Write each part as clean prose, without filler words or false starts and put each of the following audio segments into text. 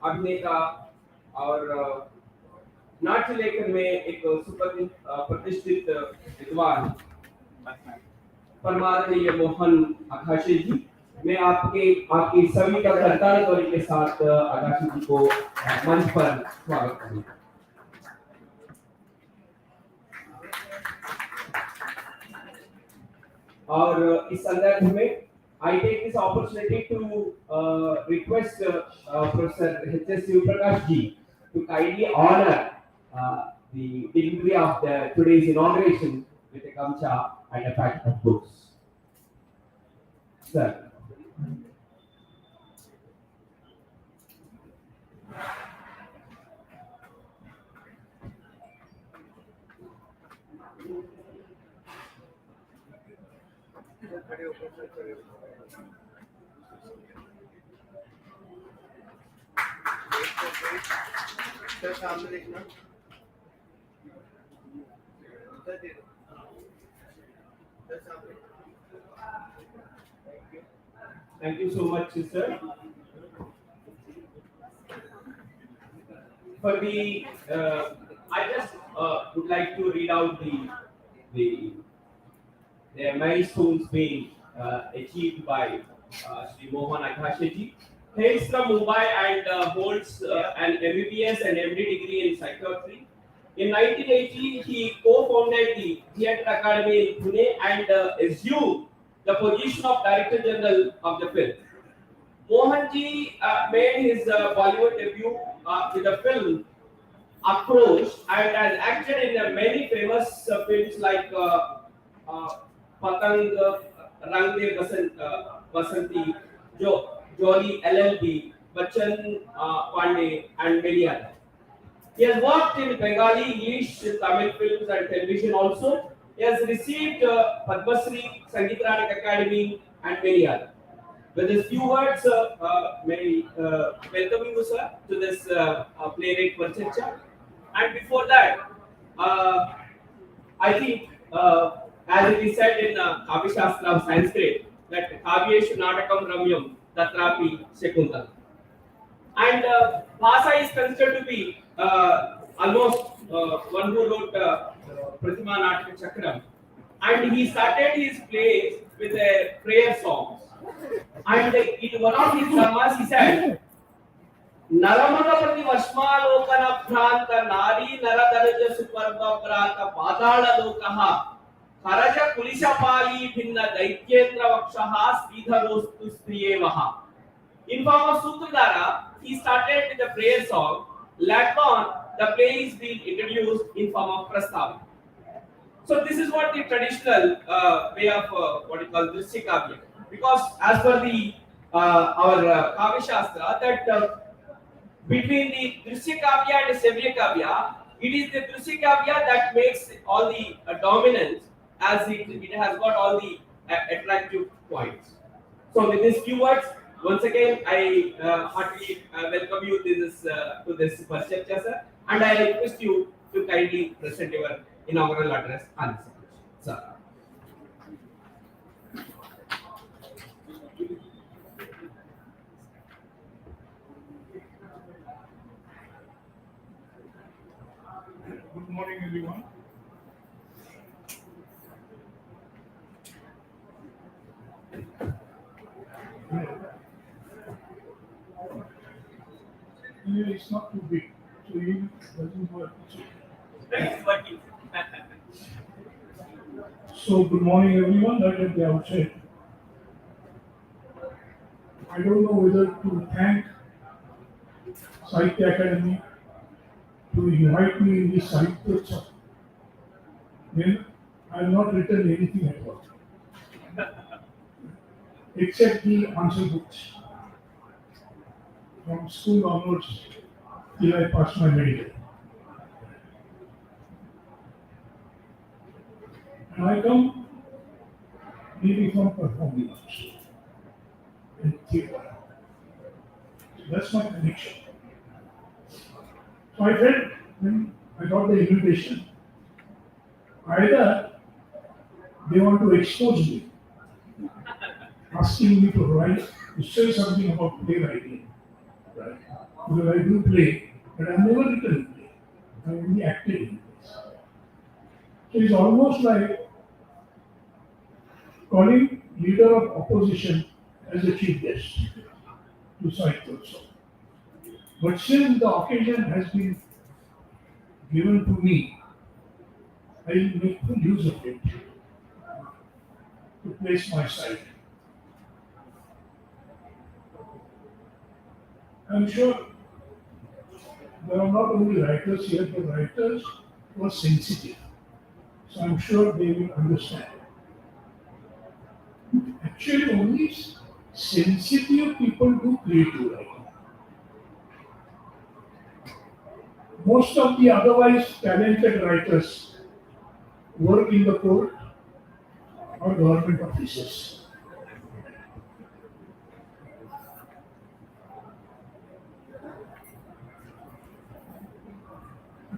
अभिनेता और नाट्य लेखन में एक प्रतिष्ठित विद्वान परमादरणीय मोहन आकाशी जी। मैं आपकी सभी का करताल ध्वनि के साथ आकाशी जी को मंच पर स्वागत करूंगा। और इस संदर्भ में I take this opportunity to request Professor H.S. Prakash ji to kindly honor the dignitary of today's inauguration with a gamcha and a packet of books. Sir. Sir सामने देखना Thank you so much, sir. For the, I just would like to read out the, the milestones being achieved by Sri Mohan Agashe ji. Hails from Mumbai and holds an MBBS and MD degree in psychiatry. In 1980, he co-founded the Theatre Academy in Pune and assumed the position of Director General of the film. Mohanji made his Bollywood debut with the film Akrosh and has acted in many famous films like Patang, Rang De Basanti, Jolly LLB, Bachchan Pandey, and many others. He has worked in Bengali, English, Tamil films and television also. He has received Padma Shri, Sangeet Academy, and many others. With these few words, may welcome you, sir, to this playwright Parchacha. And before that, I think, as it is said in Kavya Shastra of Sanskrit, that Kavyeshu Natakam Ramyam Tatrapi Shakuntal. And Bhasa is considered to be almost one who wrote Pratima Natka Chakram. And he started his plays with prayer songs. And in one of his dramas, he said, Naramagapati Vashmalokana Bhranta Nari Naradaraja Superba Prata Padala Lokaha Karaja Kulisha Pali Bhinna Daityendra Vakshaha Sridharostu Striyevaha. In form of Sutradhara, he started with a prayer song. Later on, the play is being introduced in form of Prastava. So this is what the traditional way of what you call Drishya Kavya. Because as per the our Kavya Shastra, that between the Drishya Kavya and the Sevya Kavya, it is the Drishya Kavya that makes all the dominance, as it has got all the attractive points. So with these few words, once again I heartily welcome you to this Parchacha, sir, and I request you to kindly present your inaugural address on this occasion, sir. Good morning, everyone. It's not too big, so it doesn't work. It's working. So, good morning, everyone. Right at the outset, I don't know whether to thank Sahitya Academy to invite me in this Sahitya Utsav when I have not written anything at all, except the answer books from school onwards till I passed my medical. And I come maybe from performing arts and theatre. So that's my connection. So I felt when I got the invitation, either they want to expose me, asking me to write, to say something about playwriting, right? because I do play, but I've never written a play. I've only acted in plays. So it's almost like calling leader of opposition as a chief guest to Sahitya Utsav. But since the occasion has been given to me, I will make full use of it to place my side. I'm sure there are not only writers here, but writers who are sensitive. So I'm sure they will understand. Actually, only sensitive people do creative writing. Most of the otherwise talented writers work in the court or government offices.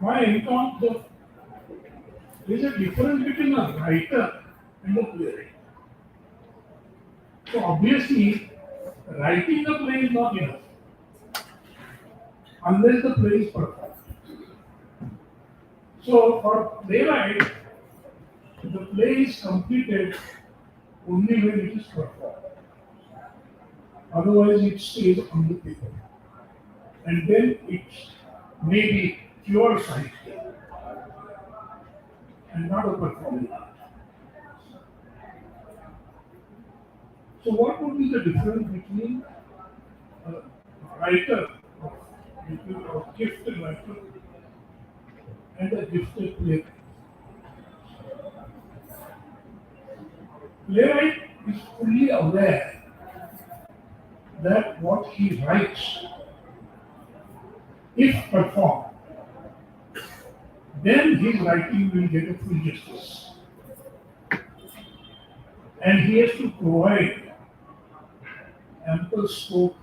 My encounter, there is a difference between a writer and a playwright. So obviously, writing a play is not enough unless the play is performed. So for playwright, the play is completed only when it is performed. Otherwise, it stays on the paper. And then it may be pure sahitya and not a performing art. So, what would be the difference between a writer, between a gifted writer and a gifted playwright? Playwright is fully aware that what he writes, if performed, then his writing will get a full justice. And he has to provide ample scope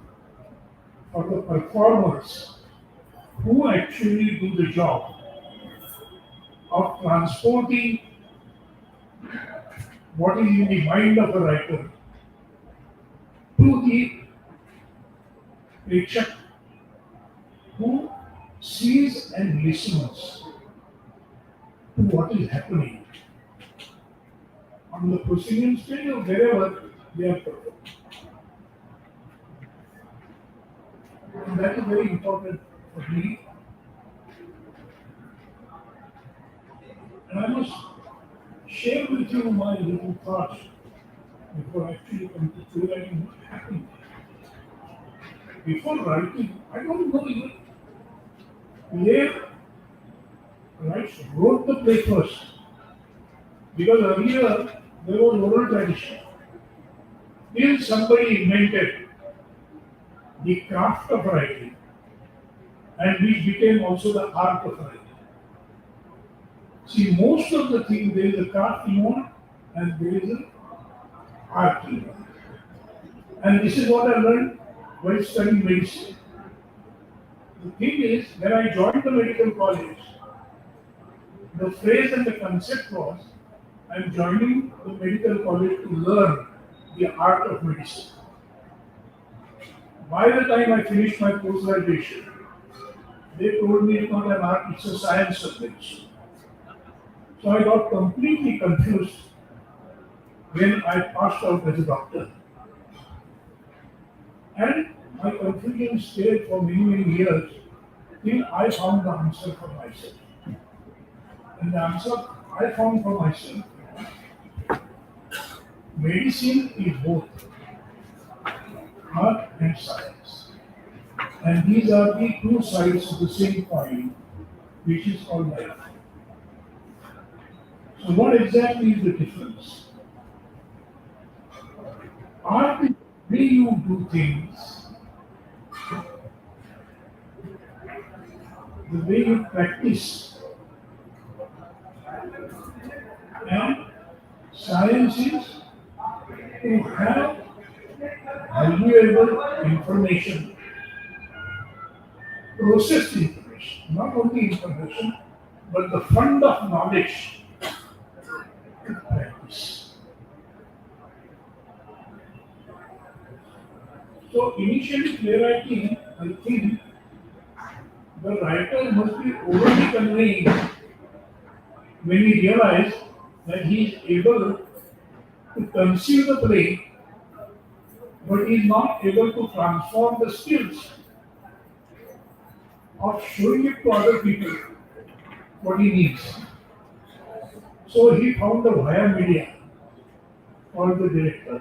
for the performers who actually do the job of transporting what is in the mind of a writer to the preacher who sees and listens to what is happening on the proscenium stage or wherever they are performed. And that is very important for me. And I must share with you my little thoughts before I actually come to playwriting what happened. Before writing, I don't know even playwrights wrote the play first. Because earlier there was oral tradition. Till somebody invented the craft of writing, and which became also the art of writing. See, most of the things there is a craft involved and there is an art involved. And this is what I learned while studying medicine. The thing is, when I joined the medical college, the phrase and the concept was, I am joining the medical college to learn the art of medicine. By the time I finished my post-graduation, they told me it's not an art, it's a science of medicine. So I got completely confused when I passed out as a doctor. And my confusion stayed for many, many years till I found the answer for myself. And the answer I found for myself, medicine is both art and science. And these are the two sides of the same coin, which is called life. So what exactly is the difference? Art is the way you do things, the way you practice. And science is to have valuable information, processed information, not only information, but the fund of knowledge to practice. So initially playwriting, I think, writer must be overly conveying when he realizes that he is able to conceive the play, but he is not able to transform the skills of showing it to other people what he needs. So he found a via media called the director.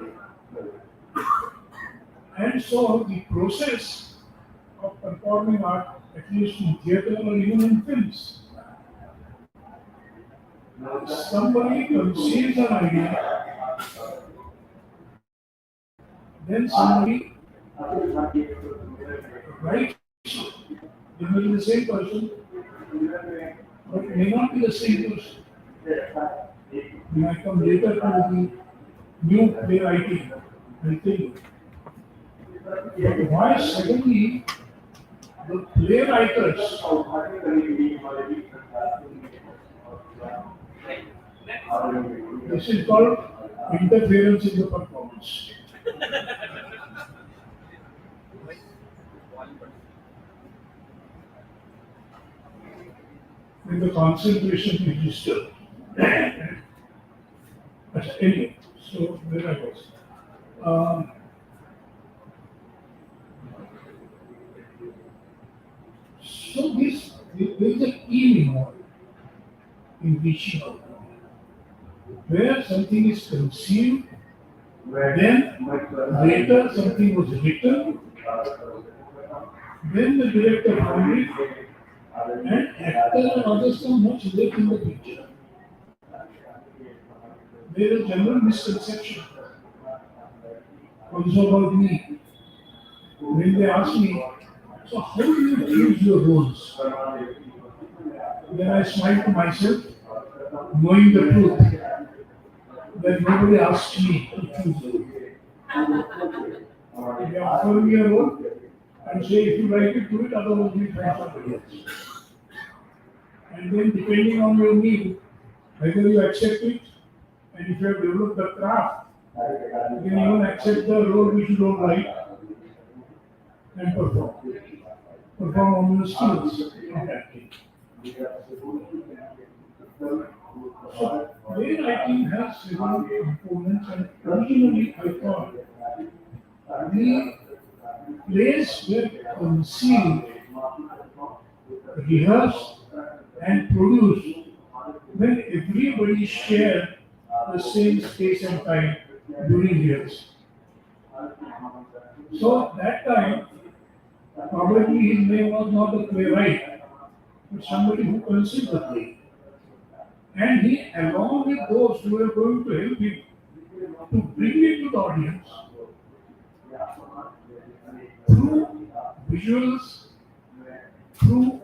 And so the process of performing art, at least in theatre or even in films, somebody conceives an idea, then somebody writes. It may be the same person, but it may not be the same person. We might come later to the new playwriting, I think. But why suddenly the playwriters, this is called interference in the performance. When the concentration is disturbed. Anyway, so where I was. So there is a key involved in reaching out. Where something is conceived, then later something was written, then the director found it, and actors and others come much late in the picture. There is a general misconception also about me. When they ask me, so how do you choose your roles? Then I smile to myself, knowing the truth, that nobody asks me to choose a role. They offer me a role and say, if you like it, do it, otherwise we find somebody else. And then depending on your need, whether you accept it, and if you have developed the craft, you can even accept the role which you don't like and perform. Perform on your skills of acting. So, playwriting has several components, and originally I thought the plays were conceived, rehearsed, and produced when everybody shared the same space and time during years. So that time, probably his name was not a playwright, but somebody who conceived the play. And he, along with those who were going to help him to bring it to the audience through visuals, through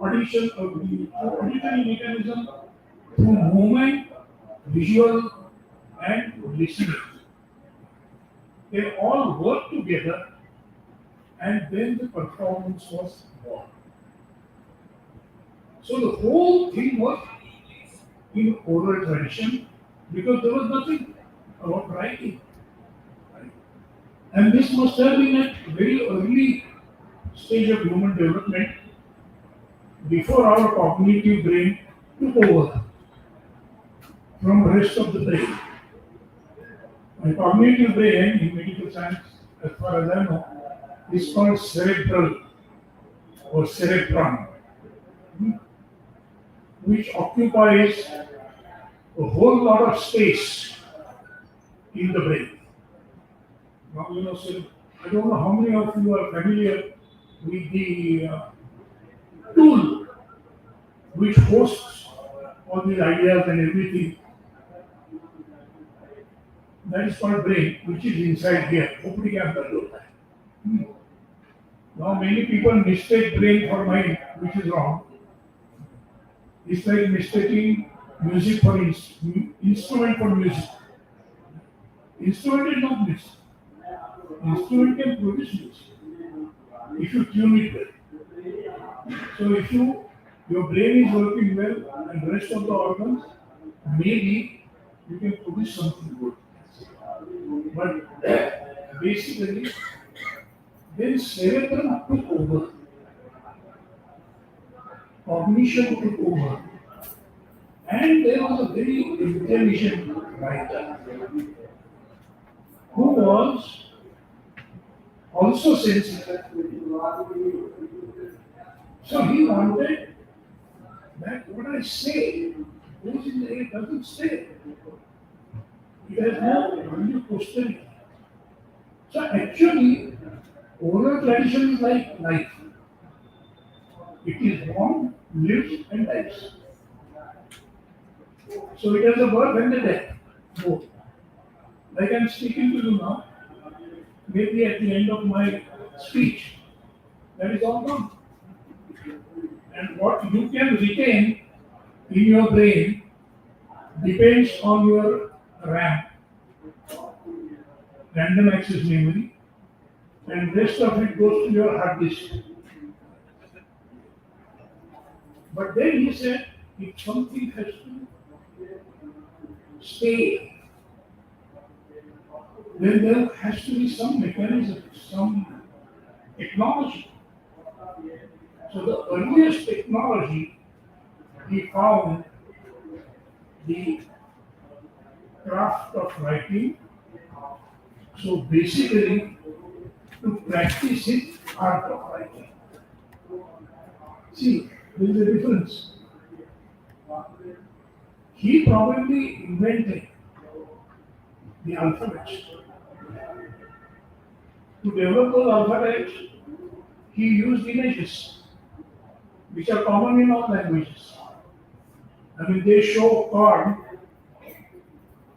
audition of the auditory mechanism, through movement, visual, and listening. They all worked together, and then the performance was born. So the whole thing was in oral tradition because there was nothing about writing. And this must have been at a very early stage of human development before our cognitive brain took over from the rest of the brain. My cognitive brain in medical science, as far as I know, is called cerebral or cerebrum, which occupies a whole lot of space in the brain. Now, I don't know how many of you are familiar with the tool which hosts all these ideas and everything. That is called brain, which is inside here. Hopefully, you have that. Now, many people mistake brain for mind, which is wrong. It's like mistaking music for instrument for music. Instrument is not music. Instrument can produce music if you tune it well. So if your brain is working well and the rest of the organs, maybe you can produce something good. But basically, then cerebrum took over cognition took over, and there was a very intelligent writer who was also sensitive. So he wanted that what I say goes in the air, doesn't stay. It has no value posterity. So actually, oral tradition is like life. It is born, lives, and dies. So it has a birth and a death, both. Like I'm speaking to you now, maybe at the end of my speech, that is all gone. And what you can retain in your brain depends on your RAM, random access memory, and rest of it goes to your hard disk. But then he said, if something has to stay, then there has to be some mechanism, some technology. So the earliest technology he found the craft of writing. So basically, to practice it, art of writing. See, there is a difference. He probably invented the alphabets. To develop those alphabets, he used images, which are common in all languages. I mean, they show corn,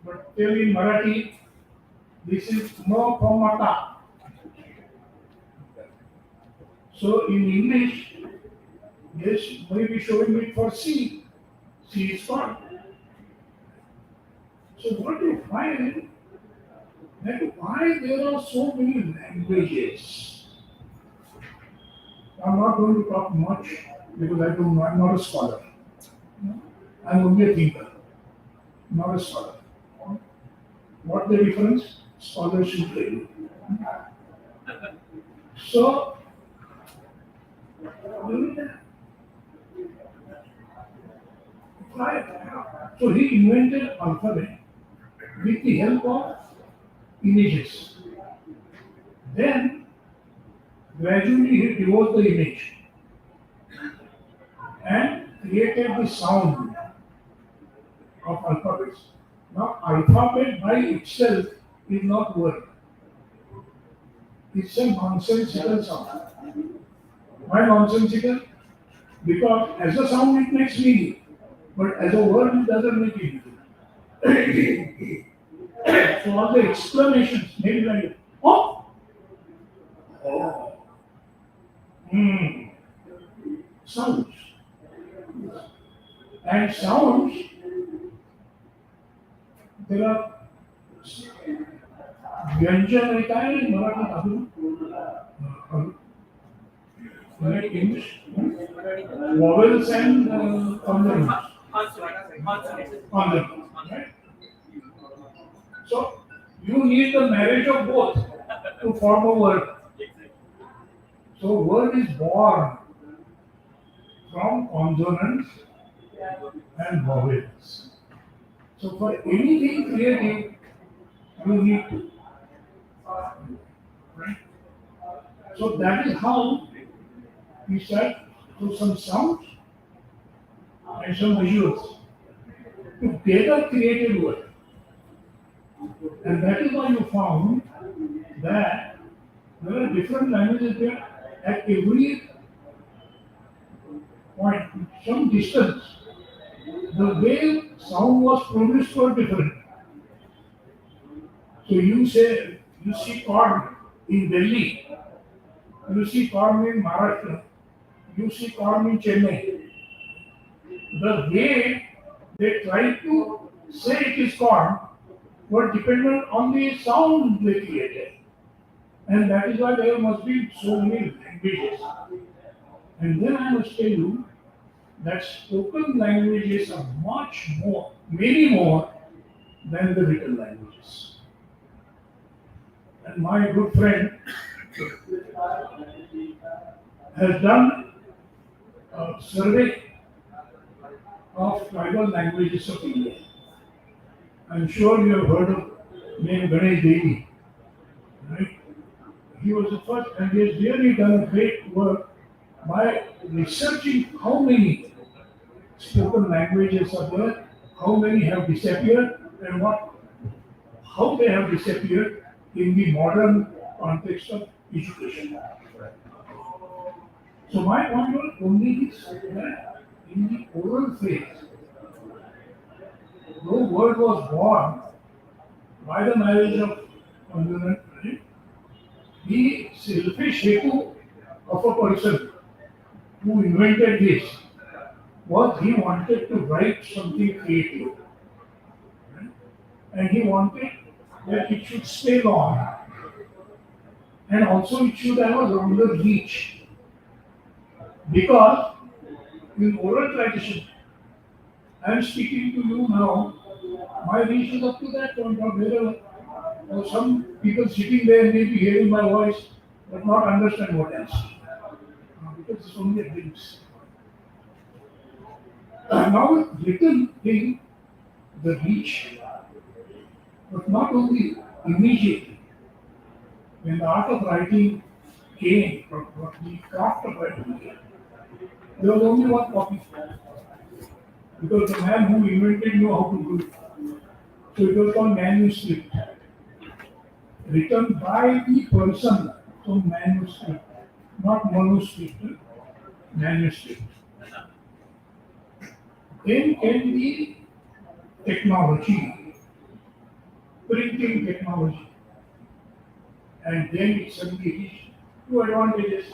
but tell in Marathi, this is no pomata. So in English, yes, maybe showing it for C. C is corn. So what you find that why there are so many languages. I'm not going to talk much because I'm not a scholar. I'm only a thinker, not a scholar. What the difference? Scholars should tell you. So, so he invented alphabet with the help of images. Then gradually he developed the image and created the sound of alphabets. Now alphabet by itself is not word. It's a nonsensical sound. Why nonsensical? Because as a sound it makes meaning, but as a word it doesn't make meaning. So all the explanations, maybe like, oh, oh, sounds. And sounds, there are व्यंजन रहता है मराठी अभी like English vowels and consonants. Right? So you need the marriage of both to form a word. So word is born from consonants and vowels. So for anything creative, you need to. Right? So that is how we start to some sounds and some visuals together create a word. And that is why you found that there are different languages there at every point, some distance. The way sound was produced was different. So you say, you see corn in Delhi, you see corn in Maharashtra, you see corn in Chennai. The way they try to say it is corn were dependent on the sound they created. And that is why there must be so many languages. And then I must tell you that spoken languages are much more, many more than the written languages. And my good friend has done survey of tribal languages of India. I'm sure you have heard of name Ganesh Devi, right? He was the first, and he has really done a great work by researching how many spoken languages are there, how many have disappeared, and how they have disappeared in the modern context of education. So my point was only is that in the oral phase, no word was born by the marriage of Arjuna, right? The selfish hetu of a person who invented this was he wanted to write something creative, right? And he wanted that it should stay long and also it should have a longer reach because in oral tradition, I am speaking to you now, my reach is up to that point or wherever. Now some people sitting there may be hearing my voice but not understand what I'm saying because it's only a glimpse. Now with written thing, the reach, but not only immediately. When the art of writing came, from what the craft of writing came, there was only one copy because the man who invented knew how to do it. So it was called manuscript, written by the person. So manuscript, not manuscript, manuscript. Then came the technology, printing technology, and then it suddenly reached two advantages.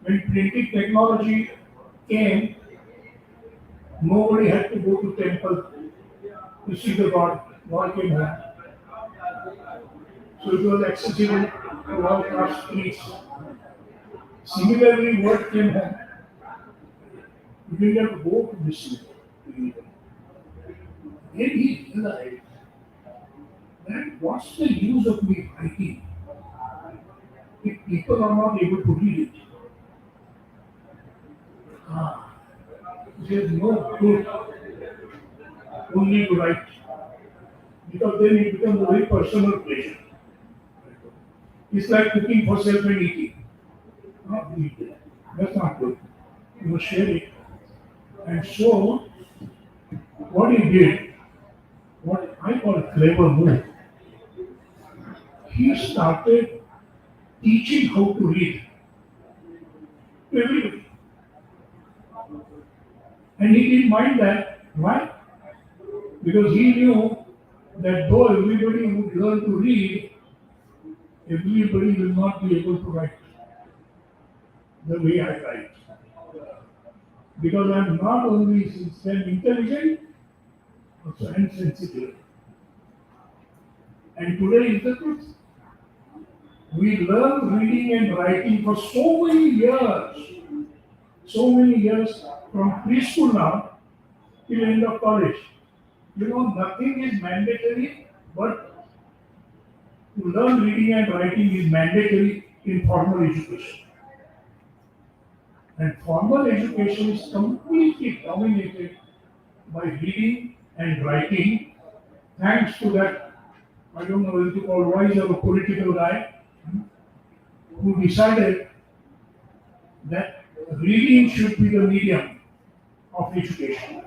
When printing technology came, nobody had to go to temple to see the God. God came home. So it was accessible to all caste streets. Similarly, word came home. You didn't have to go to listen to people. Then he realized that what's the use of me writing if people are not able to read it? Ah, there's no good only to write because then it becomes a very personal pleasure. It's like cooking for self and eating. Not eat it. That's not good. You must share it. And so, what he did, what I call a clever move, he started teaching how to read to everybody. And he didn't mind that. Why? Because he knew that though everybody would learn to read, everybody will not be able to write the way I write. Because I am not only intelligent, also I'm sensitive. And today is the truth. We learn reading and writing for so many years from preschool now till end of college. You know, nothing is mandatory, but to learn reading and writing is mandatory in formal education. And formal education is completely dominated by reading and writing, thanks to that, I don't know whether to call wise or a political guy, who decided that reading should be the medium of education.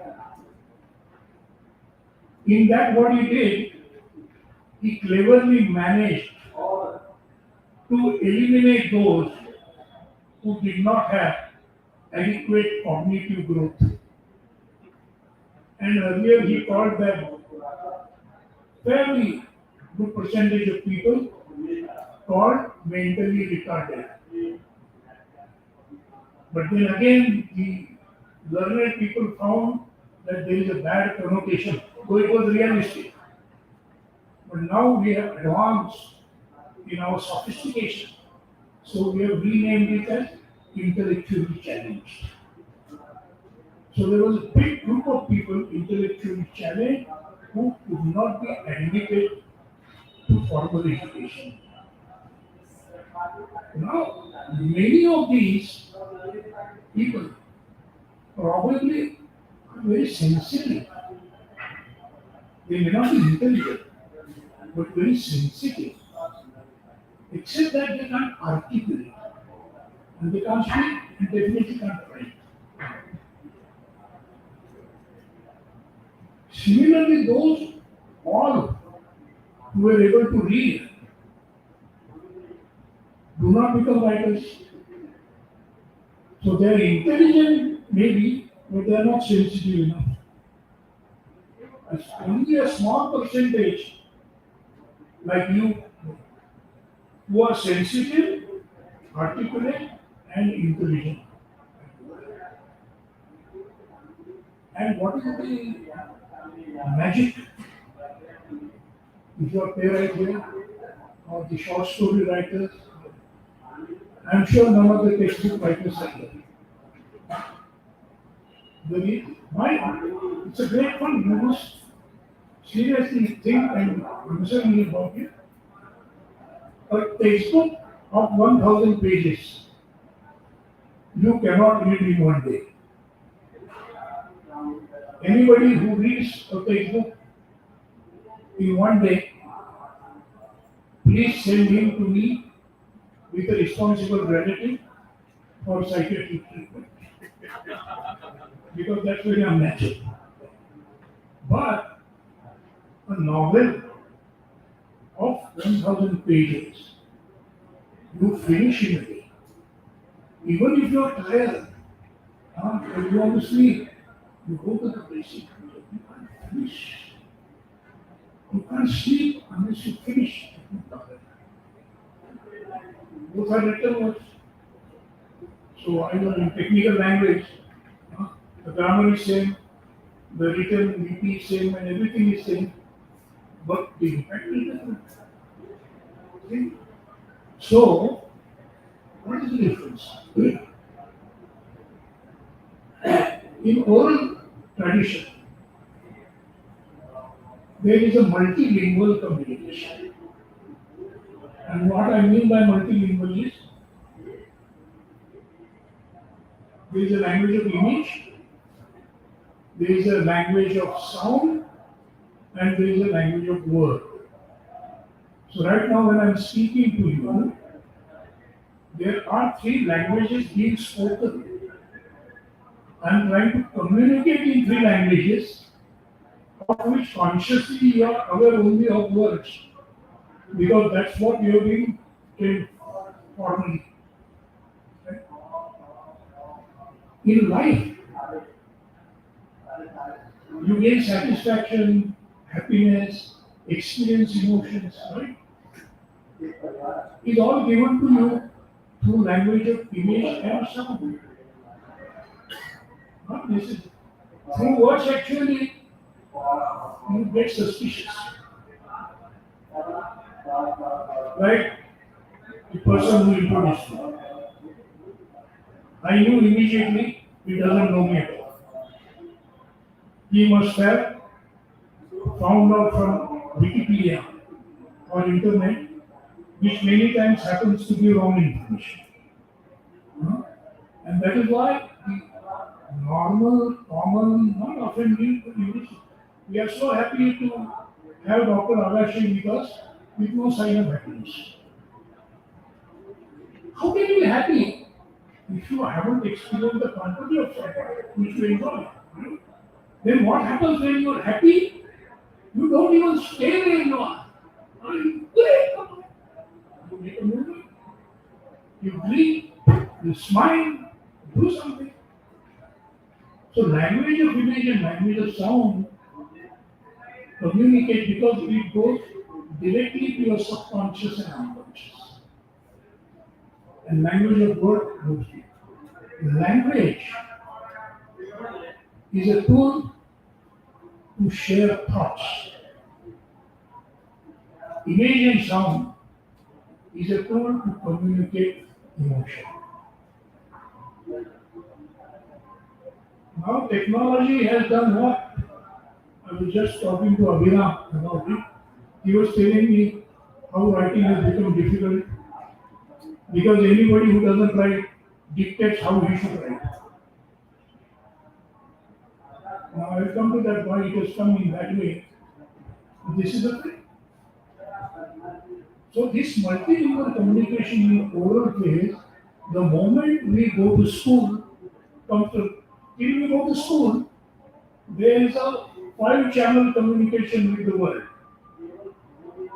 In that, what he did, he cleverly managed to eliminate those who did not have adequate cognitive growth. And earlier he called them fairly good percentage of people called mentally retarded. But then again, the learned people found that there is a bad connotation, though it was realistic. But now we have advanced in our sophistication. So we have renamed it as intellectually challenged. So there was a big group of people intellectually challenged who could not be admitted to formal education. Now, many of these people probably are very sensitive. They may not be intelligent, but very sensitive. Except that they can't articulate. And they can't speak and definitely can't write. Similarly, those all who were able to read do not become writers. So they are intelligent, maybe, but they are not sensitive enough. It's only a small percentage, like you, who are sensitive, articulate, and intelligent. And what is the magic? If you are playwright here, or the short story writers, I'm sure none of the textbook writers are there. Why? It's a great fun. You must seriously think and concern about it. A textbook of 1,000 pages, you cannot read in one day. Anybody who reads a textbook in one day, please send him to me with a responsible relative for psychiatric treatment. Because that's very unnatural. But a novel of 1,000 pages, you finish in a day. Even if you are tired, if you want to sleep, you go to the basic. You can't finish. You can't sleep unless you finish. Both are written words. So I know in technical language, the grammar is same, the written VP is same, and everything is same, but the impact is different. Okay? So, what is the difference? In oral tradition, there is a multilingual communication. And what I mean by multilingual is, there is a language of image, there is a language of sound, and there is a language of word. So right now when I'm speaking to you, there are three languages being spoken. I'm trying to communicate in three languages, of which consciously you are aware only of words, because that's what you have been trained formally. Right? In life, you gain satisfaction, happiness, experience emotions, right? It's all given to you through language of image and sound. This is through words actually you get suspicious. Like the person who introduced me. I knew immediately he doesn't know me at all. He must have found out from Wikipedia or internet, which many times happens to be wrong information. And that is why the normal, common, not offending English, we are so happy to have Dr. Agashi with us with no sign of happiness. How can you be happy if you haven't experienced the quantity of suffering which you enjoy? Then what happens when you are happy? You don't even stay where you are. You make a movement, you breathe, you smile, do something. So language of image and language of sound communicate because it goes directly to your subconscious and unconscious. And language of word goes to language is a tool to share thoughts. Image and sound is a tool to communicate emotion. Now technology has done what? I was just talking to Abhiram about it. He was telling me how writing has become difficult because anybody who doesn't write dictates how he should write. Now I will come to that why it has come in that way. This is the thing. So this multilingual communication in oral phase, the moment we go to school, comes to till we go to school, there is a 5-channel communication with the world.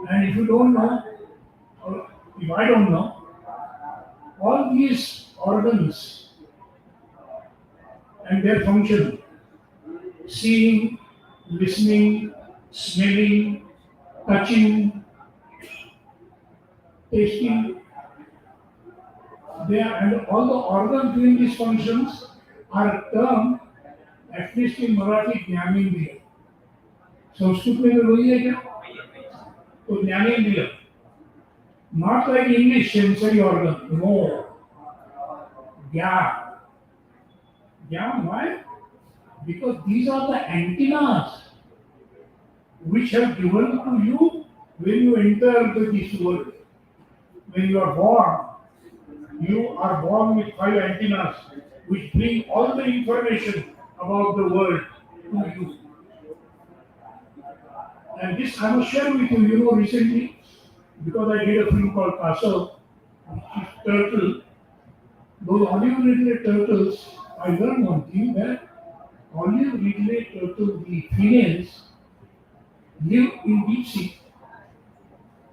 And if you don't know, or if I don't know, all these organs and their function, seeing, listening, smelling, touching, tasting, they are, and all the organs doing these functions are termed, at least in Marathi, ज्ञानेंद्रिय. Sanskrit में भी वही है क्या? तो ज्ञानेंद्रिय. Not like English sensory organ. No. Yeah. Yeah, why? Because these are the antennas which have given to you when you enter this world. When you are born with 5 antennas which bring all the information about the world to you. And this I must share with you, recently, because I did a film called Castle, which is turtle. Those olive ridley turtles, I learned one thing that olive ridley turtle, the females, live in deep sea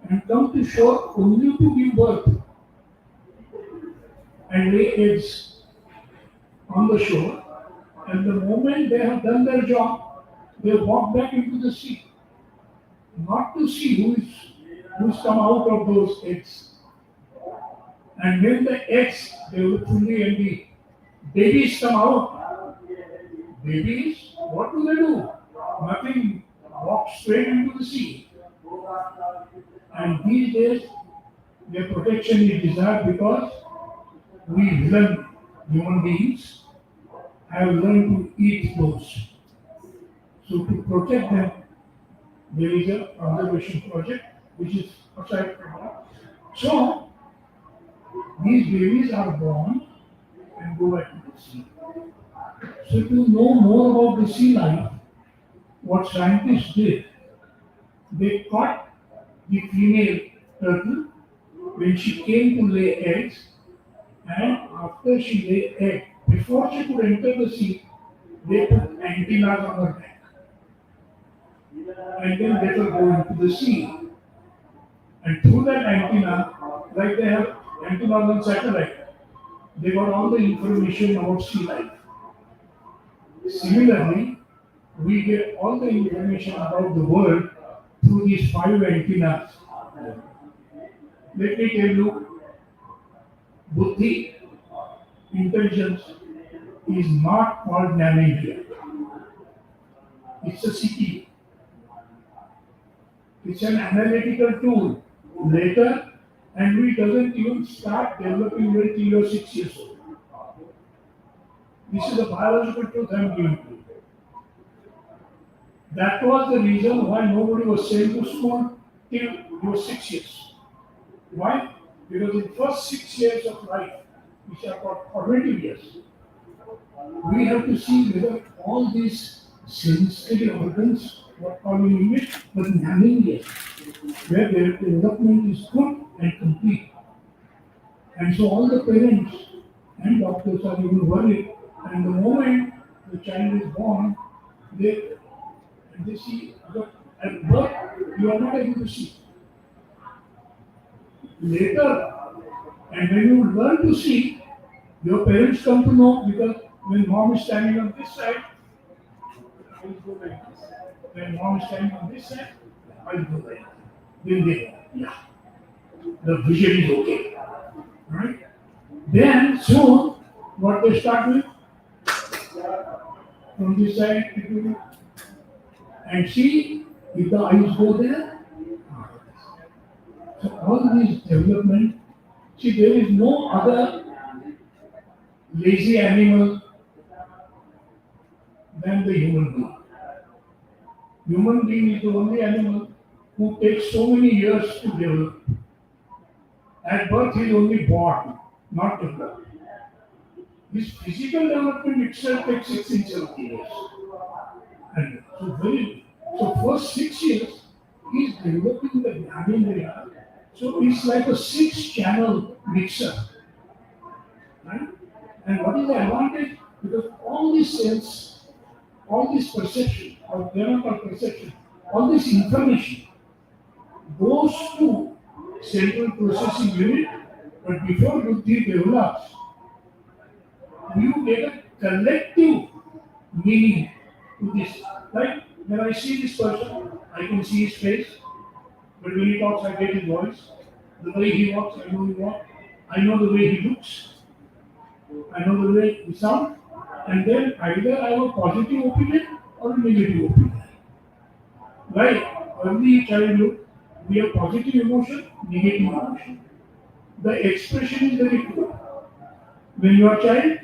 and come to shore only to give birth and lay eggs on the shore. And the moment they have done their job, they walk back into the sea, not to see who's come out of those eggs. And when the eggs develop fully and the babies come out, babies, what do? Nothing, walk straight into the sea. And these days, their protection is desired because we human beings, have learned to eat those. So to protect them, there is a conservation project which is aside from that. So these babies are born and go back to the sea. So to know more about the sea life, what scientists did, they caught the female turtle when she came to lay eggs, and after she laid egg, before she could enter the sea, they put antennas on her neck. And then let her go into the sea. And through that antenna, like they have antennas on satellite, they got all the information about sea life. Similarly, we get all the information about the world through these 5 antennas. Let me tell you, buddhi, intelligence, is not called Jnanendriya. It's a CPU. It's an analytical tool. Later, and we doesn't even start developing it till you're 6 years old. This is a biological truth I'm giving to you. That was the reason why nobody was sent to school till you were 6 years. Why? Because in the first 6 years of life, which are called formative years, we have to see whether all these sensory organs, what called in English, but Jnanendriya, where their development is good and complete. And so all the parents and doctors are even worried. And the moment the child is born, they see that at birth you are not able to see. Later, and when you learn to see, your parents come to know, because when mom is standing on this side, I will go like this. When mom is standing on this side, I will go like that. Then they, yeah, the vision is okay. Right? Then soon, what they start with, from this side, and see if the eyes go there. So all these development, see, there is no other lazy animal than the human being. Human being is the only animal who takes so many years to develop. At birth, he is only born, not developed. This physical development itself takes 16, 17 years. And so first 6 years he's developing the Gnanendriya. So it's like a 6 channel mixer, right? And what is the advantage? Because all these sense, all this perception, or they are not called perception, all this information goes to central processing unit, but before buddhi develops, you get a collective meaning to this. Like when I see this person, I can see his face, but when he talks, I get his voice. The way he walks, I know he walks. I know the way he looks. I know the way he sounds. And then either I have a positive opinion or a negative opinion. Like early childhood, we have positive emotion, negative emotion. The expression is very clear. When you are a child,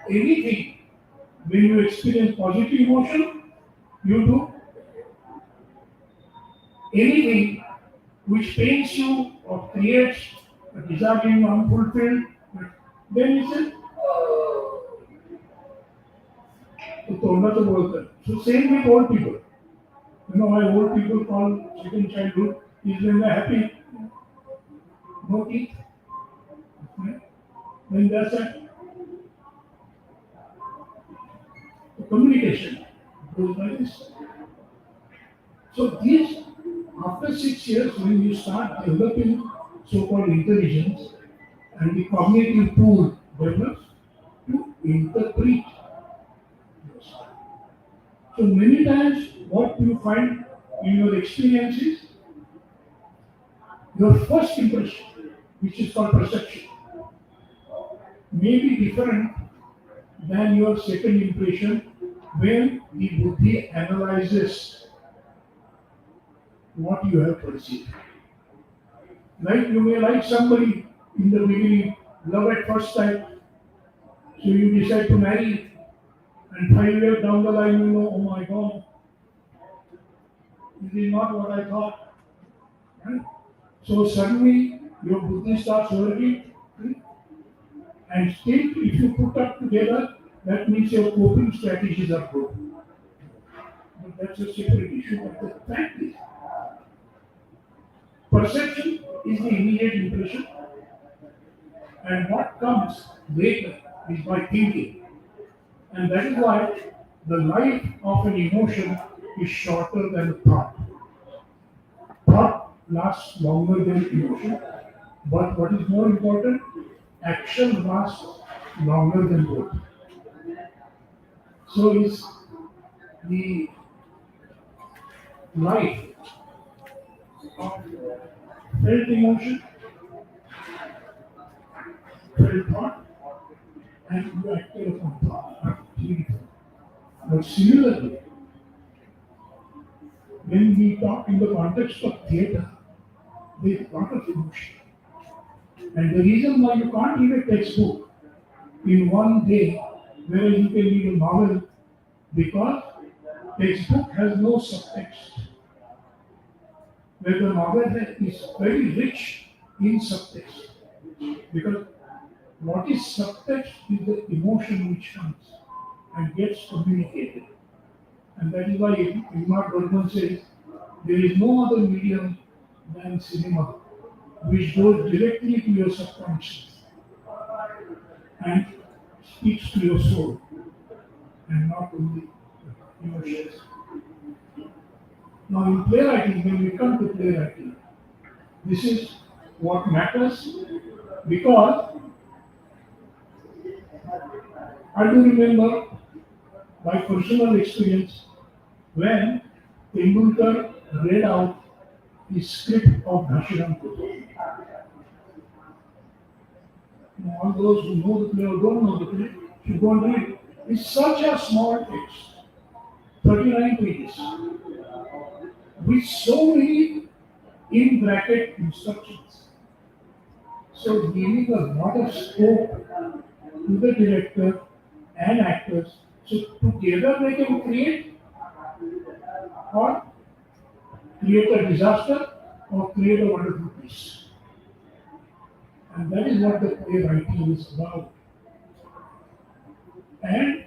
anything, when you experience positive emotion, you do anything which pains you or creates a desire being unfulfilled, then you say, तो तोड़ना तो बोलते हैं. So same with old people. You know why old people call second childhood is when they're happy, no teeth. Right? When they're sad, the communication goes like this. So these, after 6 years, when you start developing so-called intelligence and the cognitive tool develops to interpret. So many times what you find in your experience is your first impression, which is called perception, may be different than your second impression when the buddhi analyzes what you have perceived. Like you may like somebody in the beginning, love at first sight, so you decide to marry, and 5 years down the line you know, oh my God, this is not what I thought. Right? So suddenly your buddhi starts working, right? And still if you put up together, that means your coping strategies are good. But that's a separate issue. But the fact is, perception is the immediate impression, and what comes later is by thinking. And that is why the life of an emotion is shorter than thought. Thought lasts longer than emotion, but what is more important, action lasts longer than both. So is the life of felt emotion, felt thought, and you acted upon thought. But similarly, when we talk in the context of theatre, there is a lot of emotion. And the reason why you can't read a textbook in one day, whereas you can read a novel, because textbook has no subtext. Where the novel is very rich in subtext. Because what is subtext is the emotion which comes and gets communicated. And that is why Ingmar Bergman says there is no other medium than cinema which goes directly to your subconscious and speaks to your soul and not only emotions. Now in playwriting, when we come to playwriting, this is what matters because I do remember my personal experience when Tendulkar read out the script of Bhashiram Kutu. All those who know the play or don't know the play should go and read it. It's such a small text, 39 pages, with so many in bracket instructions. So giving a lot of scope to the director and actors, so together they can create or create a disaster or create a wonderful piece. And that is what the playwriting is about. And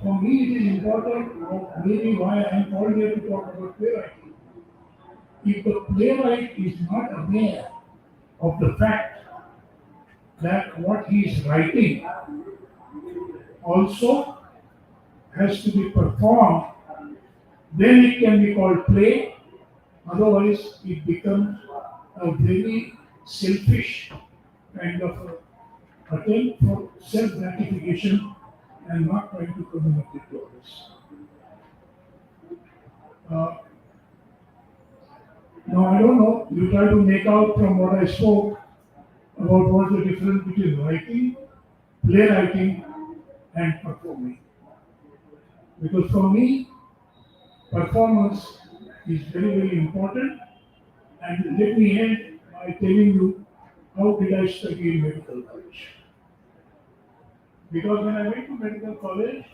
from me it is important, or maybe why I am called here to talk about playwriting. If the playwright is not aware of the fact that what he is writing also has to be performed, then it can be called play. Otherwise, it becomes a very selfish kind of attempt for self gratification and not trying to communicate to others. Uh, Now, I don't know, you try to make out from what I spoke about what's the difference between writing, playwriting, and performing. Because for me, performance is very, very important. And let me end by telling you how did I study in medical college. Because when I went to medical college,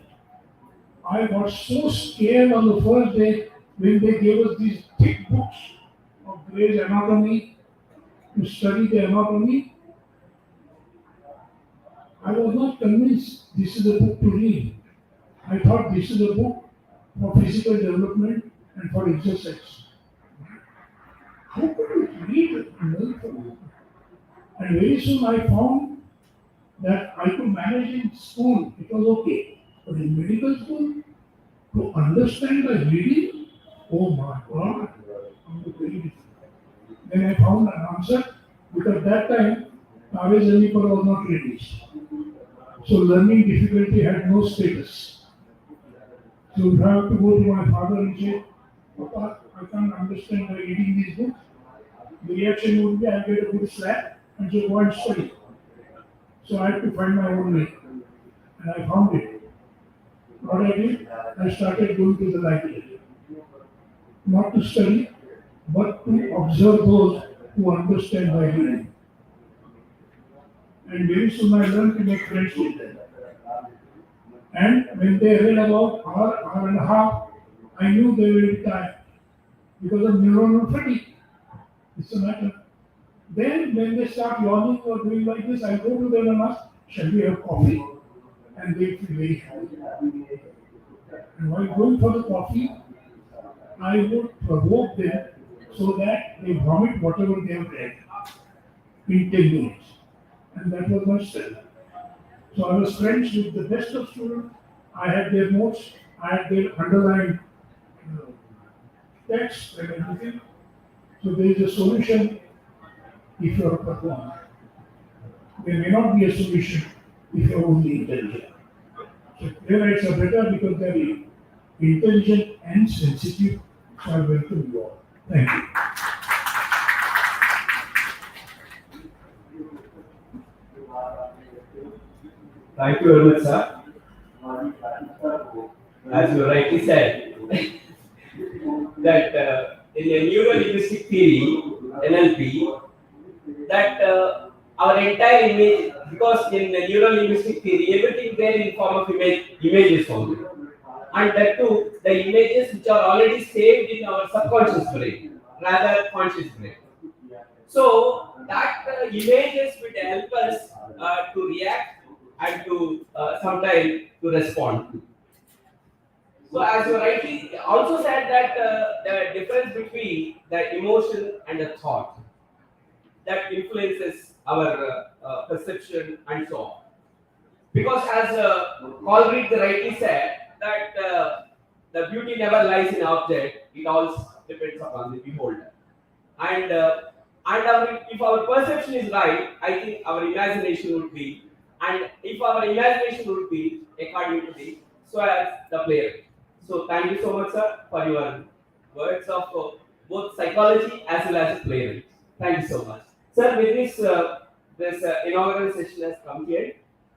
I got so scared on the first day when they gave us these thick books of Gray's Anatomy to study the anatomy. I was not convinced this is a book to read. I thought this is a book for physical development and for exercise. How could you read and learn from it? And very soon I found that I could manage in school, it was okay. But in medical school, to understand the reading, oh my God, it was very difficult. Then I found an answer because that time Kaveh was not released. So learning difficulty had no status. So you have to go to my father and say, Papa, I can't understand by reading these books. The reaction would be, I'll get a good slap and say, go and study. So I had to find my own way. And I found it. What I did, I started going to the library. Not to study, but to observe those who understand by reading. And very soon I learned to make friends with them. And when they read about hour and a half, I knew they will be tired because of neuronal fatigue. It's a matter. Then when they start yawning or doing like this, I go to them and ask, shall we have coffee? And they feel very happy. And while going for the coffee, I would provoke them so that they vomit whatever they have read in 10 minutes. And that was my style. So I was friends with the best of students. I had their notes, I had their underlined text and everything. So there is a solution if you are a performer. There may not be a solution if you are only intelligent. So playwrights are better because they are intelligent and sensitive. So I welcome you all. Thank you. Thank you very much, sir. As you rightly said, that in a neuro-linguistic theory, NLP, that our entire image, because in the neuro-linguistic theory, everything there in form of images only. And that too, the images which are already saved in our subconscious brain, rather conscious brain. So that images would help us to react and to sometimes to respond. So as you rightly also said that the difference between the emotion and the thought that influences our perception and so on. Because as Coleridge rightly said that the beauty never lies in object; it all depends upon the beholder. And if our perception is right, I think our imagination would be, and if our imagination would be according to the so as the player. So thank you so much, sir, for your words of both psychology as well as playwriting. Thank you so much, sir. With this, this inaugural session has come here,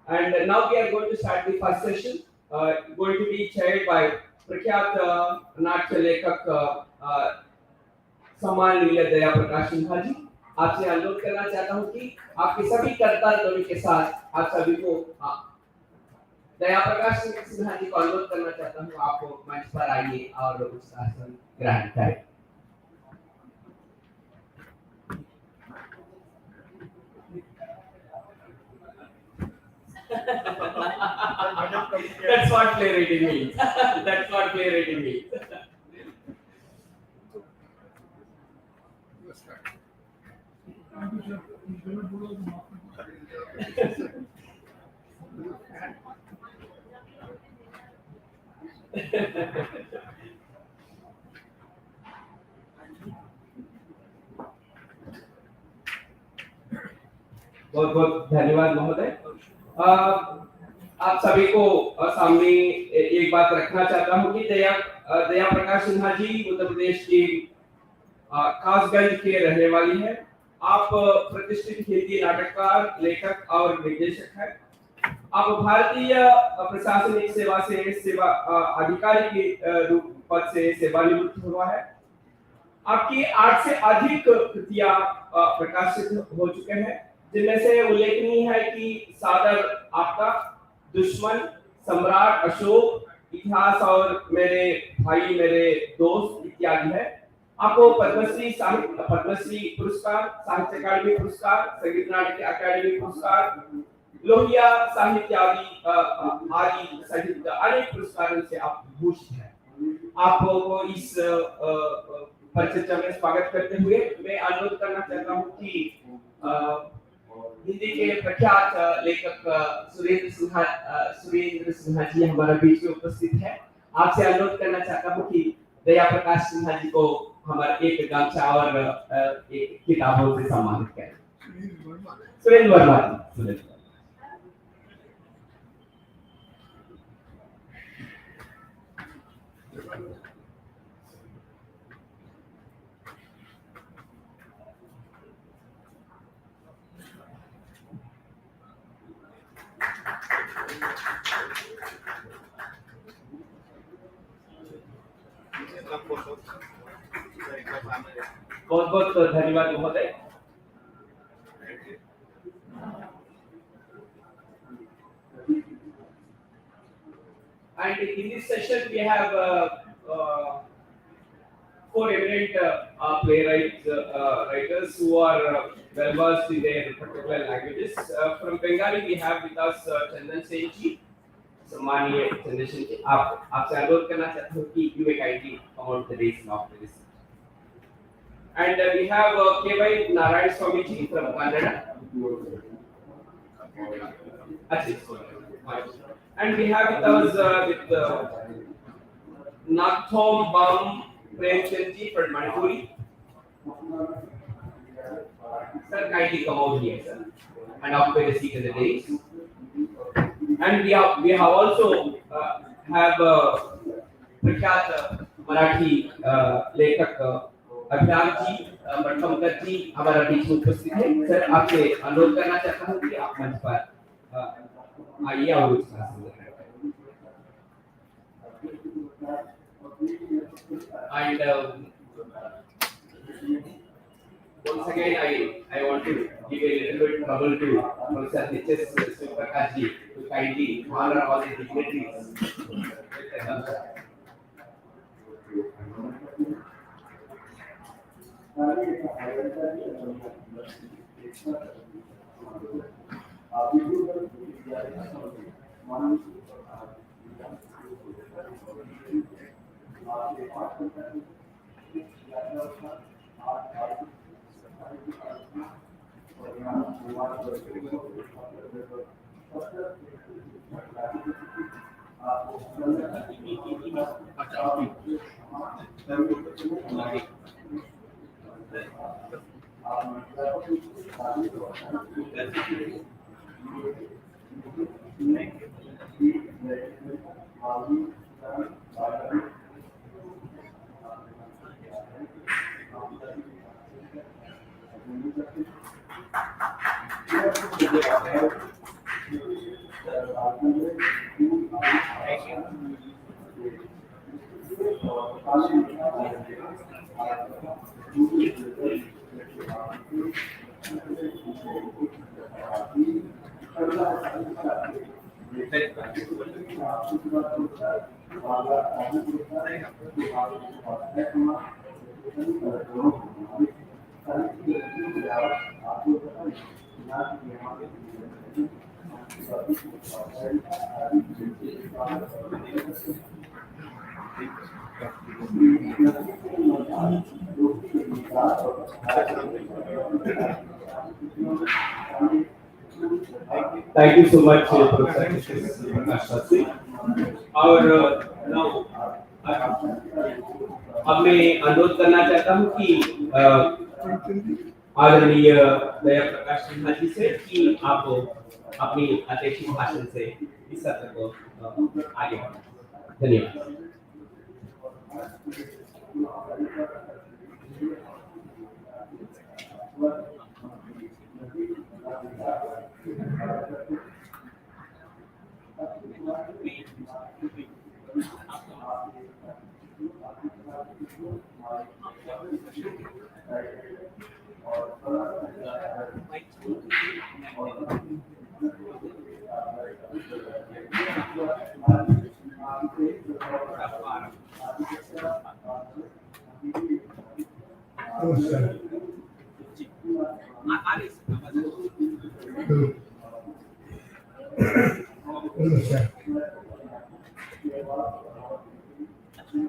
and now we are going to start the first session. Going to be chaired by Prakhyat Natya Lekak सम्माननीय दया प्रकाश सिन्हा जी, आपसे अनुरोध करना चाहता हूं कि आपके सभी कर्ता ध्वनि के साथ आप सभी को दया प्रकाश सिन्हा जी को अनुरोध करना चाहता हूं आप मंच पर आइए और उस आसन ग्रहण करें। That's what playwriting means. That's what playwriting means. बहुत बहुत धन्यवाद महोदय। आप सभी को सामने एक बात रखना चाहता हूँ कि दया प्रकाश सिन्हा जी उत्तर प्रदेश की खासगंज के रहने वाली है। आप प्रतिष्ठित हिंदी नाटककार, लेखक और निर्देशक हैं। आप भारतीय प्रशासनिक सेवा से अधिकारी के रूप पद से सेवानिवृत्त हुआ है। आपकी 8 से अधिक कृतियां प्रकाशित हो चुके हैं, जिनमें से उल्लेखनीय है कि सादर आपका, दुश्मन, सम्राट अशोक, इतिहास और मेरे भाई मेरे दोस्त इत्यादि है। आपको पद्मश्री पुरस्कार, साहित्य अकादमी पुरस्कार, संगीत नाटक अकादमी पुरस्कार, लोहिया साहित्य आदि सहित अनेक पुरस्कारों से आप भूषित हैं। आपको इस परिचर्चा में स्वागत करते हुए मैं अनुरोध करना चाहता हूं कि हिंदी के प्रख्यात लेखक सुरेंद्र सिन्हा जी हमारे बीच में उपस्थित है। आपसे अनुरोध करना चाहता हूं कि दया प्रकाश सिन्हा जी को हमारे एक गमछा और एक किताबों से सम्मानित करें। सुरेंद्र वर्मा जी। बहुत बहुत धन्यवाद महोदय। And in this session we have 4 eminent writers who are well versed in their particular languages. From Bengali we have with us Chandan Sen ji, सम्मानीय चंदन सिंह जी। आपसे अनुरोध करना चाहता हूँ कि you may kindly come on the reason of this. And we have K.Y. Narayan Swami ji from Kannada. And we have with us with Nathom Bam Premchand ji from Manipuri. Sir, kindly come out here, sir, and occupy the seat in the dais. And we have also have प्रख्यात मराठी लेखक अभिराम जी मठमकर जी हमारा बीच में उपस्थित है। Sir, आपसे अनुरोध करना चाहता हूँ कि आप मंच पर आइए और कुछ and once again I want to give a little bit trouble to Professor H.S. Prakash ji to kindly honor all the dignitaries with the culture. Thank you so much, Professor Prakash Shastri. और now अब मैं अनुरोध करना चाहता हूँ कि आदरणीय दया प्रकाश सिन्हा जी से कि आप अपनी अध्यक्षीय भाषण से इस सत्र को आगे बढ़ाएं। धन्यवाद।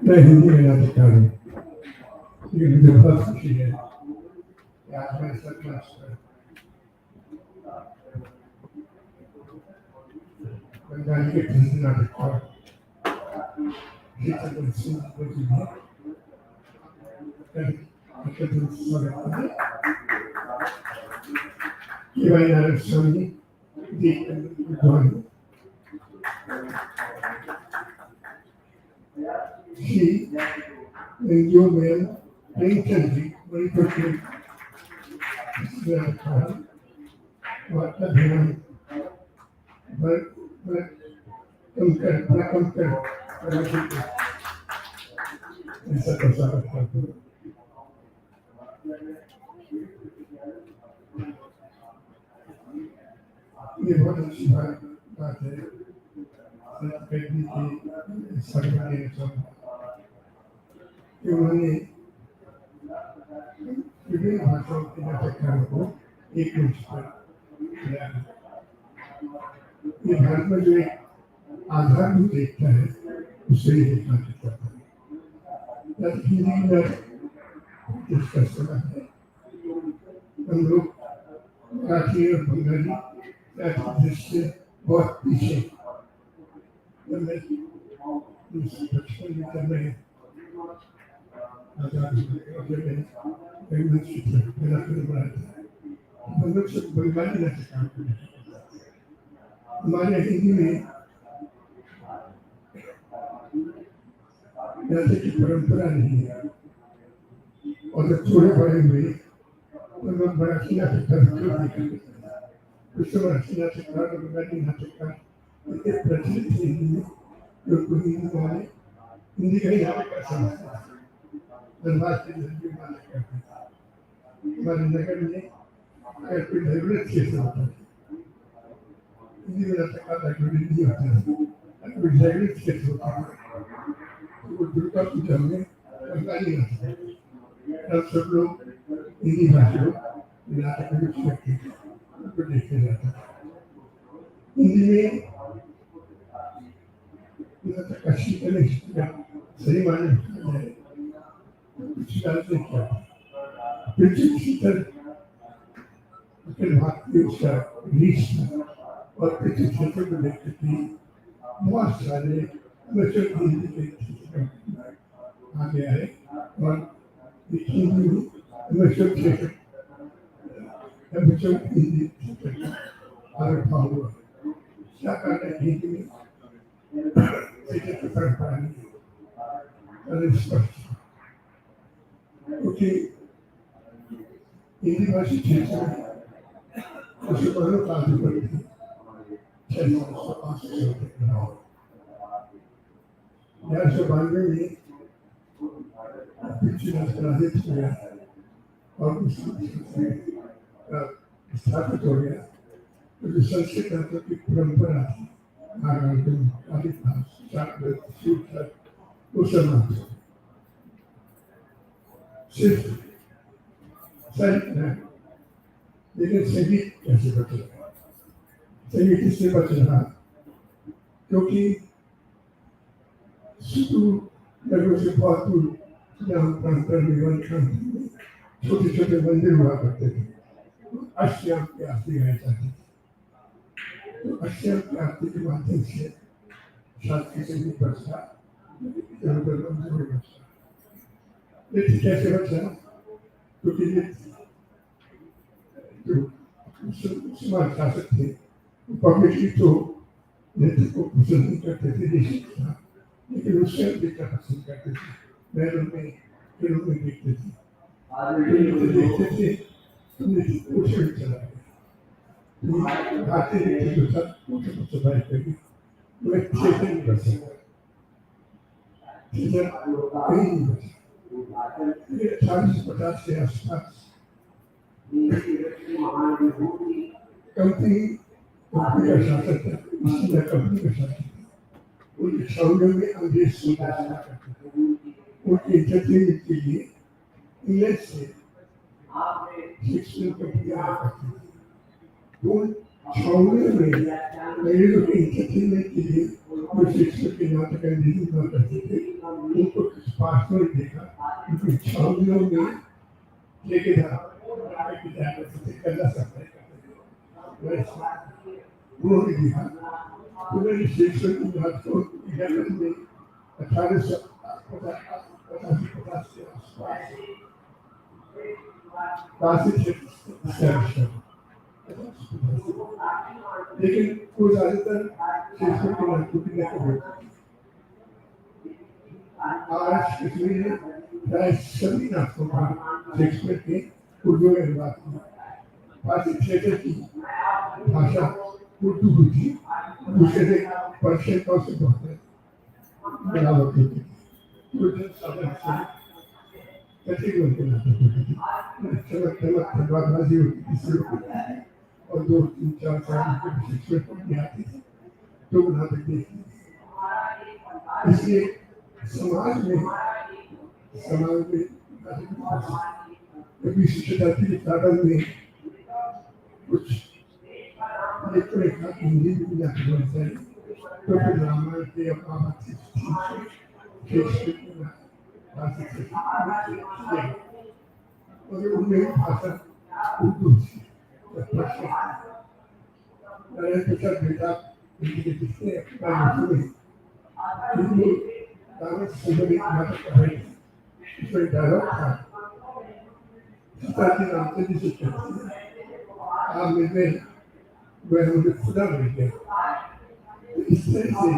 मैं हिंदी में याद कर रहा हूँ। ये मुझे बहुत खुशी है कि आज मैं सब क्लास पर बंगाली के हिंदी नाटक का गीता को सुन को जी है तो स्वागत है कि भाई नाटक सुनी देख कर She and your man painted very quickly. What the hell? But compare. ऐसा कैसा करता है? ये बहुत अच्छी बात है। व्यक्ति की सरकारी उन्होंने विभिन्न भाषाओं के नाटककारों को एक मंच पर लाया। ये भारत में जो एक आधारभूत एकता है उससे ये देखना चाहता है। हिंदी में इसका सवाल है हम लोग मराठी और बंगाली जिससे बहुत पीछे बचपन में कर रहे हम लोग सब बंगाली नाटक हमारे हिंदी में नाटक की परंपरा नहीं है और जब थोड़े बड़े हुए तो लोग मराठी नाटककार कुछ मराठी नाटककार और बंगाली नाटककार इतने प्रचलित हिंदी में जो हिंदी वाले हिंदी का ही नाटक समझते हैं धनबाद के जरिए नाटक करते हैं। हमारे नगर में अगर कोई जरूरत क्षेत्र होता है हिंदी में नाटक का लाइब्रेरी नहीं होता है। अगर कोई जरूरत क्षेत्र होता है तो वो दुर्गा पूजा में बंगाली नाटक तब सब लोग हिंदी भाषा नाटक में रुचि रखते हैं उनको देखते जाते हैं। हिंदी में नाटक का शीतल सही माने कुछ डालते क्या पृथ्वी शीतल अखिल भारतीय उसका रीच और पृथ्वी क्षेत्र को देखते थे बहुत सारे बच्चों की हिंदी के आ गया है और हिंदी बच्चों क्षेत्र बच्चों की हिंदी आविर्भाव हुआ क्या कारण है हिंदी में परंपरा नहीं स्पष्ट क्योंकि हिंदी भाषी क्षेत्र में उससे पहले काफी बड़ी थी 1992 में पिछले राजनीति हो गया और स्थापित हो गया तो जो संस्कृत नाटक की परंपरा थी वो समाप्त हो सिर्फ साहित्य है लेकिन संगीत कैसे बदल संगीत इसलिए बच रहा क्योंकि शुरू लोगों से बहुत दूर जहाँ प्रांतर में छोटे छोटे मंदिर हुआ करते थे अष्टयाम की आरती गाई जाती थी। तो अष्टयाम की आरती के माध्यम से शास्त्रीय संगीत बचता बचता। नृत्य कैसे बचा? क्योंकि नृत्य जो समाज शासक थे पब्लिकली तो नृत्य को पसंद नहीं करते थे लेकिन वो स्वयं देखना पसंद करते थे। महलों में फिल्मों में देखते थे देखते थे तो नृत्य कोश में चला गया। भारतीय नृत्य जो था वो सफाई करेगी वो एक थिएटर नहीं बच सकता। थिएटर कहीं नहीं बचा। 1850 के आसपास कंपनी का शासक था, कंपनी का शासक था। उनके छावनियों में अंग्रेज सुधारना करते थे। उनके एंटरटेनमेंट के लिए इंग्लैंड से शेक्सपियर कंपनी आया करती थी। उन छावनियों में अंग्रेजों के एंटरटेनमेंट के लिए जो शेक्सपियर के नाटक अंग्रेजी हुआ करते थे उनको कुछ पास में देखा। उनकी छावनियों में ठेकेदार करना सकते उन्होंने लिखा उन्होंने शेक्सपियर की बात को इंग्लैंड में 1850 के आसपास लेकिन वो ज्यादातर शेक्सपियर के नाटकों की नकल होती थी। आज कश्मीर में प्राय सभी नाटकों का शेक्सपियर के उर्दू में अनुवाद किया। फारसी थिएटर की भाषा उर्दू हुई थी। दूसरे पर्शियन और से बहुत बनावट होती थी। उर्दू साधन से कैटेगरी के नाटक होती थी। चमक चमक धनबादबाजी होती थी शुरू होती थी और 2 3 4 साल के शेक्सपियर को भी आती थी तो नाटक देखती थी। इसलिए समाज में कभी शिक्षार्थी के प्रारंभ में कुछ हिंदी में नाटक बनता है तो फिर रामायण के और उनमें भाषा उर्दू थी। बेटा हिंदी के किसने नाटक कर रहे थे इसमें डायलॉग था सीताजी नाम से जिसे कहते हैं आप मिलते वह मुझे खुदा मिल गया। इस तरह से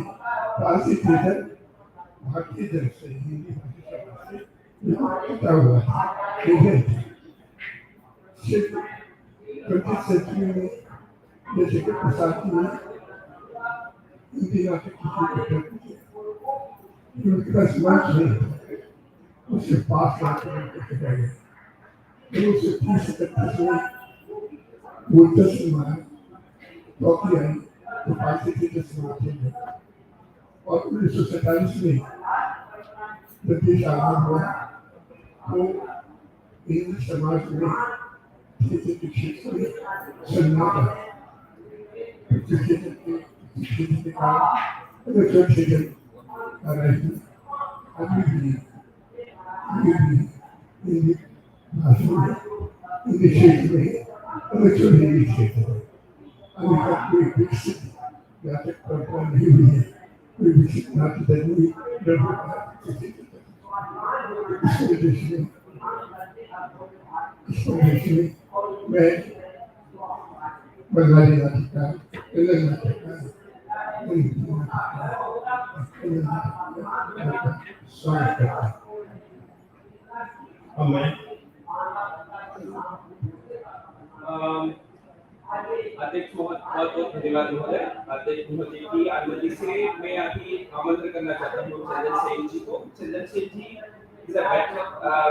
फारसी थिएटर भारतीय जन से हिंदी भाषा से जुड़ा हुआ है। लेकिन सिर्फ 20th सेंचुरी में जैसे कि प्रसाद ने हिंदी नाटक की उनके पास मंच नहीं था उससे 5 लाख करके गए उससे 30-31 में वो 10 मारा टॉकी आई तो फारसी थिएटर समाप्त हो गया। और 1947 में जब देश आजाद हुआ तो इंग्लिश समाज में थिएटर के क्षेत्र में सन्नाटा थिएटर के कारण थिएटर आ रहे थे। अभी भी हिंदी भाषा में हिंदी क्षेत्र में हिंदी क्षेत्र है। अभी तक कोई विकसित नाटक परंपरा नहीं हुई है। कोई विकसित नाटक नहीं इस प्रदेश में मैं बंगाली नाटककार तेलुगु नाटककार स्वागत करता हूँ। मैं अध्यक्ष बहुत बहुत धन्यवाद महोदय। अध्यक्ष महोदय की अनुमति से मैं अभी आमंत्रण करना चाहता हूँ चंदन सेन जी को। चंदन सेन जी is a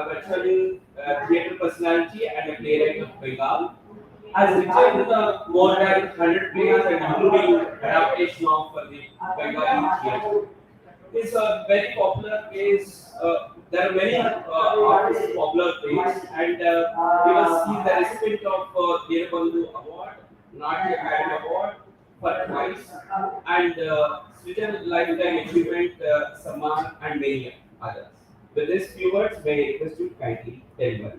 veteran theatre personality and a playwright of Bengal. Has written more than 100 plays and including adaptation of the Bengali theatre. It's a very popular plays. There are many artists popular plays, and he is the recipient of Dearbandhu Award, Natya Academy Award, for twice, and Srijan Lifetime Achievement Samman, and many others. With these few words, may I request you kindly deliver.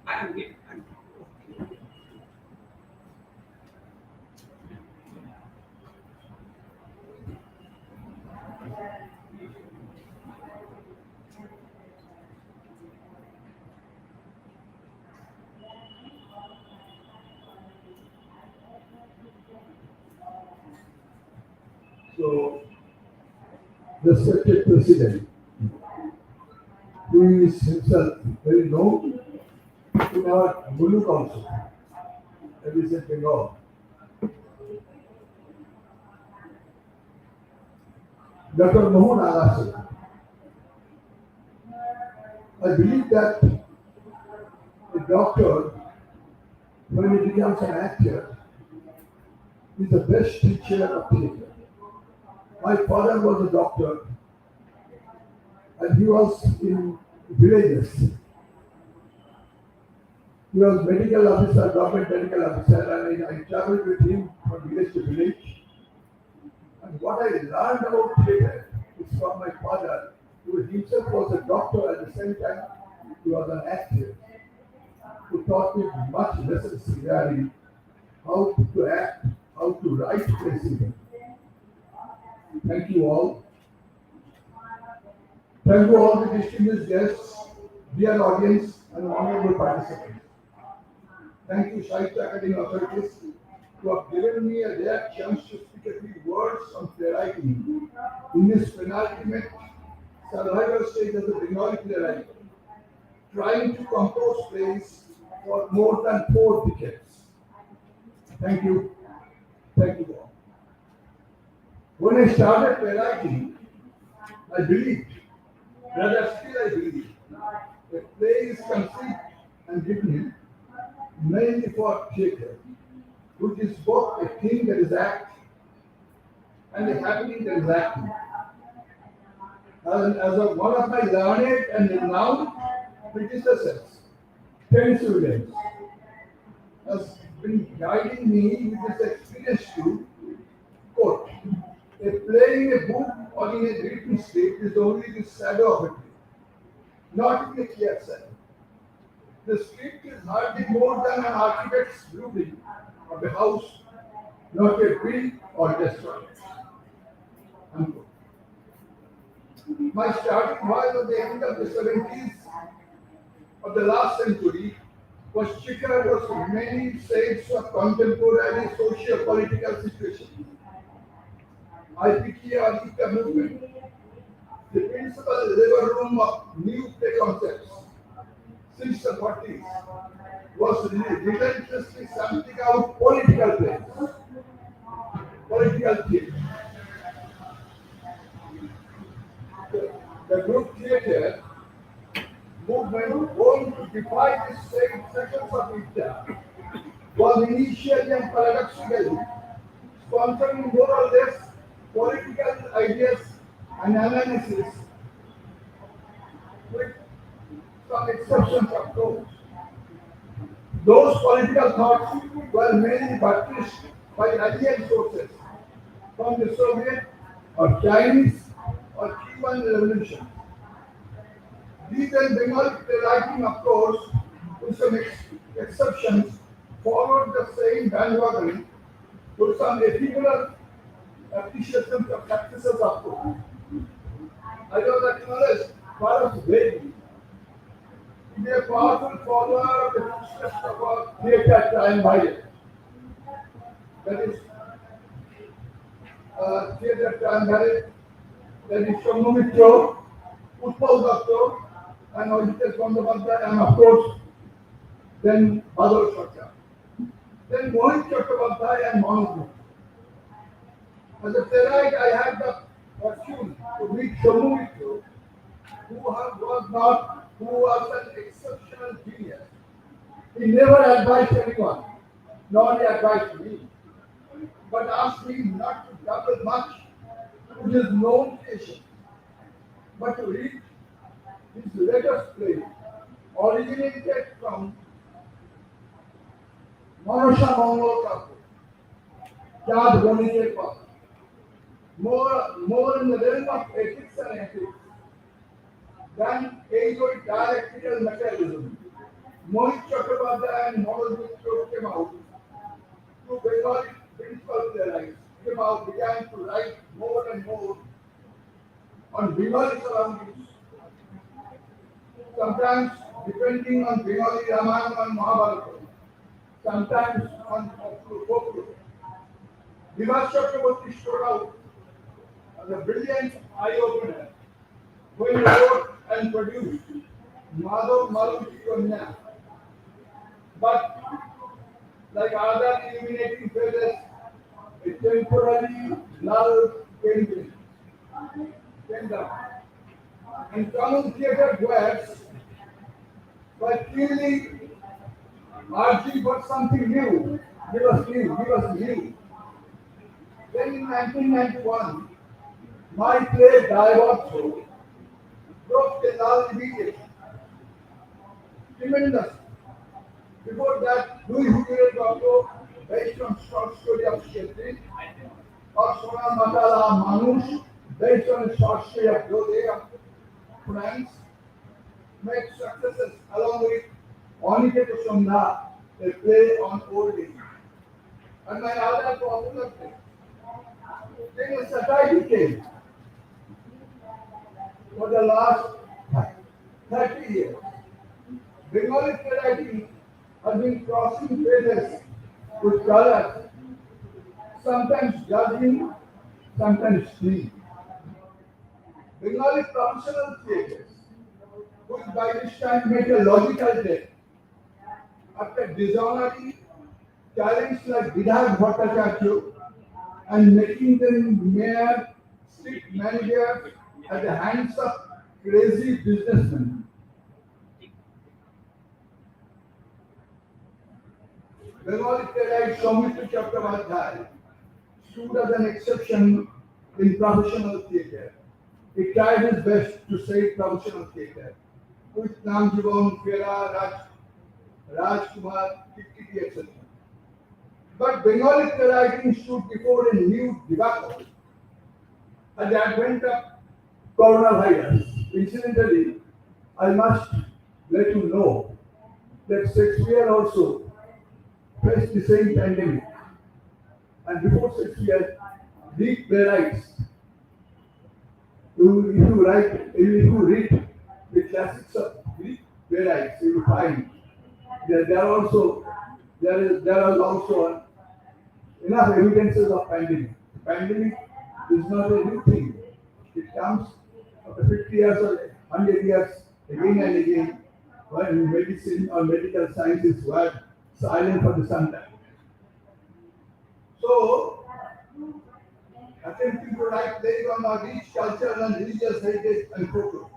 I am here. So, respected President, who is himself very known in our Muluk also, that is in Bengal. Dr. Mohan Agase, I believe that a doctor, when he becomes an actor, is the best teacher of theatre. My father was a doctor and he was in villages. He was medical officer, government medical officer, and I traveled with him from village to village. And what I learned about theatre is from my father, who himself was a doctor at the same time, he was an actor, who taught me much lessons regarding how to act, how to write plays even. Thank you all. Thank you all the distinguished guests, dear audience, and honorable participants. Thank you, Sahitya Academy authorities, who have given me a rare chance to speak a few words on playwriting in this penultimate survival stage of the Bengali playwright, trying to compose plays for more than 4 decades. Thank you. Thank you all. When I started playwriting, I believed, rather still I believe, that play is conceived and written mainly for theatre, which is both a thing that is act and a happening that is acting. And as of one of my learned and renowned predecessors, Terence Williams, has been guiding me with this experience to quote, a play in a book or in a written state is only the shadow of a play, not in the clear shadow. The script is hardly more than an architect's blueprint of a house, not a build or destroy. Unquote. My starting point at the end of the 70s of the last century was checkered with many shades of contemporary socio-political situations. IPT or ICA movement, the principal labor room of new play concepts since the 40s, was relentlessly stamping out political plays, political theatre. The group theatre movement going to defy these same sections of India was initially and paradoxically sponsoring more or less political ideas and analysis with some exceptions of course. Those political thoughts were mainly buttressed by alien sources from the Soviet or Chinese or Cuban revolution. These and Bengali playwriting, of course, with some exceptions, followed the same bandwagon with some ephemeral appreciations of successes, of course. I was acknowledged Bharat Bedi is a powerful follower of the footsteps of our theatre time by that is theatre time by that is Shanmugitra, Utpal Datta, and Ajit Bandyopadhyay, and of course, then Badal Sarkar. Then Mohit Chattopadhyay and Manoj Mehta. As a playwright, I had the fortune to meet Shanmugitra, who was an exceptional genius. He never advised anyone, nor he advised me, but asked me not to dabble much with his known creation, but to read his latest play, originated from Manasha Mongol Kapoor. चाँद होने के बाद more in the realm of ethics and ethics than a dialectical materialism. Mohit Chakrabarty and Moral Victor came out to Bengali principal playwrights came out began to write more and more on Bengali surroundings, sometimes depending on Bengali Ramayana and Mahabharata, sometimes on folklore. Vimas Chakrabarty stood out as a brilliant eye-opener when he wrote and produced Madhav Maruti Kanya. But like other illuminating phases, it temporarily lulled came down. And common theatre poets were clearly urging for something new. Give us new, give us new. Then in 1991, my play Divorce broke the lull immediately. Tremendous. Before that, Louis Huguet Doctor, based on short story of Shetty, or Sona Matala Manush, based on a short story of Dode of France, made successes along with Oniketo Sandha, a play on old age. And my other popular play. Then a satire came for the last 30 years. Bengali playwriting has been crossing phases with colors, sometimes judging, sometimes free. Bengali professional theatres, which by this time made a logical death, after dishonoring talents like Vidhak Bhattacharya and making them mere strict managers at the hands of crazy businessmen. Bengali playwright Soumitra Chakrabarty stood as an exception in professional theatre. He tried his best to save professional theatre with Namjivan, Fera, Rajkumar, Tikiti, etc. But Bengali playwriting stood before a new debacle at the advent of coronavirus. Incidentally, I must let you know that Shakespeare also faced the same pandemic. And before Shakespeare, Greek playwrights, if you read the classics of Greek playwrights, you will find that there are also enough evidences of pandemic. Pandemic is not a new thing. It comes after 50 years or 100 years again and again when medicine or medical sciences were silent for some time. So, attempting to write plays on our rich cultural and religious heritage and folklore,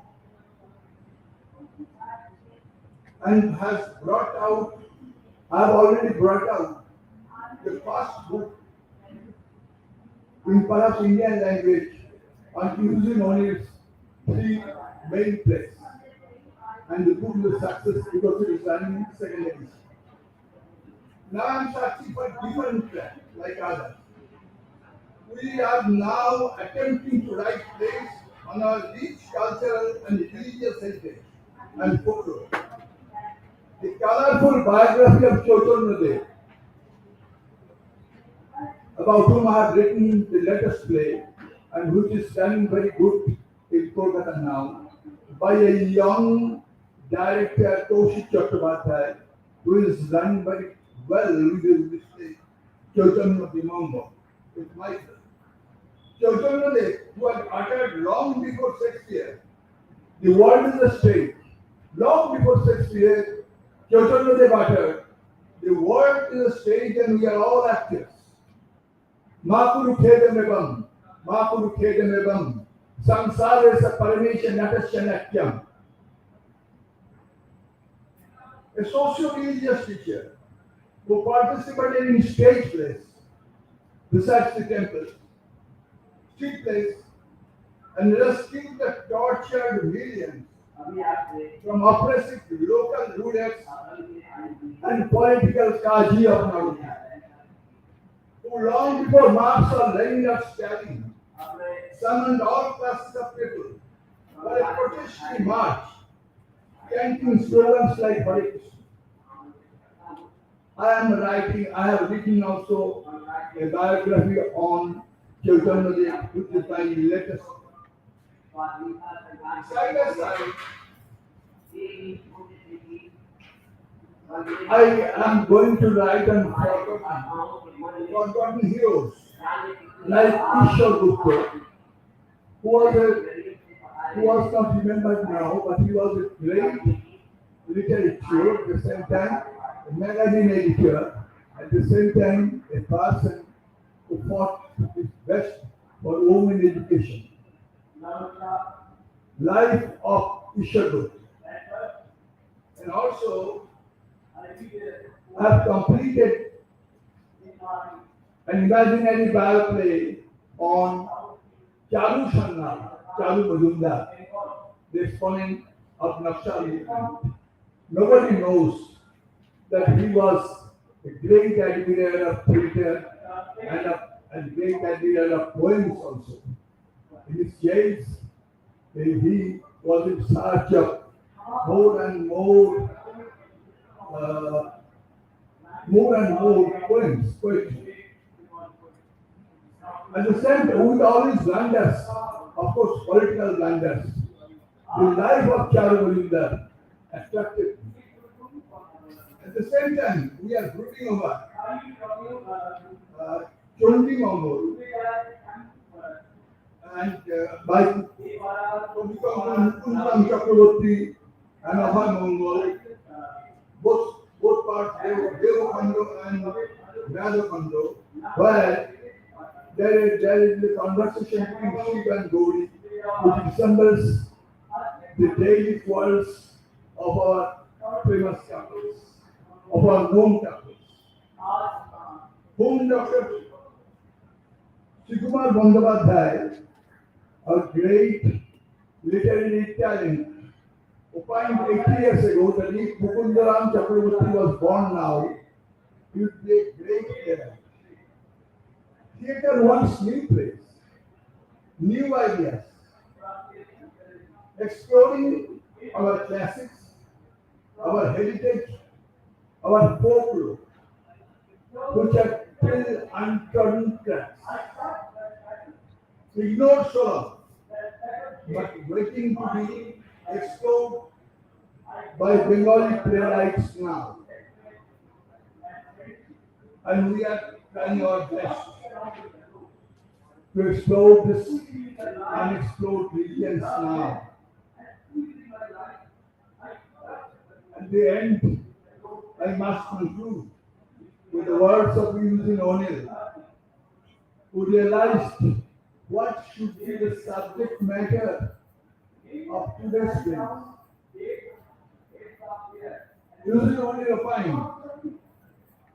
and has brought out, I have already brought out the first book in perhaps Indian language on using only its three main plays. And the book is a success because it is running in second edition. Now I am searching for different tracks like others. We are now attempting to write plays on our rich cultural and religious heritage and folklore. The colorful biography of Chaitanya Dev, about whom I have written the latest play and which is standing very good in Kolkata now, by a young director Kaushik Chakrabarty, who is running very well with this play, Chaitanya Dimambo, with myself. Chaitanya Dev, who had uttered long before Shakespeare, the world is a stage. Long before Shakespeare, Chaitanya Dev uttered, the world is a stage and we are all actors. Makuru Khedam Evam, Samsara is a Paramesha Natasya Natyam. A socio-religious teacher who participated in stage plays, besides the temples, street plays, and rescued the tortured millions from oppressive local rulers and political kaji of Nadu, who long before marks or laying out standing, summoned all classes of people for a protest march, chanting slogans like Hare Krishna. I have written also a biography on Chaitanya Dev, which is my latest. Side by side, I am going to write on forgotten heroes like Ishwar Gupta, who was not remembered now, but he was a great literature at the same time, a magazine editor, at the same time a person who fought his best for women education. Life of Ishwar Gupta. And also, I have completed an imaginary bioplay on Charu Shanna, Charu Majumdar, the exponent of Nakshali. Nobody knows that he was a great admirer of theatre and great admirer of poems also. In his jails, he was in search of more and more, poems, poetry. At the same time, with all his blunders, of course, political blunders, the life of Charu attracted me. At the same time, we are brooding over Chondi Mongol and by Kuntam Chakraborty and Abhay Mongol, both parts, Devakando and Radhakando, where there is a conversation between Shiv and Gauri, which resembles the daily quarrels of our famous couples, of our known couples, whom Dr. Shikumar Bandyopadhyay, a great literary talent, opined 80 years ago that if Mukundaram Chakraborty was born now, he would be a great player. Theatre wants new plays, new ideas, exploring our classics, our heritage, our folklore, which are still untrodden tracks, ignored so long, but waiting to be explored by Bengali playwrights now. And we are trying our best to explore this unexplored regions now. At the end, I must conclude with the words of Eugene O'Neill, who realized what should be the subject matter of today's day. Eugene O'Neill opined,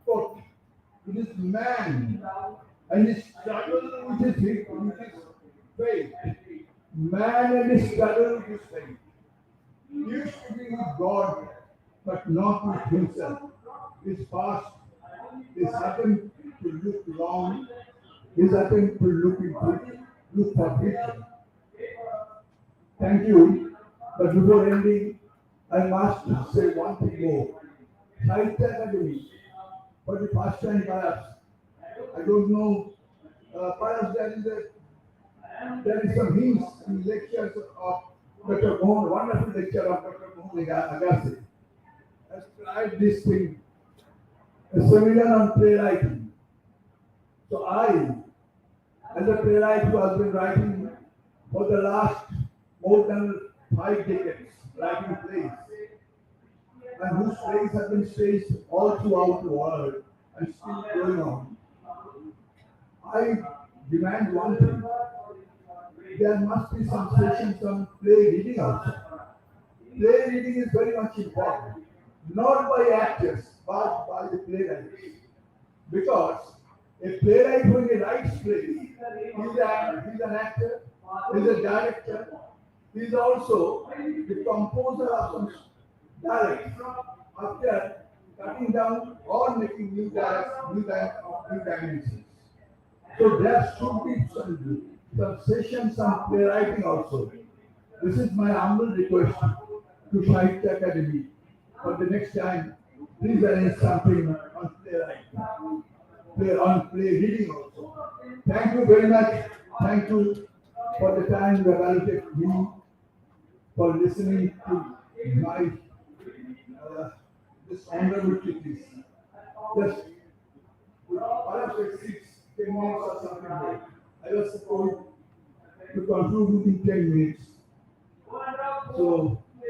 quote, it is man and his struggle with his faith. Man and his struggle with his faith. He used to be with God, but not with himself. His past, his attempt to look long, his attempt to look for future. Thank you. But before ending, I must say one thing more. Sahitya Academy, for the first time perhaps, I don't know, perhaps there is some hints in lectures of Dr. Mohan, wonderful lecture of Dr. Mohan Agassi, has tried this thing, a seminar on playwriting. So I, as a playwright who has been writing for the last more than 5 decades, writing plays, and whose plays have been staged all throughout the world and still going on, I demand one thing. There must be some sessions on play reading also. Play reading is very much important, not by actors, but by the playwrights. Because a playwright when he writes plays, he's an actor, he's a director, he's also the composer of some dialects. After cutting down or making new dialects, new dimensions. So there should be some sessions on playwriting also. This is my humble request to Sahitya Academy. For the next time, please arrange something on playwriting, play reading also. Thank you very much. Thank you for the time you have allocated me for listening to my this honorable treatise. Just perhaps it 6, 10 minutes or something more. I was supposed to conclude within 10 minutes. So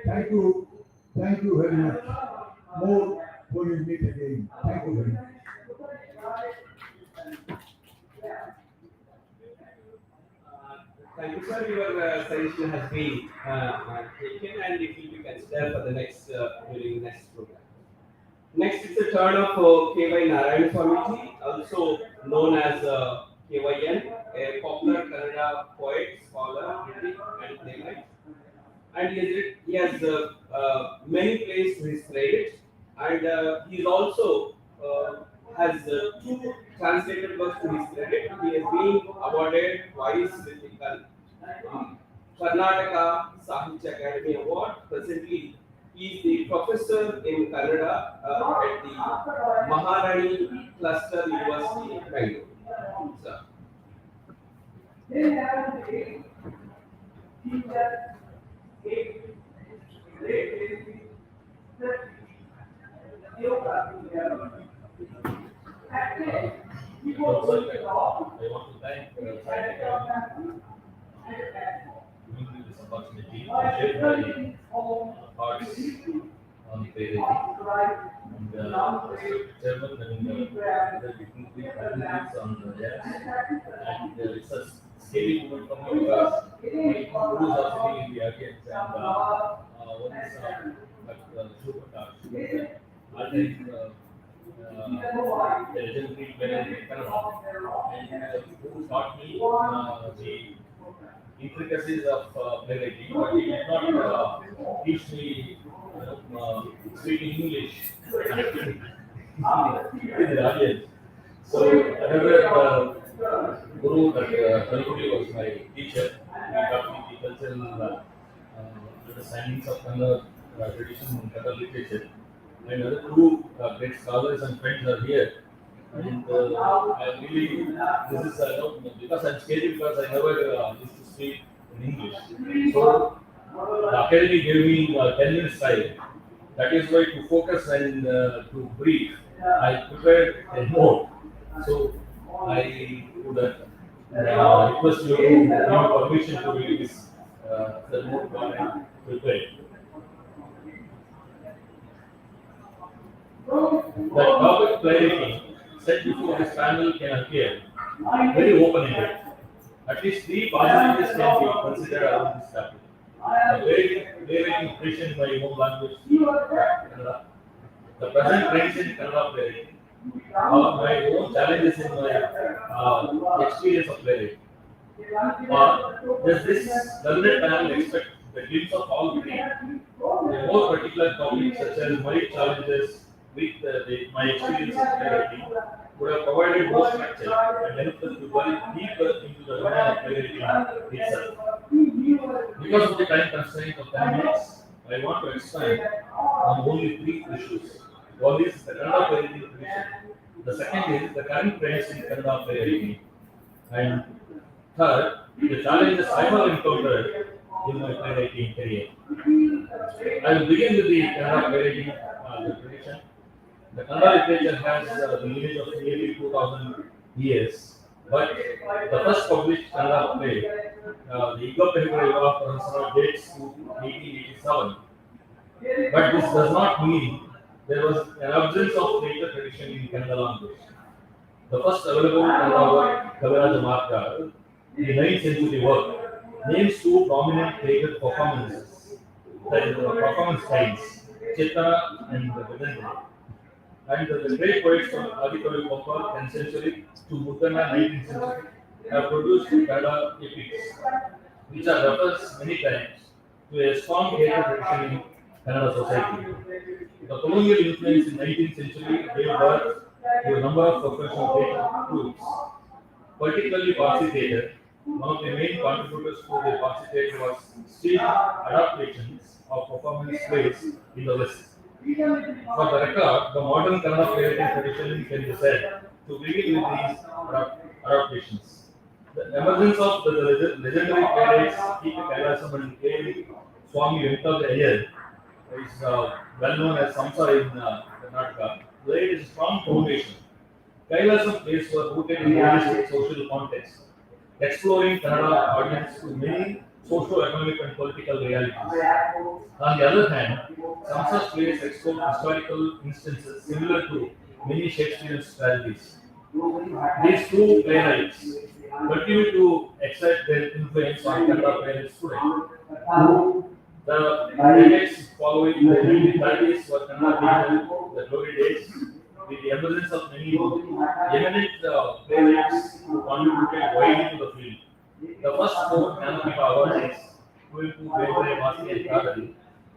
thank you very much. More when we meet again. Thank you very much. Thank you, sir. Your suggestion has been taken and it will be considered for the next during next program. Next is the turn of K.Y. Narayan Swamiji, also known as KYN, a popular Kannada poet, scholar, critic, and playwright. And he has many plays to his credit, and he is also has two translated works to his credit. He has been awarded twice with the Karnataka Sahitya Academy Award. Presently, he is the professor in Kannada at the Maharani Cluster University, Bangalore. Sir. Also, I want to thank Science Academy for giving me this opportunity to share my thoughts on playwriting. And chairman and other dignitaries on that. And it's a scary moment for me because my gurus are sitting in the audience and one is Shubhakash. I think the legendary playwright and who taught me the intricacies of playwriting, but he did not teach me speaking English with the audience. So another guru that Kalpuri was my teacher. He taught me the cultural understandings of Kannada tradition and Kannada literature. And other two great scholars and friends are here. And I really, this is because I'm scared because I never used to speak in English. So the academy gave me 10 minutes time. That is why to focus and to brief, I prepared a note. So I would request you to give me permission to read this the note that I prepared. The topic playwriting set before this panel can appear very open-ended. At least three possibilities can be considered around this topic. The playwriting impression in my own language, Kannada. The present trends in Kannada playwriting. My own challenges in my experience of playwriting. Does this learned panel expect the glimpse of all three? A more particular topic such as my challenges with my experience of playwriting would have provided more structure and helped us to delve deeper into the domain of playwriting itself. Because of the time constraint of 10 minutes, I want to expand on only three issues. One is the Kannada playwriting tradition. The second is the current trends in Kannada playwriting. And third, the challenges I have encountered in my playwriting career. I will begin with the Kannada playwriting tradition. The Kannada literature has the lineage of nearly 2000 years, but the first published Kannada play, the Igapelipura Parasara, dates to 1887. But this does not mean there was an absence of later tradition in Kannada language. The first available Kannada work, Kaviraja Marga, the 9th century work, names two prominent theatre performances, that is, performance styles, Chetana and Vedandri. And the great poets from Adikavi Papa 10th century to Muttana 19th century have produced Kannada epics, which are referenced many times to a strong theatre tradition in Kannada society. The colonial influence in 19th century gave birth to a number of professional theatre groups. particularly Parsi theatre. One of the main contributors to the Parsi theatre was stage adaptations of performance plays in the West. For the record, the modern Kannada playwriting tradition can be said to begin with these adaptations. The emergence of the legendary playwrights T.K. Kailasam and K. Swami Venkata Iyer is well known as Samsa in Karnataka, laid a strong foundation. Kailasam plays were rooted in realistic social context, exploring Kannada audience to many socio-economic and political realities. On the other hand, Samsa's plays explore historical instances similar to many Shakespearean tragedies. These two playwrights continue to exert their influence on Kannada playwrights today. The decades following the 1930s were Kannada theatre, the glory days, with the emergence of many eminent playwrights who contributed widely to the field. The first four Jnanapita awardees, Kuvilpu, Vedre, Masi, and Kadari,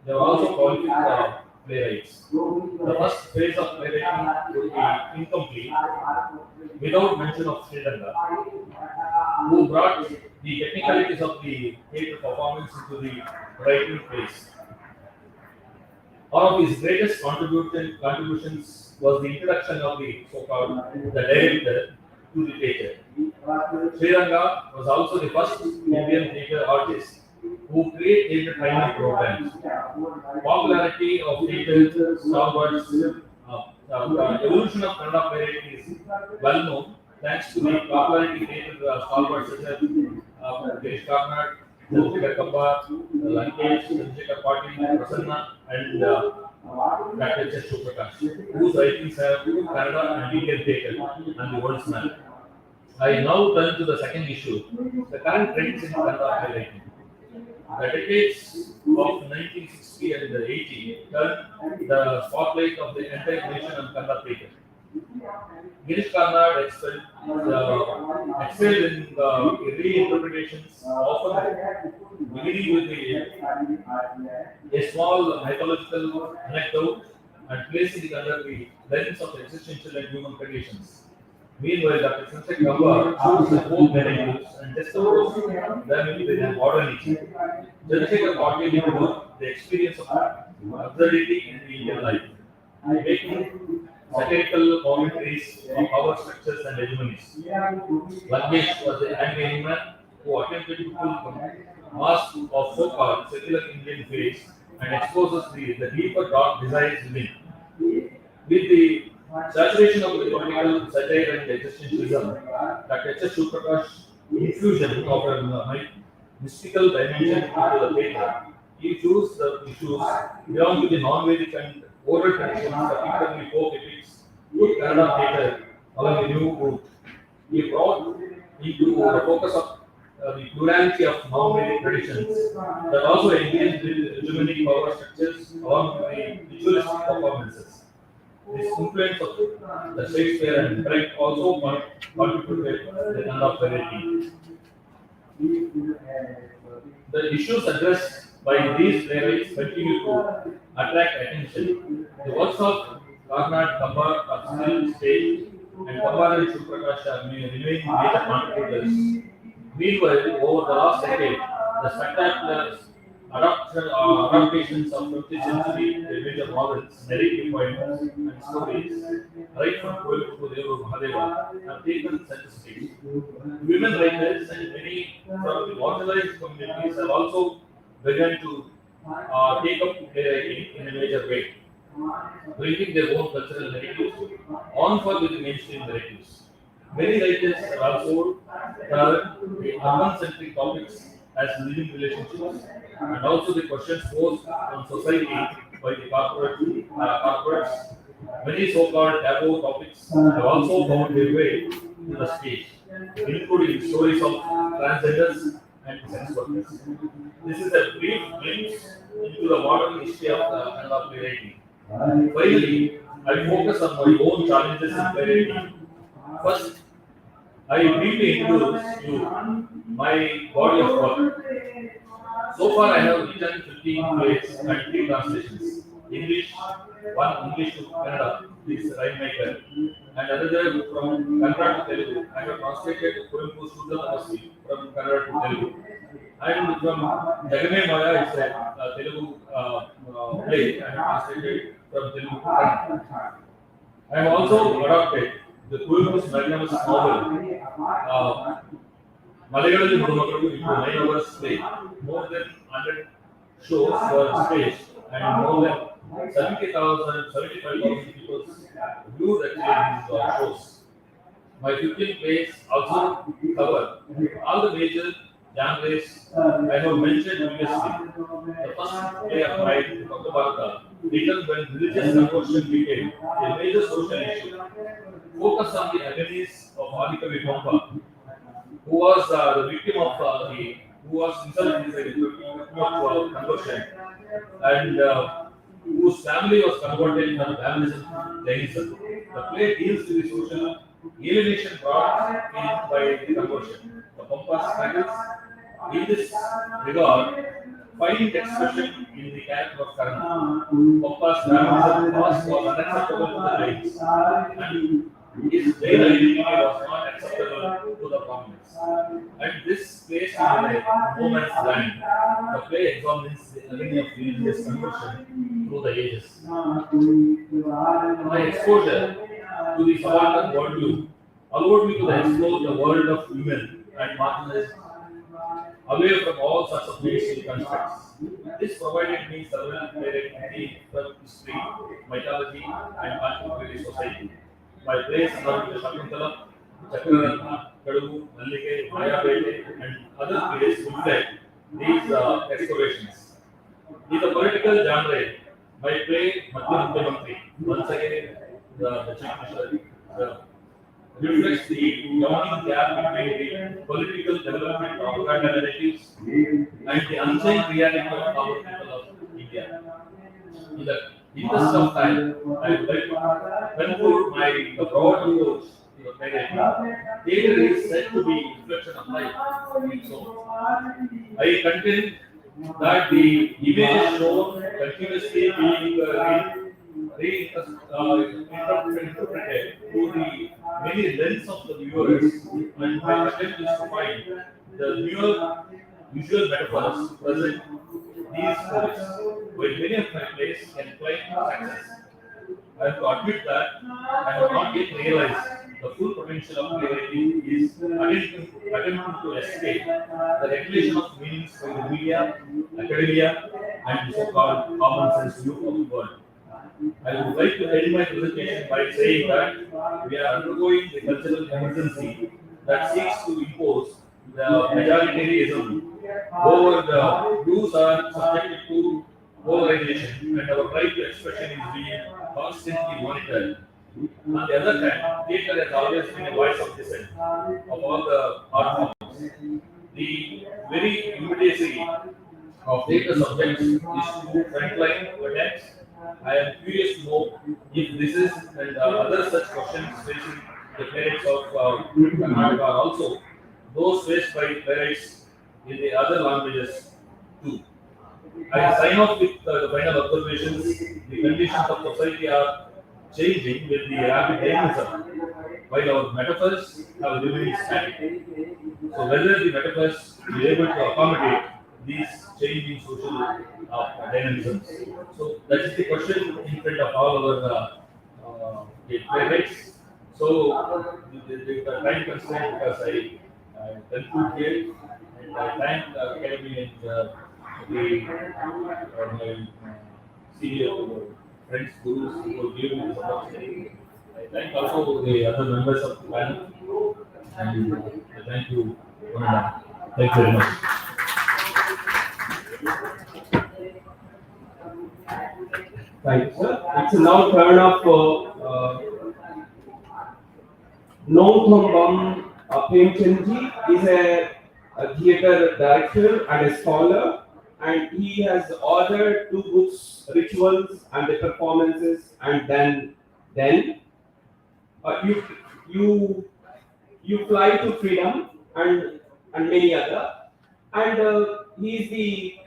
they were also prolific playwrights. The first phase of playwriting would be incomplete without mention of Sri Lanka, who brought the technicalities of the theatre performance into the writing phase. One of his greatest contributions was the introduction of the so-called the director to the theatre. Sri Lanka was also the first Indian theatre artist who created theatre training programs. Popularity of theatre stalwarts, the evolution of Kannada playwriting is well known thanks to the popularity theatre stalwarts such as Girish Karnad, Chandrasekhar Kambar, Lankesh, Chandrasekhar Patil, Prasanna, and Dr. H. Suprakash, whose writings have Kannada and Indian theatre and the world's map. I now turn to the second issue, the current trends in Kannada playwriting. The decades of 1960 and the 80s turned the spotlight of the entire nation on Kannada theatre. Girish Karnad excelled in the reinterpretations, often beginning with a small mythological anecdote and placing it under the lens of existential and human conditions. Meanwhile, Dr. Chandrasekhar Kambar chose the whole narratives and juxtaposed them into their modernity. Chandrasekhar Patil introduced the experience of absurdity in the Indian life, making satirical commentaries on power structures and hegemonies. Lankesh was the angry man who attempted to pull the mask of so-called secular Indian faith and exposes the deeper dark desires within. With the saturation of the political satire and existentialism, Dr. H. Suprakash infusion of a mystical dimension into the theatre, he chose the issues beyond to the non-Vedic and oral traditions, particularly folk epics, put Kannada theatre along a new route. He brought into the focus of the plurality of non-Vedic traditions that also engaged with hegemonic power structures along with the ritualistic performances. This influence of the Shakespeare and Brecht also contributed to the Kannada playwriting. The issues addressed by these playwrights continue to attract attention. The works of Karnad, Kambar are still staged, and Kambar and Suprakash remain major contributors. Meanwhile, over the last decade, the spectacular adaptations of 20th century major novels, narrative poems, and stories, right from Kuvilpu to Devaru Mahadeva, have taken center stage. Women writers and many from the marginalized communities have also begun to take up playwriting in a major way, bringing their own cultural narratives on par with the mainstream narratives. Many writers have also turned the urban-centric topics as living relationships and also the questions posed on society by the corporates. Many so-called taboo topics have also found their way to the stage, including stories of transgenders and sex workers. This is a brief glimpse into the modern history of Kannada playwriting. Finally, I focus on my own challenges in playwriting. First, I briefly introduce you my body of work. So far, I have written 15 plays and 3 translations: English, one English to Kannada, this rhyme maker, and another from Kannada to Telugu. I have translated Kurumpu Sudha Tamasi from Kannada to Telugu. And from Jagame Maya is a Telugu play I have translated from Telugu to Kannada. I have also adopted the Kurumpu's magnanimous novel, Malayalam Murumakaru, into 9 hours play. More than 100 shows were staged and more than 75,000 people viewed actually these shows. My 15 plays also cover all the major genres I have mentioned previously. The first play of my Dr. Bharata, written when religious conversion became a major social issue, focused on the agonies of Adhika Vipampa, who was the victim of who was himself a victim of conversion, and whose family was converted from Brahmanism to Jainism. The play deals with the social alienation brought in by the conversion. The Pampas struggles in this regard find expression in the character of Karna. Pampas Brahmanism was unacceptable to the Jains, and his Jain identity was not acceptable to the Brahmins. And this place in a no man's land. The play examines the agony of religious conversion through the ages. My exposure to the subaltern worldview allowed me to explore the world of women and marginalized away from all sorts of mainstream constructs. This provided me several theories from history, mythology, and contemporary society. My plays along with Shakuntalam, Chakraratna, Kadugu, Nallike, Mayapete, and other plays reflect these explorations. In the political genre, my play Madhya Mukhyamantri, once again the Chief Minister, reflects the yawning gap between the political development propaganda narratives and the unchanged reality of our people of India. In the interest of time, I would like to conclude my broad approach to the narrative. Theatre is said to be reflection of life in its own. I contend that the image shown continuously being reinterpreted through the many lens of the viewers, and my attempt is to find the newer visual metaphors present in these stories. While many of my plays can claim success, I have to admit that I have not yet realized the full potential of playwriting is attempting to escape the regulation of meanings by the media, academia, and the so-called common sense view of the world. I would like to end my presentation by saying that we are undergoing the cultural emergency that seeks to impose the majoritarianism over the views are subjected to polarization, and our right to expression is being constantly monitored. On the other hand, theatre has always been a voice of dissent of all the art forms. The very immediacy of theatre subjects is to frontline attacks. I am curious to know if this is and other such questions facing the playwrights of Karnataka are also those faced by playwrights in the other languages too. I sign off with the final observations. The conditions of society are changing with the rapid dynamism, while our metaphors have remained static. So whether the metaphors will be able to accommodate these changing social dynamisms. So that is the question in front of all our playwrights. So the time constraint because I conclude here and I thank the Academy and my senior friends, gurus who gave me this opportunity. I thank also the other members of the panel and I thank you one and all. Thank you very much. Thank you, sir. It's now turn of Nothambam Premchandji is a theatre director and a scholar, and he has authored 2 books, Rituals and the Performances, and then you you fly to freedom and many other, and he is the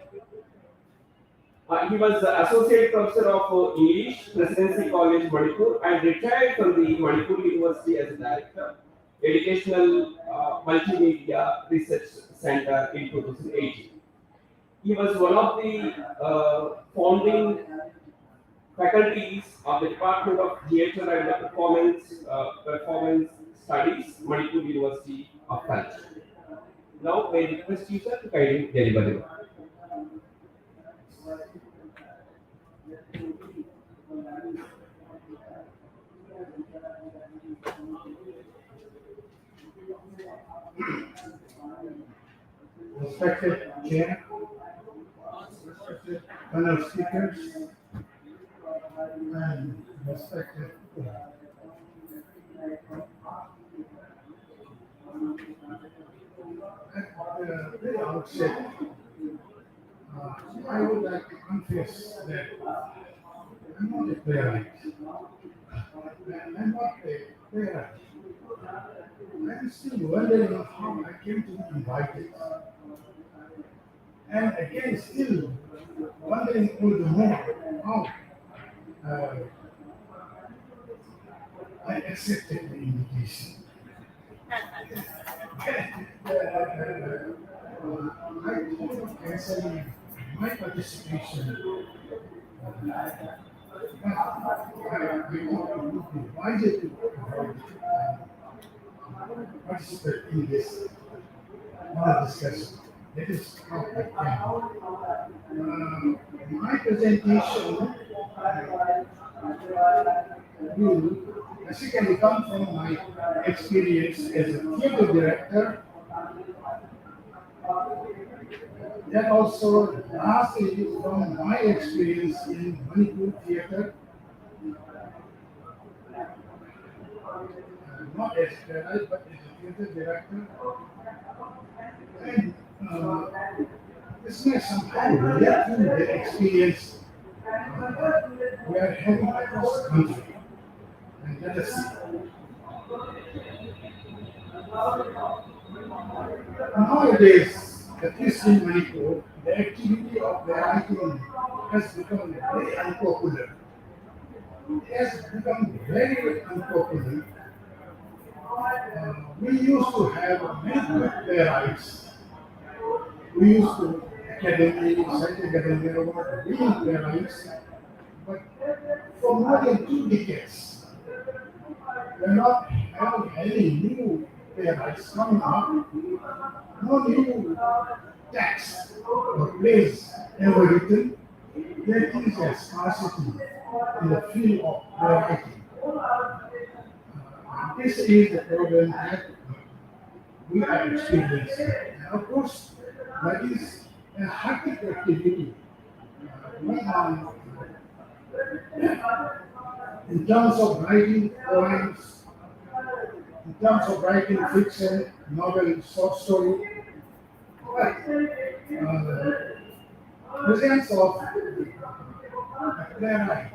He was the associate professor of English, Presidency College, Manipur, and retired from the Manipur University as a director, Educational Multimedia Research Center in 2018. He was one of the founding faculties of the Department of Theatre and Performance Studies, Manipur University of Culture. Now, may I request you, sir, to kindly deliver the word. Respected Chair, respected panel speakers, and respected at the very outset, I would like to confess that I'm not a playwright. I'm not a playwright. I'm still wondering how I came to be invited. And again, still wondering all the more how I accepted the invitation. I told canceling my participation. I would be wiser to participate in this discussion. That is how I came. My presentation will basically come from my experience as a theatre director. That also lastly from my experience in Manipur theatre, not as a playwright but as a theatre director. And this may somehow relate to the experience we are having across the country. And let us see. Nowadays, at least in Manipur, the activity of playwriting has become very unpopular. It has become very unpopular. We used to have many good playwrights. We used to academy, Science Academy Award winning playwrights, but for more than 2 decades, we are not having any new playwrights coming up, no new texts or plays ever written. There is a scarcity in the field of playwriting. This is the problem that we are experiencing. And of course, that is a hectic activity. In terms of writing poems, in terms of writing fiction, novel, short story, but presence of a playwright,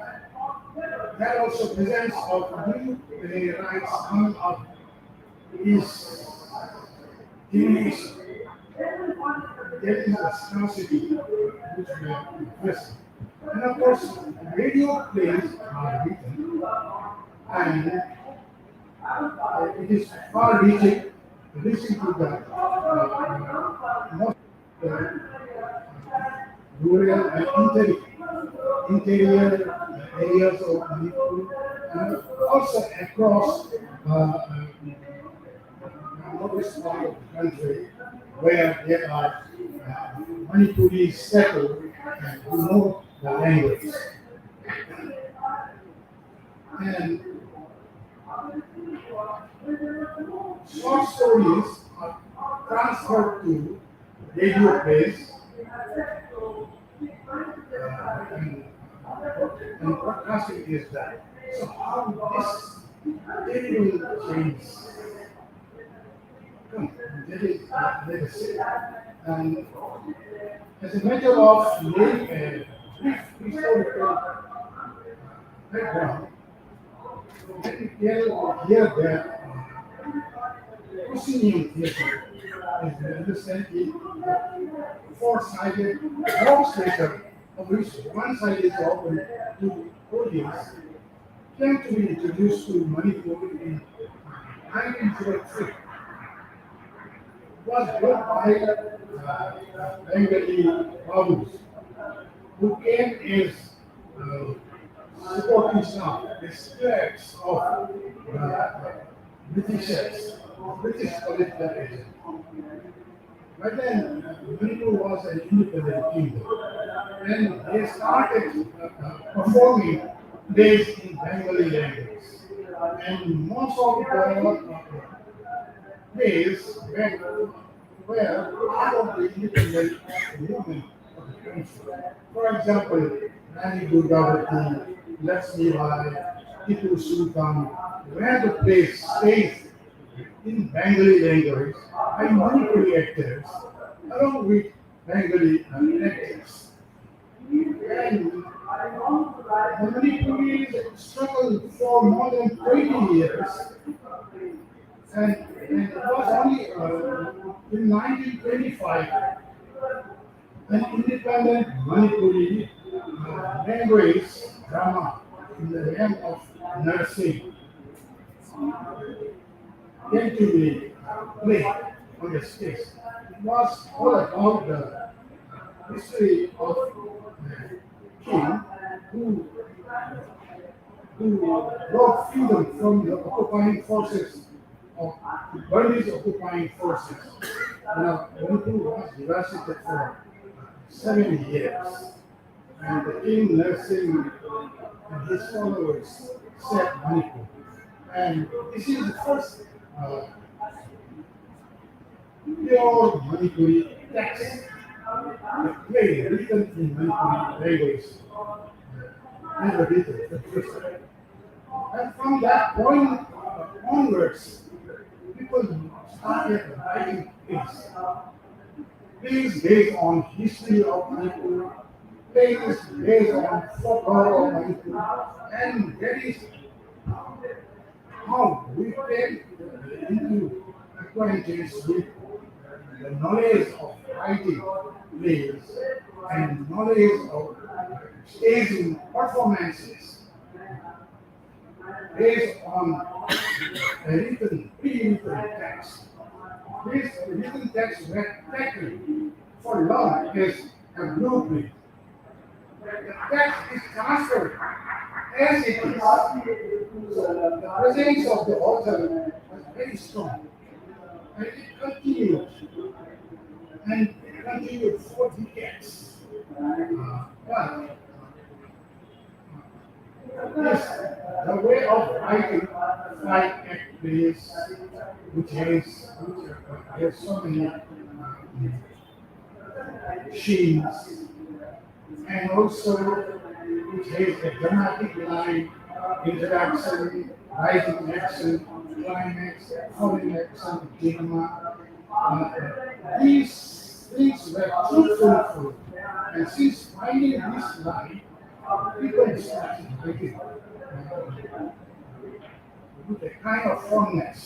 that also presence of new playwrights coming up is diminished. There is a scarcity which we are facing. And of course, radio plays are written and it is far reaching to the most rural and interior areas of Manipur and also across northwest part of the country where there are Manipuris settled and who know the language. And short stories are transferred to radio plays and broadcasting is done. So how this they will change? That is let us see. And as a matter of laying a brief historical background, let me tell here that Proscenium theatre, as we understand it, four-sided long theatre of which one side is open to audience, came to be introduced to Manipur in 1903. Was brought by Bengali Babus, who came as supporting staff, the scraps of Britishers, British political agent. But then Manipur was an independent kingdom, and they started performing plays in Bengali language. And most of the plays were part of the independent movement of the country. For example, Rani Durgavati, Lakshmi Bai, Tipu Sultan, where the plays staged in Bengali language by Manipuri actors along with Bengali actors. And the Manipuris struggled for more than 20 years, and it was only in 1925 an independent Manipuri language drama in the name of nursing came to be played on the stage. It was all about the history of the king who, who brought freedom from the occupying forces of the Burmese occupying forces. Now, Manipur was devastated for 7 years, and the king nursing and his followers set Manipur. And this is the first pure Manipuri text, the play written in Manipuri language, never written the first time. And from that point onwards, people started writing plays. Plays based on history of Manipur, plays based on folklore of Manipur, and that is how we came into acquaintance with the knowledge of writing plays and knowledge of staging performances based on a written, pre-written text. This written text was taken for long as a blueprint. The text is transferred as it is. The presence of the author was very strong, and it continued, for decades. Yes, the way of writing five act plays, which has so many scenes, and also which has a dramatic line, introduction, rising action, climax, falling action, drama. These things were too fruitful, and since finding this line, people started writing with a kind of fondness.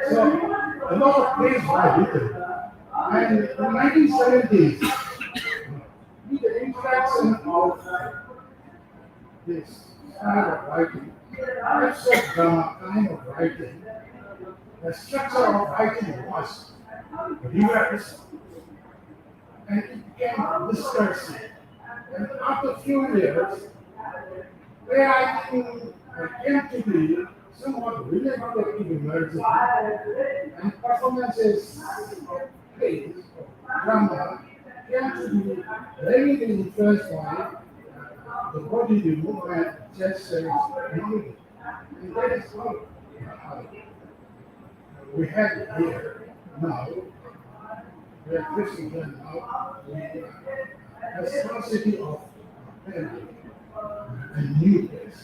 So, a lot of plays were written. And in the 1970s, with the introduction of this style of writing, episode drama kind of writing, the structure of writing was reversed, and it became discursive. And after a few years, writing came to be somewhat related to the merging, and performances of plays or drama came to be heavily influenced by the bodily movement, gestures, melody. And that is how we have it here now. We are facing here now. We have a scarcity of energy and new place.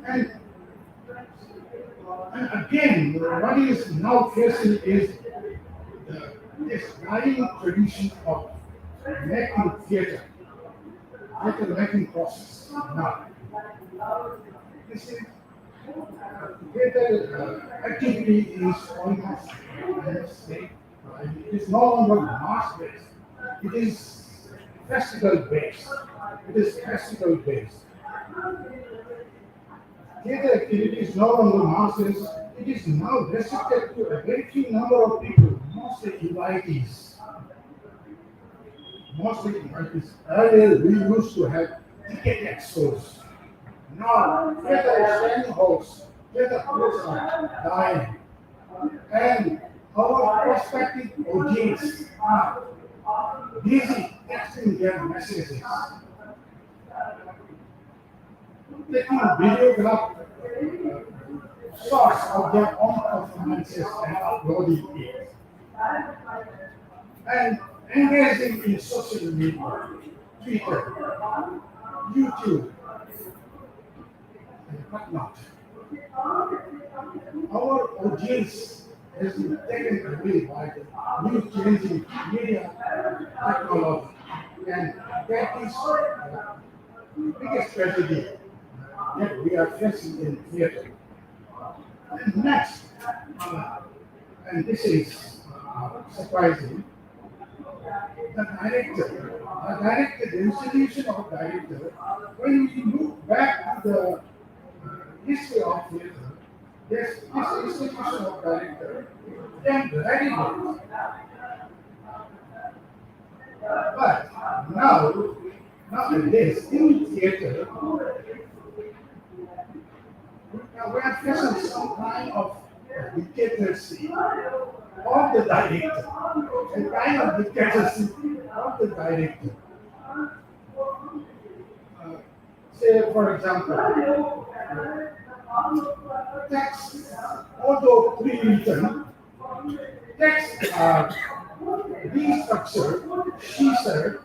And again, what is now facing is this dying tradition of making theater making process now. This is theater activity is almost, let's say, It is no longer mass based. It is festival based. It is festival based. Theatre activity is no longer mass based. It is now restricted to a very few number of people, mostly invitees. Mostly invitees. Earlier we used to have ticket expos. Now theatre is standing halls. Theatre places are dying. And our prospective audience are busy texting their messages, taking videograph shots of their own performances and uploading it, and engaging in social media, Twitter, YouTube, and whatnot. Our audience has been taken away by the new changing media technology, and that is the biggest tragedy that we are facing in theatre. And next, and this is surprising, the institution of director, when we look back to the history of theatre, this institution of director can very good. But nowadays, in theatre, we are facing some kind of dictatorship of the director, a kind of dictatorship of the director. Say, for example, text, although pre-written, texts are restructured, researched,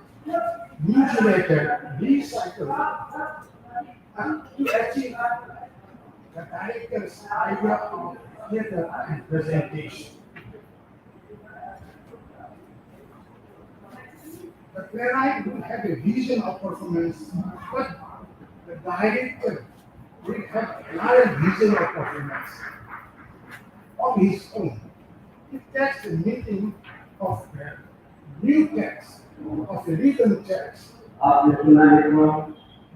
mutilated, recycled, to achieve the director's idea of theatre and presentation. The playwright will have a vision of performance, but the director will have another vision of performance of his own. If that's the meaning of the new text, of the written text,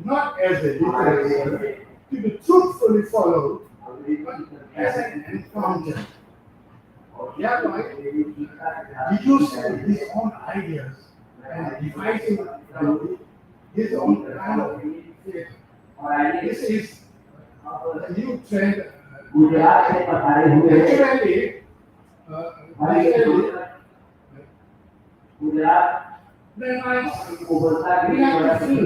not as a literature to be truthfully followed, but as an encounter, thereby deducing his own ideas and devising his own kind of theatre. This is a new trend. Naturally, playwrights, we have to feel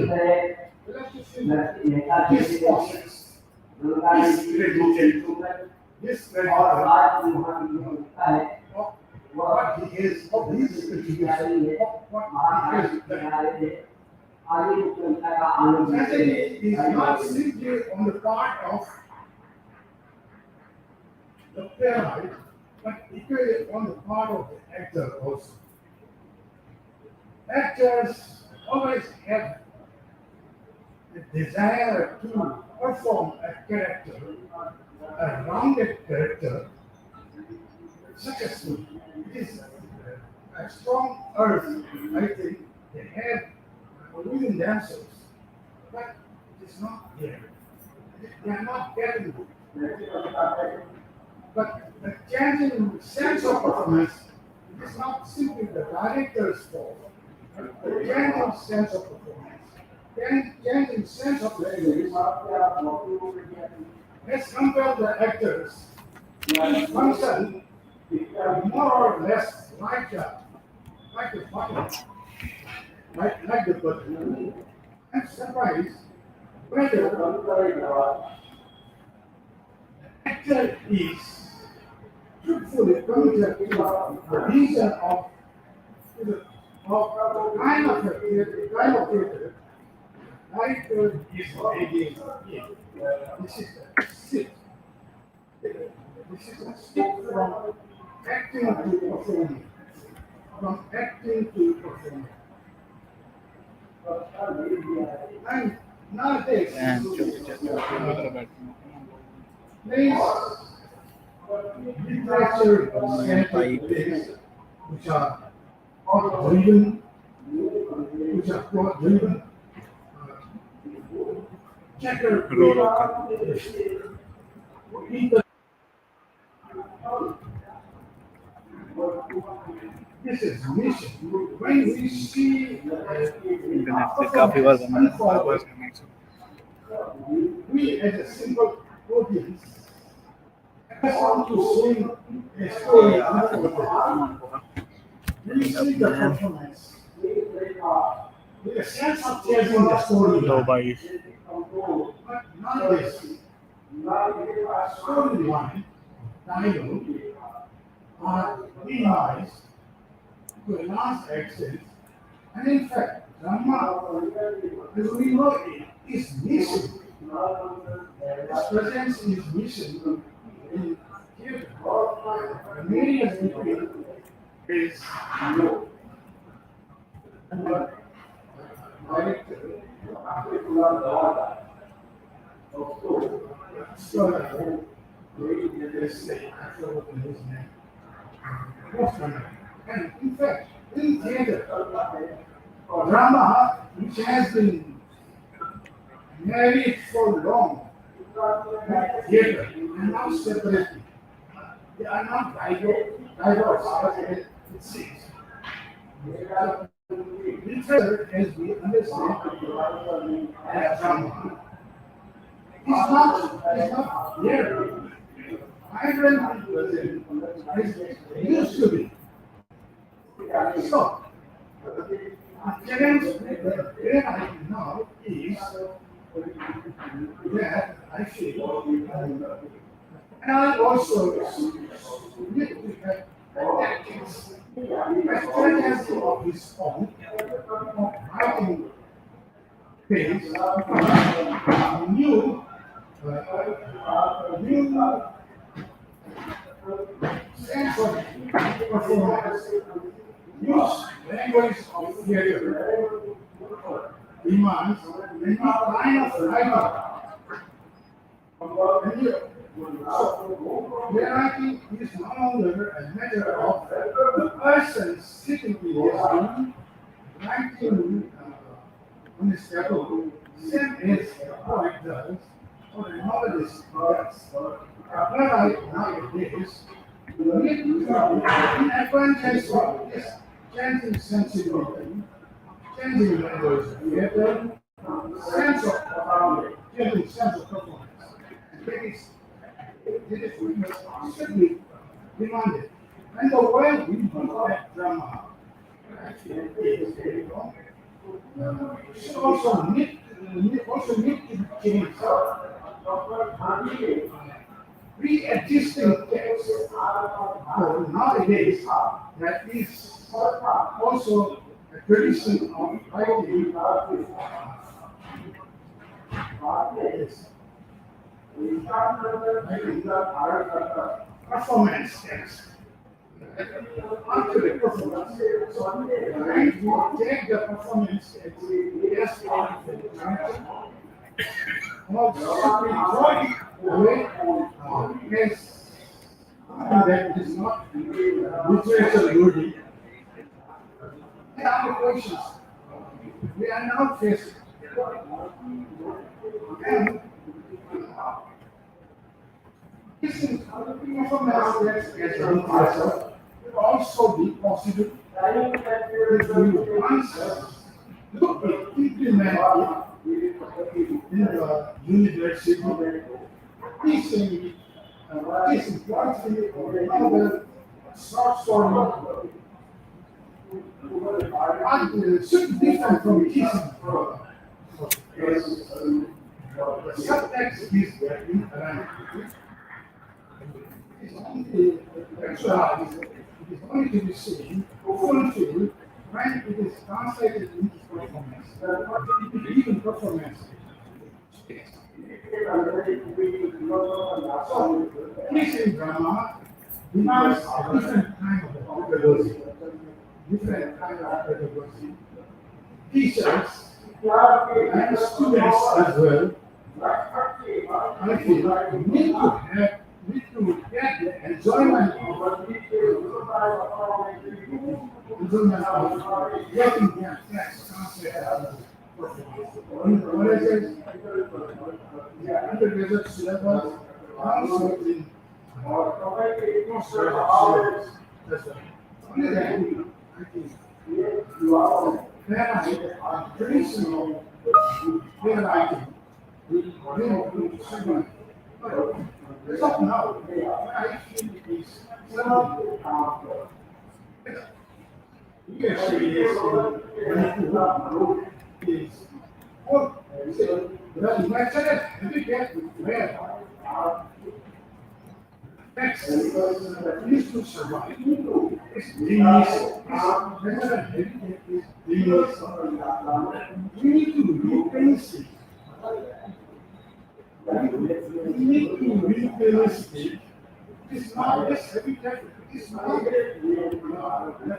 this process, this graduation, this graduation what he is, of his contribution, what he has done. Tragedy is not simply on the part of the playwright, but equally on the part of the actor also. Actors always have the desire to perform a character, a rounded character, successfully. It is a strong urge, I think, they have within themselves, but it is not there. They are not getting it. But the changing sense of performance is not simply the director's fault, but the changing sense of performance, changing sense of language has compelled the actors to function more or less like the button, like the button. I'm surprised whether the actor is truthfully committed to the reason of the kind of theatre director is engaged in. This is a shift. This is a shift from acting to performing. From acting to performing. And nowadays, literature which are plot driven, which are plot driven, checker this is mission. When we see internet से काफी बार बना है आवाज connection we as a simple audience want to see a story unfolded. We see the performance with a sense of chasing the story. दो भाई But not this. Storyline, dialogue are minimized to a large extent, and in fact, drama, as we know, is missing. Its presence is missing in theatre. The media's between is low. And the director, so, let's say, I forgot his name. And in fact, in theatre, drama, which has been married for long, theatre, and now separated. They are not diverse as it seems. Literature, as we understand, as drama, is not there. Vibrant as it used to be. So, the challenge where I am now is that I feel, and I also need to have tactics, strategy of his own, of writing things, new sense of performance, use language of theater, demands any kind of writing. So, writing is no longer a matter of the person sitting in his room, writing on his table, same as a poet does, or a novelist does. A playwright nowadays need to be in advantage of this changing sensibility, changing language of theater, sense of performance, changing sense of performance. It is constantly demanded. And the way we do that drama actually is very wrong. It also need to be changed. Pre-existing text nowadays that is also a tradition of writing performance text. After the performance, right, we take the performance text as part of the character. Also, we throw it away as that is not literature worthy. There are questions we are now facing. And this is performance text as a literature will also be possible if we once look at implement it in the university, teaching poetry or novel, short story, should be different from teaching. The subtext is very important. It is only actualized, it is only to be seen, fulfilled, when it is translated into performance. Even performance. So, teaching drama demands a different kind of pedagogy. Different kind of pedagogy. Teachers and students as well, I feel, need need to get the enjoyment of getting their text concept. What is it? Yeah, undergraduate syllabus, also in postgraduate syllabus. Only that, I think, traditional playwriting will survive. But as of now, what I feel is some leadership is what the lecturer every day where text needs to survive. It's we need to replace it. We need to replace it. It's not just heavy text. It's not the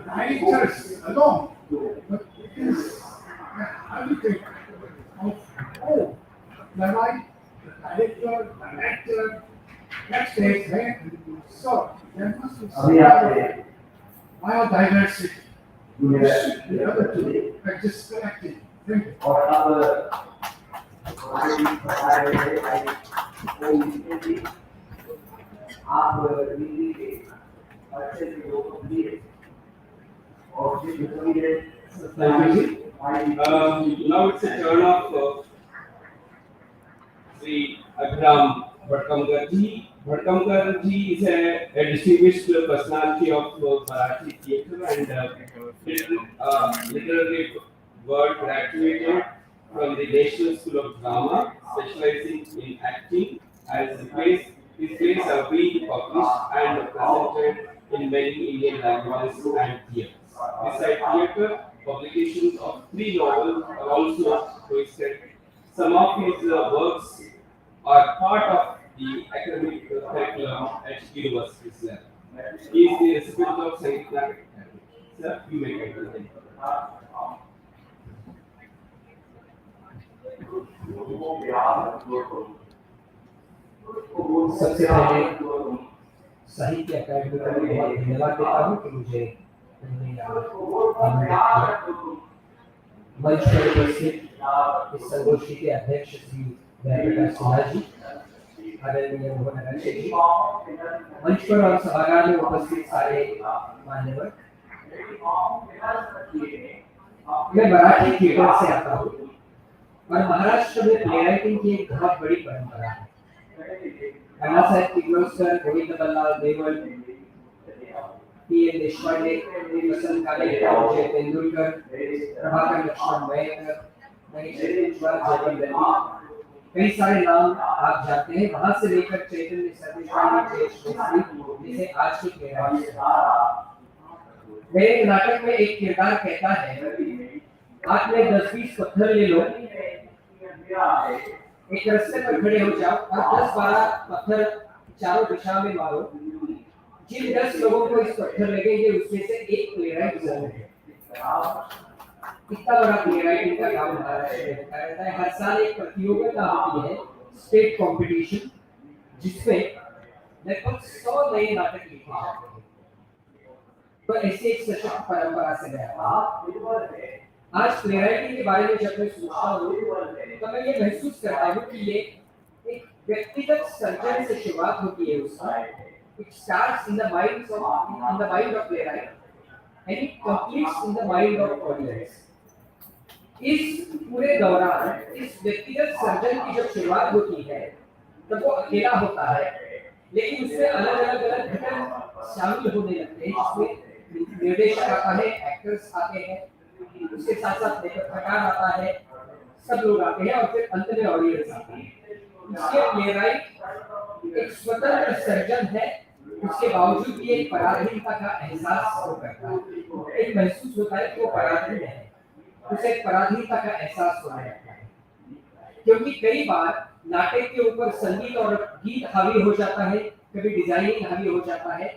writers alone, but it is everything of all the right, the director, the actor, next stage, right? So there must be some biodiversity. The other two are just collecting. Thank you. Thank you. Now it's a turn of Sri Abhiram Bhatkamkar ji. Bhatkamkar ji is a distinguished personality of Marathi theatre and literary world graduated from the National School of Drama, specializing in acting. As his plays have been published and presented in many Indian languages and theatres. Besides theatre, publications of 3 novels are also posted. Some of his works are part of the academic curriculum at universities level. He is the recipient of Sangeet Academy. Sir, you may continue. सबसे पहले साहित्य अकादमी का मैं बहुत धन्यवाद देता हूँ कि मुझे उन्होंने यहाँ आमंत्रित किया। मंच पर उपस्थित इस संगोष्ठी के अध्यक्ष श्री जयप्रकाश सिन्हा जी, आदरणीय मोहन अगस्त्य जी, मंच पर और सभागार में उपस्थित सारे मान्यवर। मैं मराठी थिएटर से आता हूँ और महाराष्ट्र में प्लेराइटिंग की एक बहुत बड़ी परंपरा है। अन्ना साहेब किर्लोस्कर, गोविंद बल्लाळ देवल, P.N. देशपांडे, वसंत कालेकर, जय तेंदुलकर, प्रभाकर लक्ष्मण मयेकर, महेश कुशवाहा, जयवंत दत्ती, कई सारे नाम आप जानते हैं। वहां से लेकर चैतन्य सर्वेश्वरी, जयेश मिस्त्री, जैसे आज की प्लेराइट। मेरे नाटक में एक किरदार कहता है, हाथ में 10-20 पत्थर ले लो, एक रास्ते पर खड़े हो जाओ और 10-12 पत्थर चारों दिशा में मारो। जिन 10 लोगों को इस पत्थर लगेंगे उसमें से एक प्लेराइट जरूर है। इतना बड़ा प्लेराइटिंग का काम महाराष्ट्र में होता रहता है। हर साल एक प्रतियोगिता होती है, स्टेट कंपटीशन, जिसमें लगभग 100 नए नाटक लिखे जाते हैं। तो ऐसी एक सशक्त परंपरा से मैं आता हूं। आज प्लेराइटिंग के बारे में जब मैं सोचता हूँ तो मैं ये महसूस करता हूँ कि ये एक व्यक्तिगत सर्जन से शुरुआत होती है उसका। It starts in the mind of playwright and it completes in the mind of audience. इस पूरे दौरान इस व्यक्तिगत सर्जन की जब शुरुआत होती है तब वो अकेला होता है, लेकिन उसमें अलग-अलग घटक शामिल होने लगते हैं, जिसमें निर्देशक आता है, एक्टर्स आते हैं, उसके साथ साथ लेखककार आता है, सब लोग आते हैं और फिर अंत में ऑडियंस आती है। इसलिए प्लेराइट एक स्वतंत्र सर्जन है, उसके बावजूद भी एक पराधीनता का एहसास हो करता है। एक महसूस होता है कि वो पराधीन है, उसे एक पराधीनता का एहसास होने लगता है, क्योंकि कई बार नाटक के ऊपर संगीत और गीत हावी हो जाता है, कभी डिजाइनिंग हावी हो जाता है,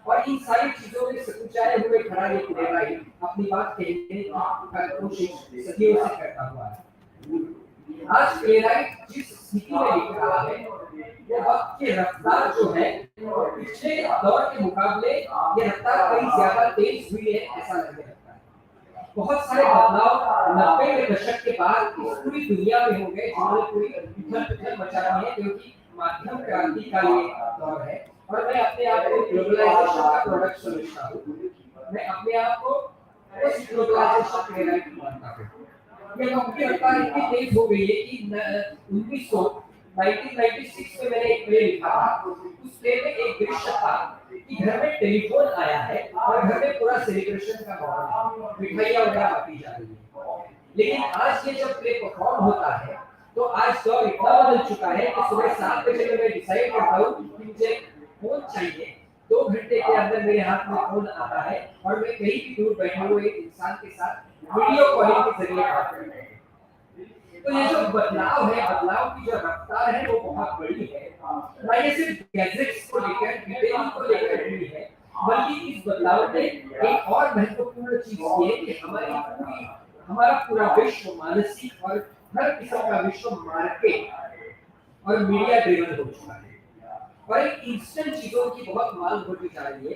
और इन सारी चीजों में सकुचाए हुए खड़ा एक प्लेराइट अपनी बात कहने की कोशिश सदियों से करता हुआ है। आज प्लेराइट जिस स्थिति में लिख रहा है वो वक्त की रफ्तार जो है पिछले दौर के मुकाबले ये रफ्तार कहीं ज्यादा तेज हुई है ऐसा लगने लगता है। बहुत सारे बदलाव 90 के दशक के बाद इस पूरी दुनिया में हो गए जिन्होंने पूरी उथल पुथल मचा दी है, क्योंकि माध्यम क्रांति का ये दौर है। और मैं अपने आप को ग्लोबलाइजेशन का प्रोडक्ट समझता हूँ। मैं अपने आप को उस ग्लोबलाइजेशन प्लेराइट मानता हूँ। ये मुख्य रफ्तार इतनी तेज हो गई है कि 1996 में मैंने एक प्ले लिखा था। उस प्ले में एक दृश्य था कि घर में टेलीफोन आया है और घर में पूरा सेलिब्रेशन का माहौल है, मिठाइयाँ वगैरह बांटी जा रही है। लेकिन आज ये जब प्ले परफॉर्म होता है तो आज दौर इतना बदल चुका है कि सुबह 7 बजे में मैं डिसाइड करता हूँ कि मुझे फोन चाहिए, 2 घंटे के अंदर मेरे हाथ में फोन आता है और मैं कहीं भी दूर बैठे हुए एक इंसान के साथ वीडियो कॉलिंग के जरिए बात कर रहे हैं। तो ये जो बदलाव है, बदलाव की जो रफ्तार है वो बहुत बड़ी है। ना ये सिर्फ गैजेट्स को लेकर, डिटेलिंग को लेकर हुई है, बल्कि इस बदलाव ने एक और महत्वपूर्ण चीज ये है कि हमारा पूरा विश्व मानसिक और हर किस्म का विश्व मार्केट और मीडिया ड्रिवन हो चुका है और एक इंस्टेंट चीजों की बहुत मांग होती जा रही है।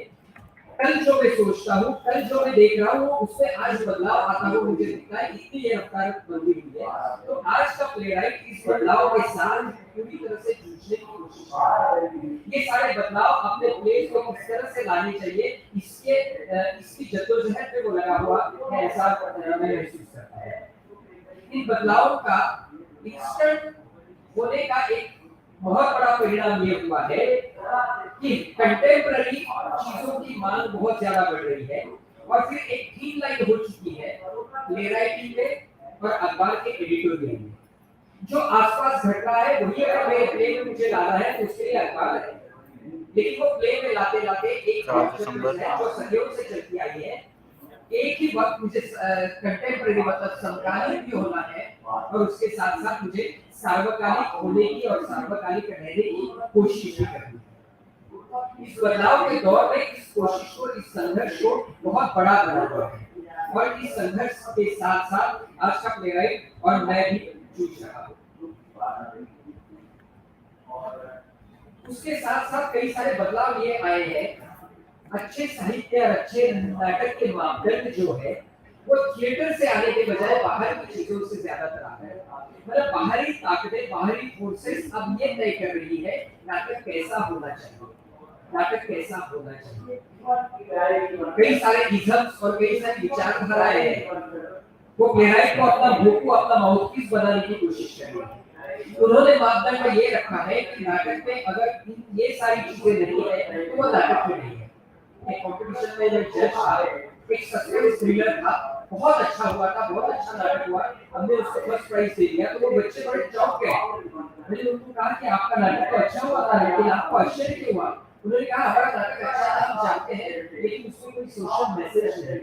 कल जो मैं सोचता हूँ, कल जो मैं देख रहा हूँ, उसमें आज बदलाव आता हुआ मुझे दिखता है। इतनी ये रफ्तार बदली हुई है। तो आज का प्लेराइट इस बदलाव के साथ पूरी तरह से जूझने की कोशिश कर रहा है। ये सारे बदलाव अपने प्लेस को किस तरह से लाने चाहिए, इसकी जद्दोजहद में वो लगा हुआ है, ऐसा मैं महसूस करता हूँ। इन बदलावों का इंस्टेंट होने का एक बहुत बड़ा परिणाम ये हुआ है कि कंटेम्पररी चीजों की मांग बहुत ज्यादा बढ़ रही है और फिर एक थीम लाइन हो चुकी है प्लेराइटिंग में और अखबार के एडिटोरियल में। जो आसपास घट रहा है वही अगर मेरे प्ले में मुझे लाना है तो उसके लिए अखबार है, लेकिन वो प्ले में लाते लाते एक जो सदियों से चलती आई है, एक ही वक्त मुझे कंटेम्पररी मतलब समकालीन भी होना है और उसके साथ साथ मुझे सार्वकालिक होने की और सार्वकालिक रहने की कोशिश भी करनी है। इस बदलाव के दौर में इस कोशिश को, इस संघर्ष को बहुत बड़ा बना हुआ है और इस संघर्ष के साथ साथ आज का प्लेराइट और मैं भी जूझ रहा हूँ। उसके साथ साथ कई सारे बदलाव ये आए हैं। अच्छे साहित्य और अच्छे नाटक के मापदंड जो है वो थिएटर से आने के बजाय बाहर की चीजों से ज्यादातर आ रहे हैं। मतलब बाहरी ताकतें, बाहरी फोर्सेस अब ये तय कर रही है नाटक कैसा होना चाहिए, नाटक कैसा होना चाहिए। कई सारे इज़म्स और कई सारी विचारधाराएं हैं, वो प्लेराइट को अपना भोकू, अपना माउथपीस बनाने की कोशिश कर रही है। उन्होंने मापदंड में ये रखा है कि नाटक में अगर ये सारी चीजें नहीं है तो वो नाटक में नहीं है। एक कंपटीशन में जो जज था, एक सस्पेंस थ्रिलर था, बहुत अच्छा हुआ था, बहुत अच्छा नाटक हुआ, हमने उसको फर्स्ट प्राइज दे दिया। तो वो बच्चे बड़े चौंक गए। मैंने उनको कहा कि आपका नाटक तो अच्छा हुआ था लेकिन आपको आश्चर्य क्यों हुआ? उन्होंने कहा हमारा नाटक अच्छा था, हम जानते हैं, लेकिन उसमें कोई सोशल मैसेज नहीं है।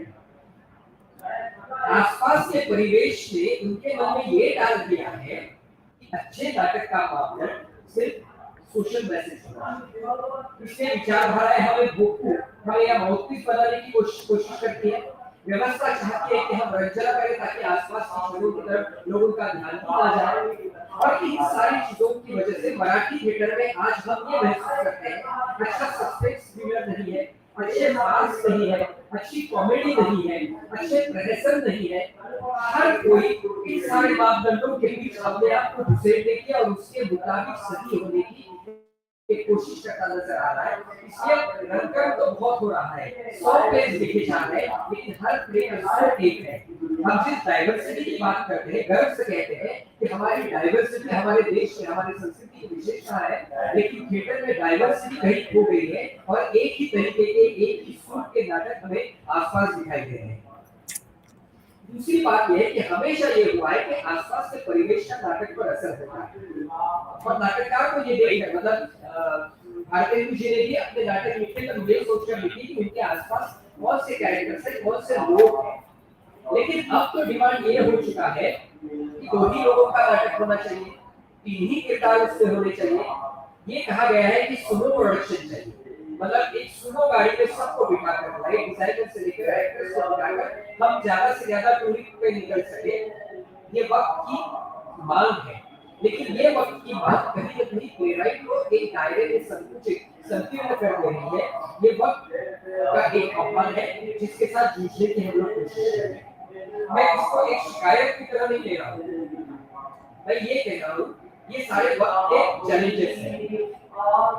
आसपास के परिवेश ने उनके मन में ये डाल दिया है कि अच्छे नाटक का मापदंड सिर्फ सोशल मैसेज होना। इसलिए विचारधाराएं हमें भोकू, हमें या माउथपीस बनाने की कोशिश करती है। व्यवस्था चाहती है कि हम रंजना करें ताकि आसपास की चीजों की तरफ लोगों का ध्यान ना जाए। और इन सारी चीजों की वजह से मराठी थिएटर में आज हम ये महसूस करते हैं अच्छा सस्पेंस थ्रिलर नहीं है, अच्छे मार्क्स नहीं है, अच्छी कॉमेडी नहीं है, अच्छे प्रहसन नहीं है। हर कोई इन सारे मापदंडों के बीच अपने आप को घुसेड़ने की और उसके मुताबिक सही होने की एक कोशिश करता नजर आ रहा है। इसलिए रंगकर्म तो बहुत हो रहा है, 100 प्लेस लिखे जा रहे हैं, लेकिन हर प्ले का सिर्फ एक है। हम जिस डाइवर्सिटी की बात करते हैं, गर्व से कहते हैं कि हमारी डाइवर्सिटी हमारे देश में, हमारी संस्कृति की विशेषता है, लेकिन थिएटर में डाइवर्सिटी कहीं खो गई है और एक ही तरीके के, एक ही सूट के नाटक हमें आसपास दिखाई दे रहे हैं। दूसरी बात यह है कि हमेशा ये हुआ है कि आसपास के परिवेश का नाटक पर असर होता है और नाटककार को ये देखना, मतलब भारतेंदु जी ने भी अपने नाटक लिखते तो ये सोचकर लिखी कि उनके आसपास कौन से कैरेक्टर्स हैं, कौन से लोग हैं। लेकिन अब तो डिमांड ये हो चुका है कि 2 ही लोगों का नाटक होना चाहिए, 3 ही किरदार उससे होने चाहिए। ये कहा गया है कि सुनो प्रोडक्शन चाहिए, मतलब एक सुनो गाड़ी में सबको बिठाकर, लाइट डिजाइनर से लेकर एक्टर्स को बिठाकर हम ज्यादा से ज्यादा टूरिंग पे निकल सके। ये वक्त की मांग है, लेकिन ये वक्त की मांग कहीं न कहीं प्लेराइट को एक दायरे में संकीर्ण कर दे रही है। ये वक्त का एक आह्वान है जिसके साथ जूझने की हम लोग कोशिश कर रहे हैं। मैं इसको एक शिकायत की तरह नहीं ले रहा हूँ, मैं ये कह रहा हूँ ये सारे वक्त के चैलेंजेस हैं।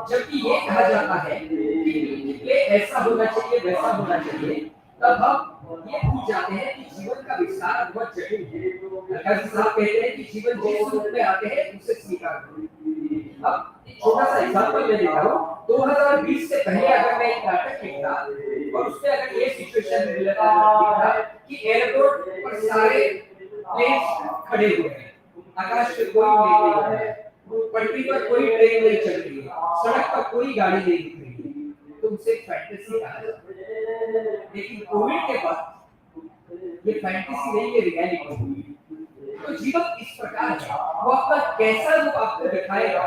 जबकि ये कहा जाता है कि ये ऐसा होना चाहिए, वैसा होना चाहिए, तब हम ये भूल जाते हैं कि जीवन का विस्तार बहुत जटिल है। प्रकाश साहब कहते हैं कि जीवन जिस रूप में आते हैं उसे स्वीकार करो। अब एक छोटा सा एग्जांपल मैं देता हूँ। 2020 से पहले अगर मैं एक नाटक लिखता और उसमें अगर ये सिचुएशन लिखता कि एयरपोर्ट पर सारे प्लेन खड़े हुए हैं, आकाश में कोई प्लेन नहीं उड़ रहा है, पटरी पर कोई ट्रेन नहीं चल रही है, सड़क पर कोई गाड़ी नहीं दिख रही है, तो उसे फैंटेसी कहा जाता है। लेकिन कोविड के बाद ये फैंटेसी नहीं, ये रियलिटी है। तो जीवन इस प्रकार है, वो अपना कैसा रूप आपको दिखाएगा,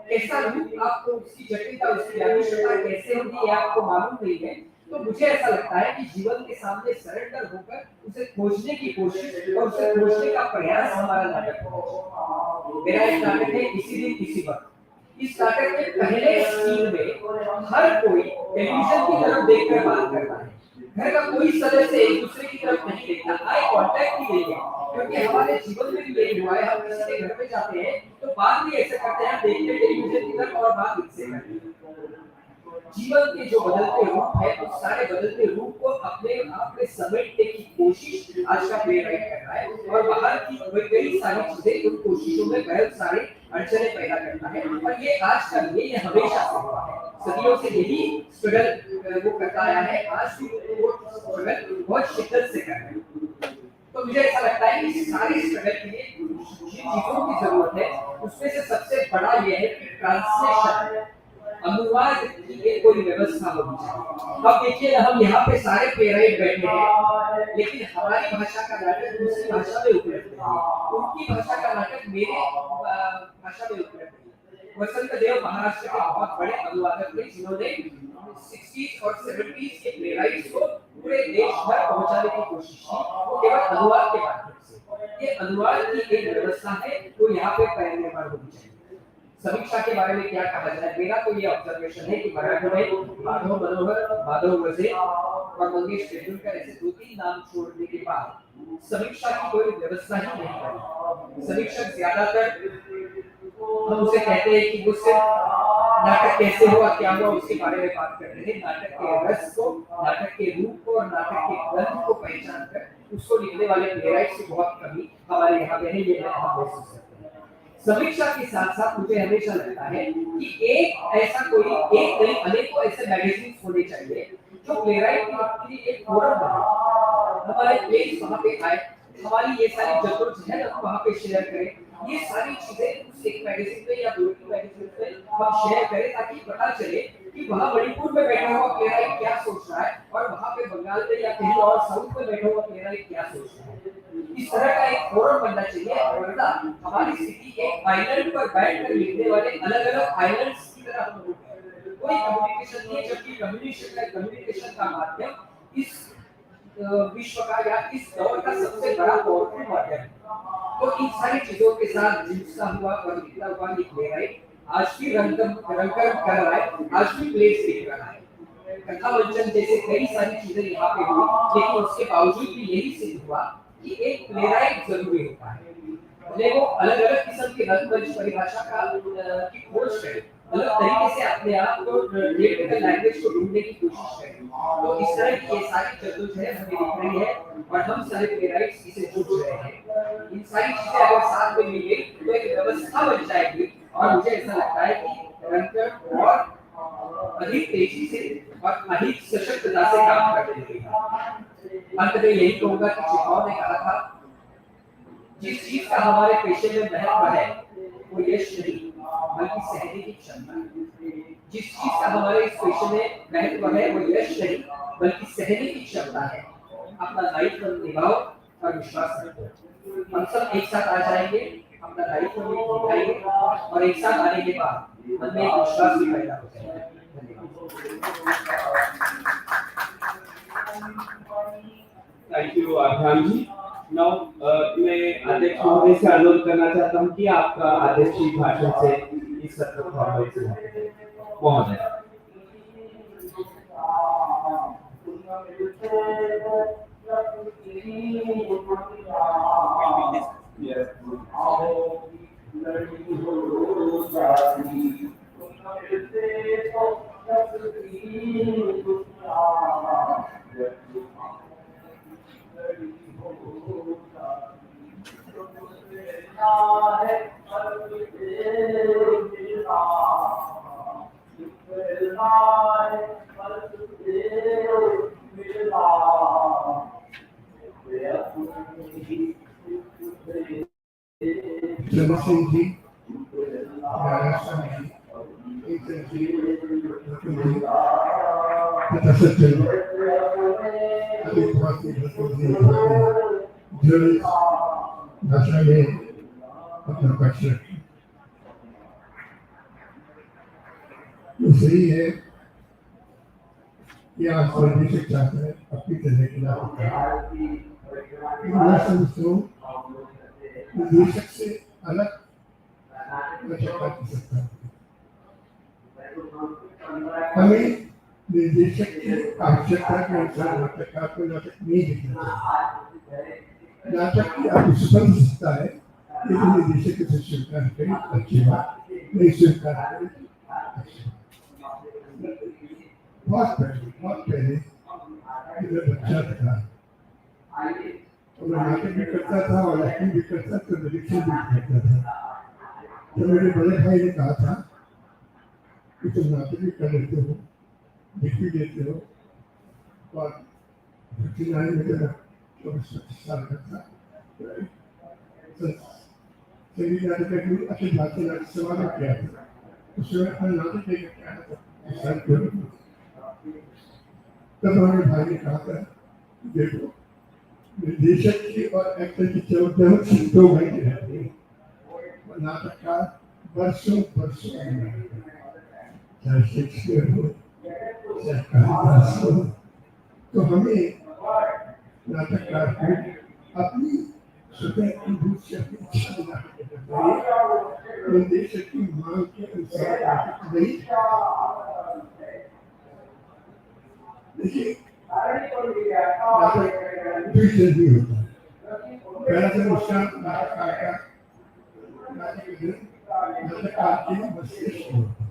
कैसा रूप आपको, उसकी जटिलता, उसकी अनिश्चितता कैसे होगी ये आपको मालूम नहीं है। तो मुझे ऐसा लगता है कि जीवन के सामने सरेंडर होकर उसे खोजने की कोशिश और उसे खोजने का प्रयास हमारा नाटक है। मेरा एक नाटक है इसी दिन इसी वक्त। इस नाटक के पहले सीन में हर कोई टेलीविजन की तरफ देखकर बात करता है, घर का कोई सदस्य एक दूसरे की तरफ नहीं देखता, आई कांटेक्ट ही नहीं है। क्योंकि हमारे जीवन में भी यही हुआ है, हम किसी के घर में जाते हैं तो बात भी ऐसे करते हैं, देखते टेलीविजन की तरफ और बात इससे करते हैं। जीवन के जो बदलते रूप है, उस सारे बदलते रूप को अपने आप में समेटने की कोशिश आज का प्लेराइट कर रहा है, और बाहर की कई सारी चीजें उन कोशिशों में बहुत सारे अड़चने पैदा करता है। और ये आज का नहीं, ये हमेशा से हुआ है, सदियों से यही स्ट्रगल वो करता आया है, आज भी वो स्ट्रगल बहुत शिद्दत से कर रहे हैं। तो मुझे ऐसा लगता है कि सारी स्ट्रगल के लिए जिन चीजों की जरूरत है उसमें से सबसे बड़ा ये है कि ट्रांसलेशन, अनुवाद की एक कोई व्यवस्था होनी चाहिए। अब देखिए हम यहाँ पे सारे प्लेराइट बैठे हैं, लेकिन हमारी भाषा का नाटक दूसरी भाषा में उपलब्ध है, उनकी भाषा का नाटक मेरे भाषा में उपलब्ध है। वसंत देव महाराष्ट्र के बहुत बड़े अनुवादक थे जिन्होंने 60s और 70s के प्लेराइट्स को पूरे देश भर पहुंचाने की कोशिश की, वो केवल अनुवाद के माध्यम से। ये अनुवाद की एक व्यवस्था है जो यहाँ पे निर्माण होनी चाहिए। समीक्षा के बारे में क्या कहा जाए, मेरा तो ये ऑब्जर्वेशन है कि मराठी में माधव मनोहर, माधव वजे और मंगेश तेंदुलकर ऐसे 2-3 नाम छोड़ने के बाद समीक्षा की कोई व्यवस्था ही नहीं है। समीक्षक ज्यादातर हम उसे कहते हैं कि वो सिर्फ नाटक कैसे हुआ, क्या हुआ, उसके बारे में बात कर रहे हैं। नाटक के रस को, नाटक के रूप को और नाटक के ग्रंथ को पहचान कर उसको लिखने वाले प्लेराइट्स की बहुत कमी हमारे यहाँ पे है, ये हम महसूस करते हैं। समीक्षा के साथ साथ मुझे हमेशा लगता है कि एक ऐसा कोई एक नहीं अनेकों ऐसे मैगजीन होने चाहिए जो प्लेराइट के लिए एक फोरम बने, हमारे प्लेस वहाँ पे आए, हमारी ये सारी जद्दोजहद हम वहाँ पे शेयर करें। ये सारी चीजें उस एक मैगजीन में या दो मैगजीन में हम शेयर करें ताकि पता चले कि वहाँ मणिपुर में बैठा हुआ प्लेराइट क्या सोच रहा है और वहाँ पे बंगाल में या कहीं और साउथ में बैठा हुआ प्लेराइट क्या सोच रहा है। इस तरह का एक फोरम बनना चाहिए, वरना हमारी स्थिति एक आइलैंड पर बैठकर लिखने वाले अलग अलग आइलैंड्स की तरह हम लोग कोई कम्युनिकेशन नहीं है, जबकि कम्युनिकेशन का माध्यम इस विश्व का या इस दौर का सबसे बड़ा पावरफुल माध्यम है। तो इन सारी चीजों के साथ जिसका हुआ और लिखता हुआ ये प्लेराइट आज भी रंगकर्म कर रहा है, आज भी प्लेस लिख रहा है। कथा मंचन जैसे कई सारी चीजें यहाँ पे हुई, लेकिन उसके बावजूद भी यही सिद्ध हुआ कि एक प्लेराइट जरूरी होता है। वो अलग अलग किस्म की रंगमंच परिभाषा का की खोज करें, अलग तरीके से अपने आप को थिएट्रिकल लैंग्वेज को ढूंढने की कोशिश करें। तो इस तरह की ये सारी जद्दोजहद हमें दिख रही है और हम सारे प्लेराइट्स इसे जूझ रहे हैं। इन सारी चीजें अगर साथ में मिले तो एक व्यवस्था बन जाएगी और मुझे ऐसा लगता है कि रंगकर्म और अधिक तेजी से और अधिक सशक्तता से काम करने लगेगा। अंत में यही कहूंगा कि चेखव ने कहा था, जिस चीज का हमारे पेशे में महत्व है वो यश नहीं बल्कि सहने की क्षमता है। जिस चीज का हमारे इस पेशे में महत्व है वो यश नहीं बल्कि सहने की क्षमता है। अपना दायित्व निभाओ और विश्वास रखो। हम सब एक साथ आ जाएंगे, अपना दायित्व निभाएंगे और एक साथ आने के बाद मन में एक विश्वास भी पैदा हो जाएगा। Thank you Adhyan ji. Now मैं अध्यक्ष महोदय से अनुरोध करना चाहता हूँ कि आपका अध्यक्षीय भाषण से इस सत्र को प्रभावित करें। महोदय। Namaste ji, Namaste ji, भाषा में अपना पक्ष रखें। तो सही है कि आप सर्दी से चाहते हैं अपनी तरह की मैं समझता हूँ निर्देशक से अलग आवश्यकता की सकता है। हमें निर्देशक की आवश्यकता के अनुसार नाटककार को नाटक नहीं लिखना चाहिए। नाटक की आवश्यकता हो सकता है लेकिन निर्देशक इसे स्वीकार करें अच्छी बात, नहीं स्वीकार करें बहुत पहले जब बच्चा था तो मैं नाटक भी करता था और एक्टिंग भी करता था, डायरेक्शन भी करता था। तो मेरे बड़े भाई ने कहा था कि तुम नाटक भी कर लेते हो, लिख भी लेते हो और चुनाव में जब 24-25 साल का था सभी नाटक की अच्छी बातें नाटक समारोह किया था। उसमें अपना नाटक लेकर के आया था। तब हमारे भाई ने कहा था देखो निर्देशक की और एक्टर की चौदह 2 घंटे रहते हैं, नाटककार वर्षों चाहे शेक्सपियर हो चाहे कालिदास हो, तो हमें नाटककार को अपनी स्वतः की रूप से अपनी इच्छा में नाटक करना चाहिए। निर्देशक की मांग के अनुसार नाटक नहीं। देखिए नाटक भी होता है। पहला जब उसका नाटककार का नाटककार के मस्तिष्क होता है,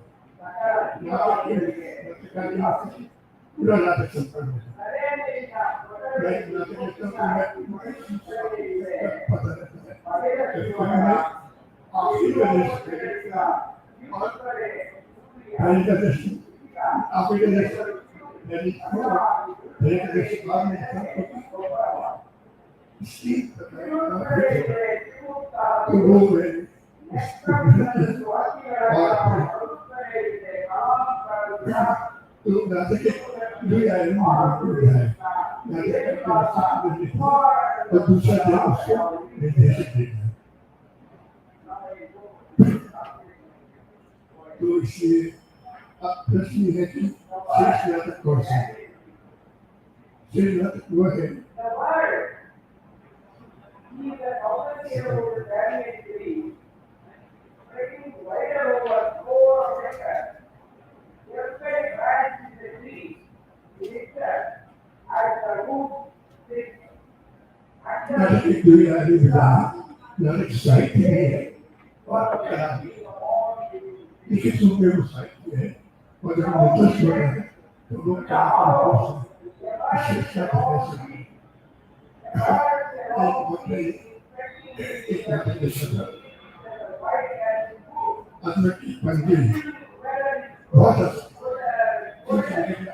नाटककार के मस्तिष्क पूरा नाटक संपन्न होता है। मैं नाटक लिखता हूँ पता रहता है आपकी वजह से और पहले का दृष्टि आपकी वजह से और दूसरा जो उसको निर्देशक देना है। तो इसलिए अब प्रश्न है कि शेष नाटक कौन सा है? शेष नाटक वह है नाटक एक दुनिया आदमी बताना, नाटक साहित्य में है और कला भी है। लिखित रूप में वो साहित्य है और जब नेतृत्व हो रहा है तो लोग कला का शिक्षा एक नाटक लिखा था अदरक की पंजिल बहुत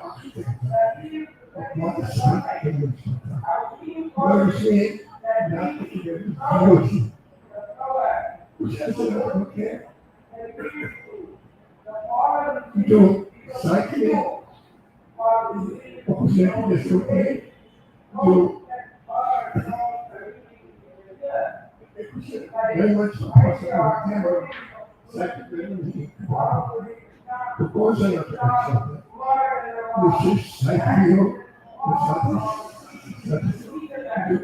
आखिरी तक बहुत अच्छा था और उसमें नाटक की वीडियो थी। कुछ ऐसे नाटक होते हैं जो साहित्य में अपॉर्चुनिटी जैसे होते हैं जो very much possible होते हैं और साहित्य में नहीं। तो कौन सा नाटक अच्छा है? विशेष साहित्य हो और साथ ही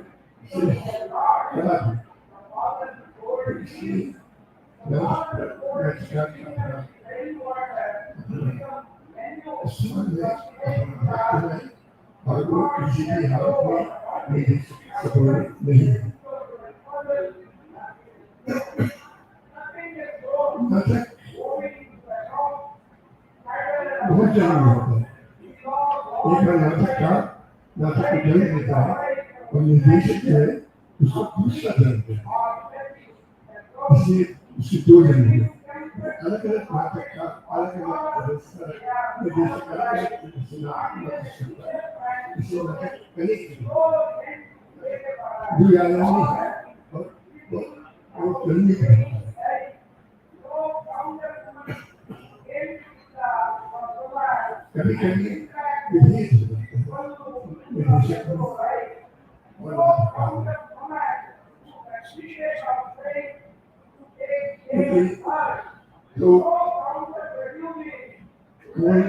और वो इजीली हाथ में मेरे सपोर्ट नहीं है। नाटक बहुत जरूरी होता है। एक बार नाटक का नाटक को जन्म देता है और निर्देशक जो है उसको दूसरा जन्म देता है। इसलिए उसकी दो जन्म है। अलग अलग नाटक का अलग अलग निर्देशक अलग अलग इसलिए नाटक कनेक्ट भी आया नहीं है और वो करनी है। कभी कभी विपरीत हो जाते हैं तो कोई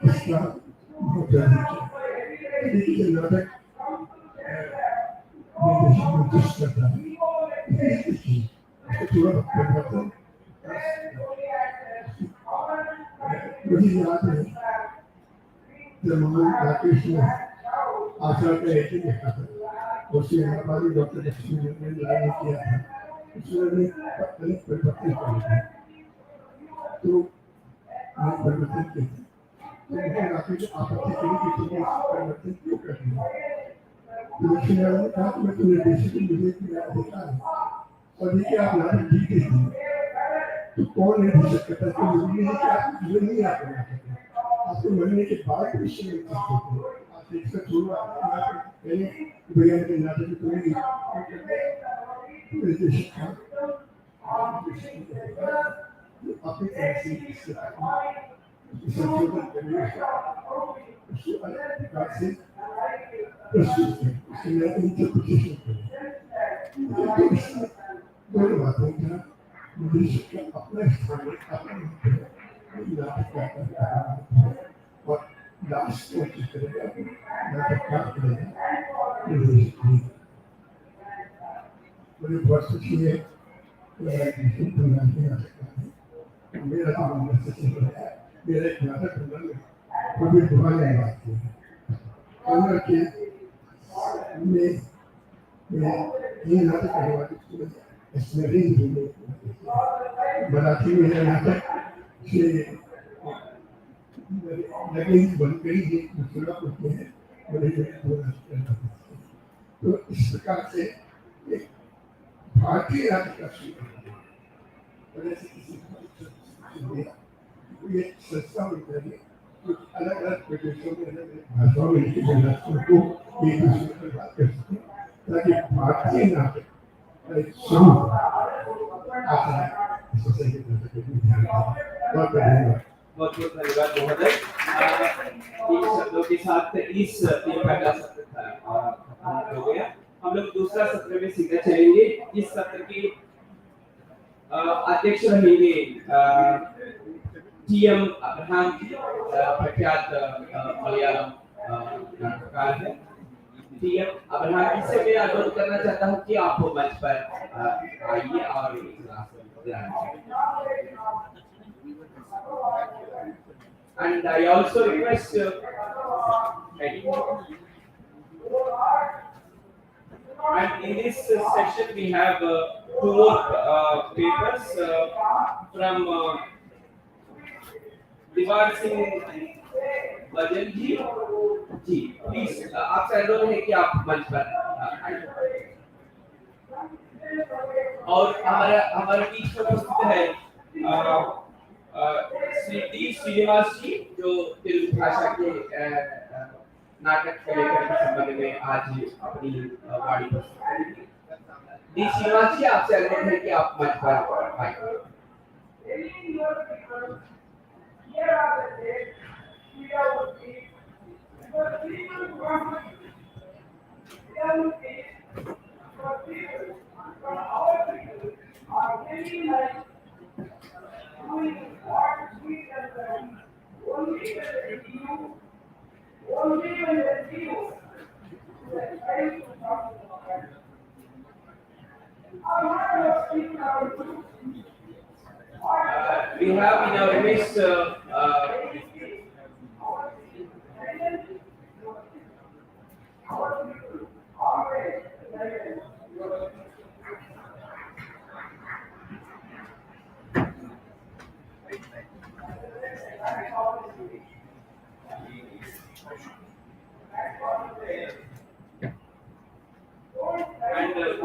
इसका देखिए नाटक निर्देशक में दुष्ट करता है थोड़ा मुझे याद है जब राकेश ने आचार का एक ही देखा था उससे हमारी डॉक्टर लक्ष्मी ने लड़ाई किया था उसने अनेक परिवर्तन किए थे तो अनेक परिवर्तन किए थे तो मुझे राकेश आपत्ति करी कि तुमने इस परिवर्तन क्यों कर दिया लक्ष्मी ने कहा कि मैं तुम्हें निर्देशक मुझे देखा है और देखिए आप नाटक जीते हैं तो कौन निर्देशक करता है तो मुझे नहीं आता आपको मरने के बाद विषय में आप इसका छोड़ो पहले बढ़िया के नाटक में तुम्हें निर्देशक था अपनी ऐसे संशोधन करने उसको अलग प्रकार से प्रस्तुत है उसके लिए इंटरप्रिटेशन करें दोनों बातों का निर्देशक का अपना स्थान अपना और लास्ट कोशिश करेगा नाटक का करेगा मुझे बहुत खुशी है मेरा तो मन से मेरा एक नाटक बना में कभी दुबारा बात की कन्नड़ के में ये नाटक करने वाले इसमें रिंग मराठी में नाटक से लगेज बन गई है दूसरा होते हैं बड़े तो इस प्रकार से एक भारतीय राज्य का ये संस्था होती है कुछ अलग अलग प्रदेशों में अलग अलग भाषाओं में लिखे गए नाटकों को एक दूसरे पर बात कर सकें ताकि भारतीय नाटक एक समूह आता है सोसाइटी में ध्यान बहुत धन्यवाद। बहुत बहुत धन्यवाद महोदय। इन शब्दों के साथ इस पहला सत्र खत्म हो गया। हम लोग दूसरा सत्र में सीधा चलेंगे। इस सत्र के अध्यक्ष रहेंगे टीएम अब्राहम जी, प्रख्यात मलयालम नाटककार है। टीएम अब्राहम जी से मैं अनुरोध करना चाहता हूँ कि आप मंच पर आइए और and I also request and in this session we have two more papers from दीवार सिंह बजन जी। प्लीज आपसे अनुरोध है कि आप मंच पर आइए। और हमारे बीच में उपस्थित है श्री डी श्रीनिवास जी जो तेलुगु भाषा के नाटक के लेखन के संबंध में आज अपनी वाणी प्रस्तुत करेंगे। डी श्रीनिवास जी आपसे अनुरोध है कि आप मंच पर आइए। have in our list and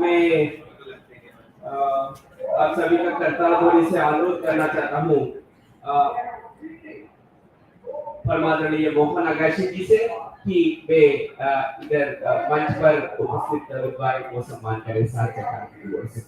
मैं आप सभी का करतार ध्वनि से अनुरोध करना चाहता हूँ परमादरणीय मोहन आगाशी जी से कि वे इधर मंच पर उपस्थित विद्वान को सम्मान करें साहित्य अकादमी की ओर से।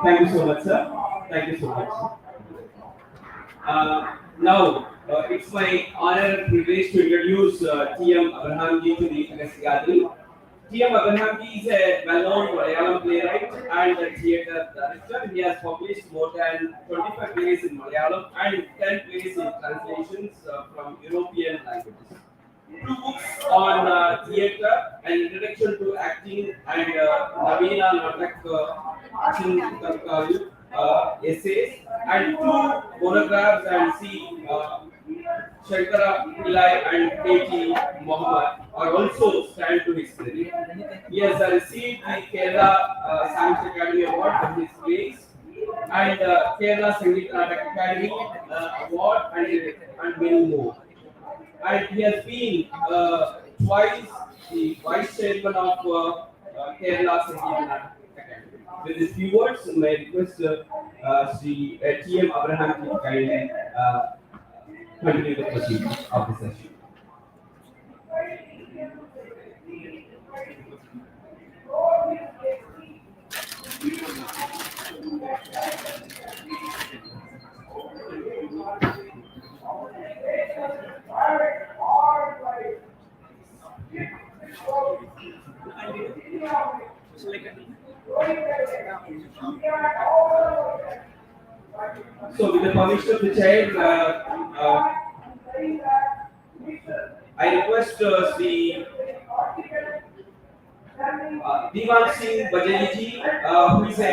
Thank you so much, sir. Thank you so much. Now, it's my honor and privilege to introduce T.M. Abrahamji to the next gathering. T.M. Abrahamji is a well-known Malayalam playwright and a theatre director. He has published more than 25 plays in Malayalam and 10 plays in translations from European languages. 2 books on theatre, an introduction to acting, and Navina Natak essays, and 2 monographs and C. Shankara Pillai and K.T. Mohammed are also stand to his credit. He has received the Kerala Science Academy Award for his plays and Kerala Sangeet Natak Academy Award and many more. And he has been twice the vice chairman of Kerala Sangeet Natak Academy. With his few words, may I request Sri T.M. Abraham to kindly continue the proceedings of the session. So, with the permission of the chair, I request Sri Divan Singh Bajeli ji, who is a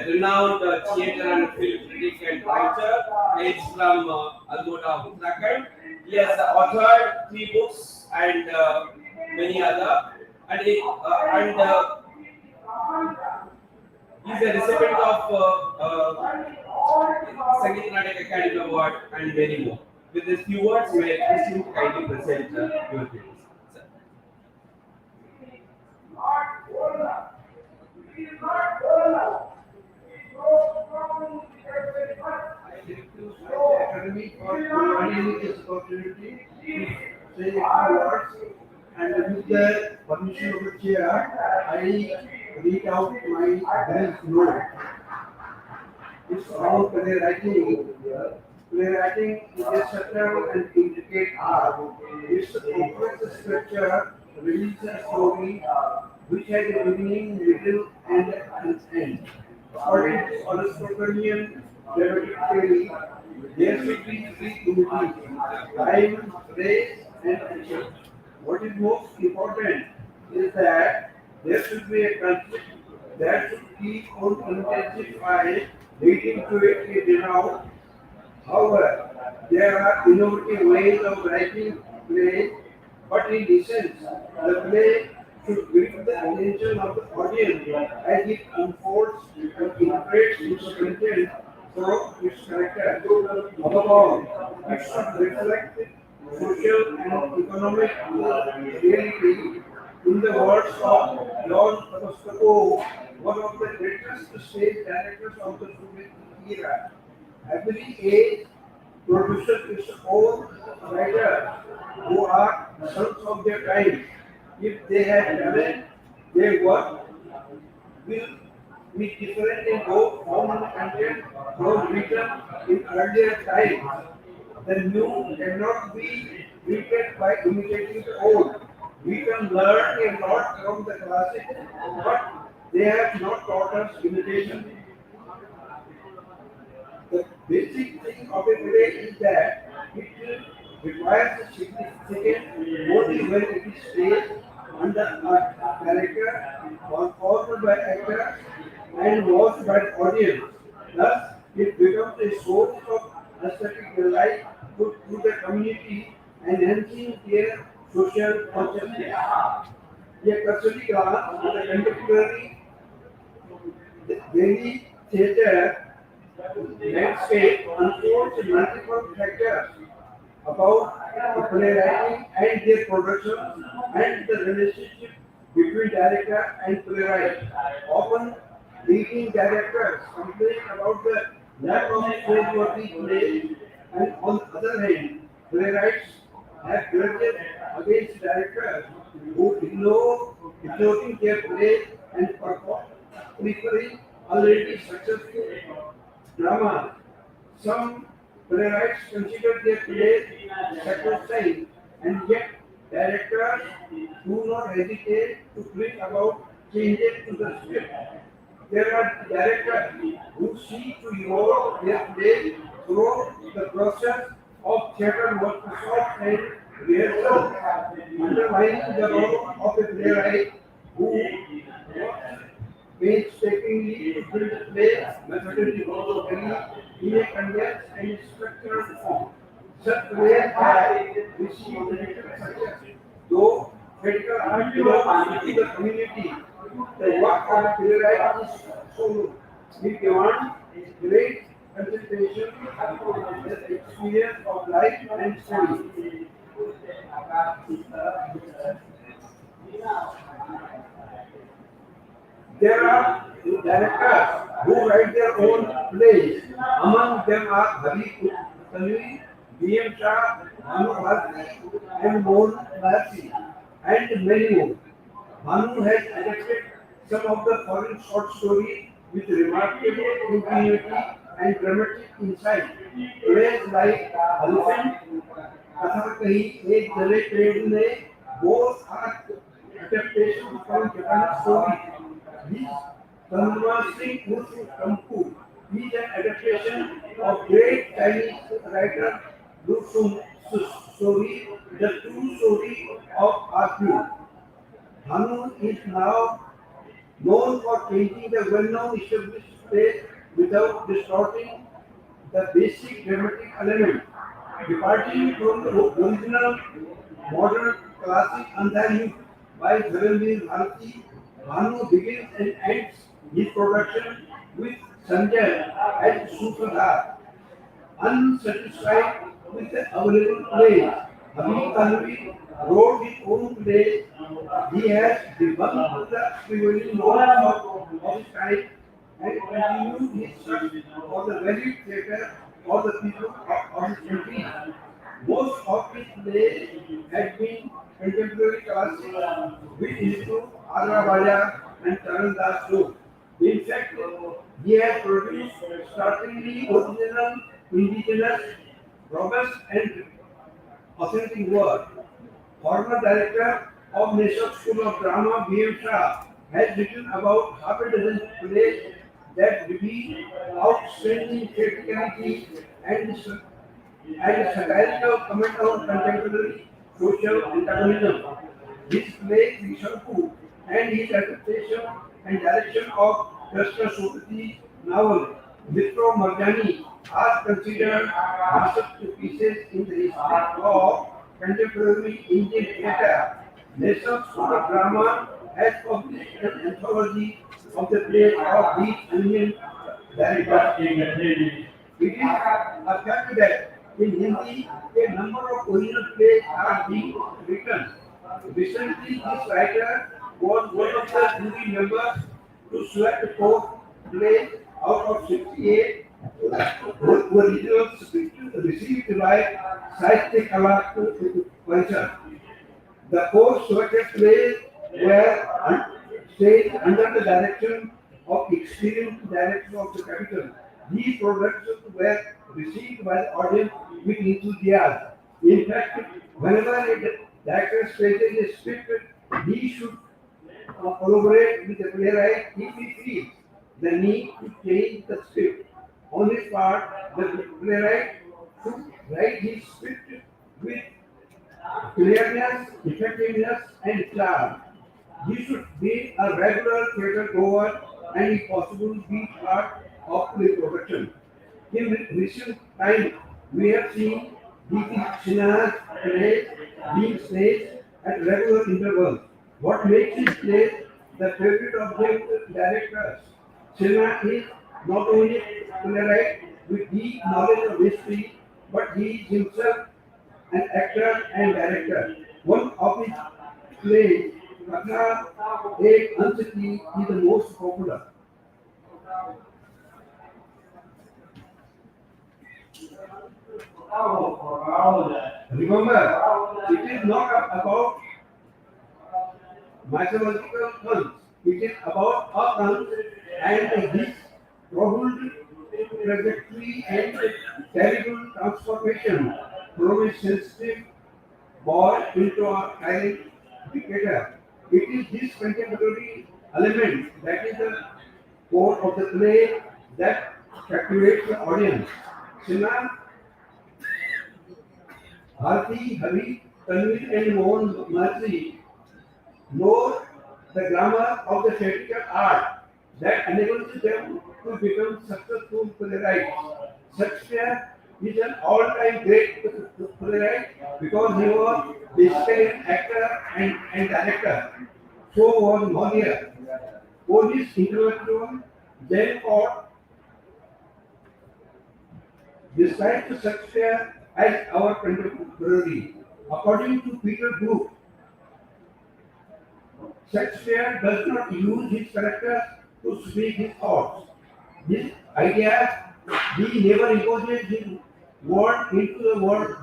renowned theatre and film critic and writer, hails from Almora, Uttarakhand. He has authored 3 books and many other, and he is a recipient of Sangeet Natak Academy Award and many more. With these few words, may I request you to kindly present your views. Academy for providing me this opportunity to say a few words, and with the permission of the chair, I read out my brief note. It's about playwriting. Playwriting is a subtle and intricate art. It's a complex structure, reveals a story which has a beginning, middle, and an end. According to Aristotelian dramatic theory, there should be 3 units: time, place, and action. What is most important is that there should be a conflict that should keep on intensifying play, but in essence, the play should grip the attention of the audience as it unfolds and integrates its content through its character. Above all, it should reflect social and economic reality. In the words of John Pascoe, one of the greatest stage directors of the Soviet era, every age produces its own writers who are sons of their time. If they have talent, their work will be different in both form and content from written in earlier times. The new cannot be treated by imitating the old. We can learn a lot from the classics, but they have not taught us imitation. The basic thing of a play is that it requires a significant only when it is staged under a character performed by actors and watched by the audience. Thus, it becomes a source of aesthetic delight to the community, enhancing their social consciousness. A cursory glance at the contemporary daily theatre landscape unfolds multiple factors about playwriting and their production and the relationship between director and playwright. Often, leading directors complain about the lack of stage-worthy plays, and on the other hand, playwrights have grudges against directors who ignoring their plays and preferring already successful drama. Some playwrights consider their plays sacrosanct, and yet directors do not hesitate to bring about changes to the script. There are directors who seek to evolve their plays through the process of theatre workshops and rehearsals, underlining the role of a playwright who painstakingly to build a play methodically in a condensed and structured form. Such plays have received little success, though critical art belongs to the community. The work of a playwright is solo. It demands great concentration, the experience of life and story. There are directors who write their own plays. Among them are Hari Tanvi, B.M. Shah, Bhanu Bharti, and Mohan Bharti, and many more. Bhanu has adapted some of the foreign short stories with remarkable ingenuity and dramatic insight. Plays like Elephant, कथा कही एक जले पेड़ ने both are adaptations from Japanese story. This Chandra Singh Ursu Kampu is an adaptation of great Chinese writer Lu Xun story, the true story of Arjuna. Hanu is now known for painting the well-known established stage without distorting the basic dramatic element. Departing from the original modern classic Andhani by Dharamveer Bharati, Bhanu begins and ends his production with Sanjay and Sukadhar. Unsatisfied with the available plays, Habib Tanvi wrote his own plays. He has debunked the prevailing norms of his time and continued his search for the very theatre for the people of his country. Most of his plays have been contemporary classics, which include Agra Baja and Charan Das too. In fact, he has produced startlingly original, indigenous, robust and authentic work. Former director of National School of Drama, B.M. Shah, has written about half a dozen plays that reveal outstanding criticality and satirical comment on contemporary social antagonism. His play Vishampu and his adaptation and direction of Krishna Sopati's novel Mitro Marjani are considered masterpieces in the history of contemporary Indian theatre. National School of Drama has published an anthology of the plays of these Indian directors. It is a fact that in Hindi, a number of original plays are being written. Recently, this writer was one of the jury members to select four plays out of 68 original script received by Sahitya Kala Parishad. The four selected plays were staged under the direction of experienced directors of the capital. These productions were received by the audience with enthusiasm. In fact, whenever a director stages a script, he should collaborate with the playwright if he feels the need to change the script. On his part, the playwright should write his script with clearness, effectiveness, and charm. He should be a regular theatre goer and, if possible, be part of the production. In recent times, we have seen D.P. Sinha's plays being staged at regular intervals. What makes his plays the favorite of the directors? Sinha is not only a playwright with deep knowledge of history, but he is himself an actor and director. One of his plays, Katha Ek Ansati, is the most popular. Remember, it is not about mythological puns. It is about a pun and his troubled trajectory and terrible transformation from a sensitive boy into a silent dictator. It is this contemporary element that is the core of the play that captivates the audience. Sinha, Bharti, Hari, Tanvir and Mohan Mahasi know the grammar of the theatrical art that enables them to become successful playwrights. Shakespeare is an all-time great playwright because he was basically an actor and director. So was Molière. Polish intellectual Jane Ford describes Shakespeare as our contemporary. According to Peter Brook, Shakespeare does not use his characters to speak his thoughts. His ideas, he never imposes his word into the word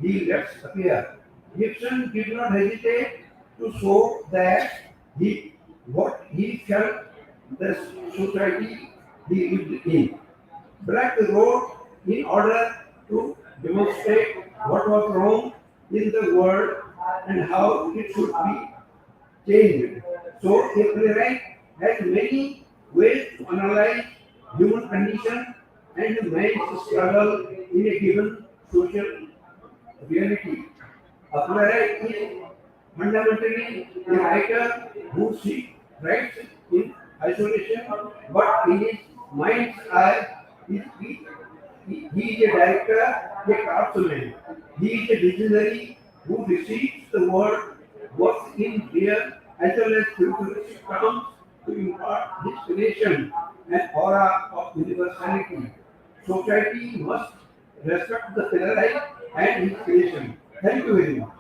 he lets appear. Gibson did not hesitate to show that what he felt the society he lived in. Black wrote in order to demonstrate what was wrong in the world and how it should be changed. So a playwright has many ways to analyze human condition and to manage the struggle in a given social reality. A playwright is fundamentally a writer who writes in isolation, but in his mind's eye, he is a director, a craftsman. He is a visionary who receives the word both in real as well as futuristic terms to impart his creation an aura of universality. Society must respect the playwright and his creation. Thank you very much.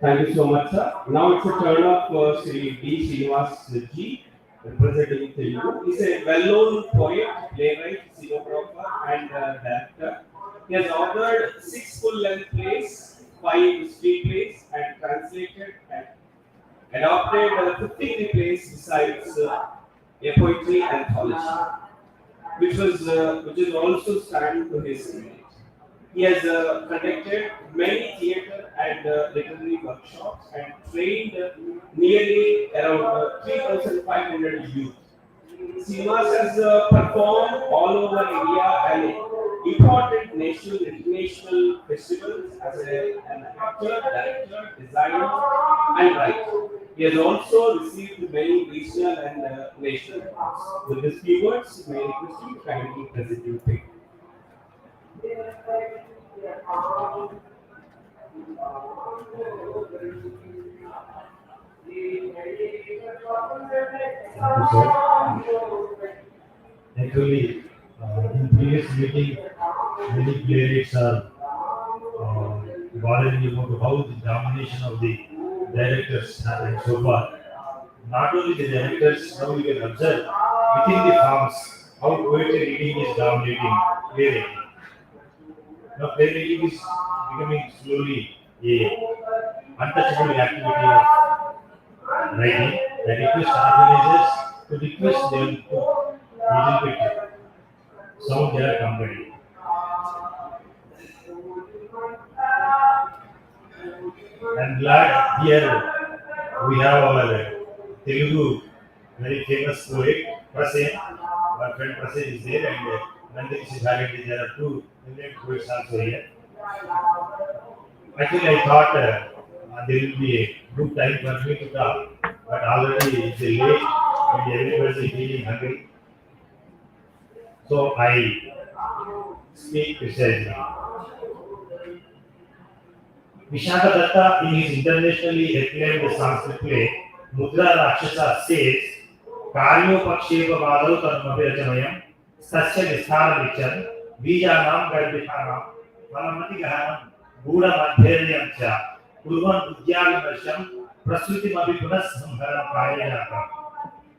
Thank you so much, sir. Now it's a turn of Sri D. Srinivas Ji, representing Telugu. He's a well-known poet, playwright, scenographer, and director. He has authored 6 full-length plays, 5 street plays, and translated and adapted 53 plays besides a poetry anthology, which is also stand to his credit. He has conducted many theatre and literary workshops and trained nearly around 3,500 youth. Srinivas has performed all over India and important national international festivals as an actor, director, designer, and writer. He has also received many regional and national awards. With these keywords, may I request you to kindly present your pick. Actually, in previous meeting, many playwrights are bothering about how the domination of the directors happened so far. Not only the directors, now you can observe within the farms how poetry reading is dominating playwriting. Now playwriting is becoming slowly a untouchable activity of writing. I request organizers to request them to little bit sound their company. I'm glad here we have our Telugu very famous poet Prasen. Our friend Prasen is there and Nandini Siddharthi. There are two Indian poets also here. Actually, I thought there will be a good time for me to talk, but already it's late and everybody is feeling hungry. So I speak precisely. Vishaka Datta, in his internationally acclaimed Sanskrit play, Mudra Rakshasa says, Karyopakshepa Vadau Tanmapi Rachanayam, Sasya Vistharamichan, Vijanam Garbithanam, Valamati Gahanam, Buddha Madhyayam Cha, Kurvan Udyavimarsham, Prasuti Mabipunas Samharam Kayajakam.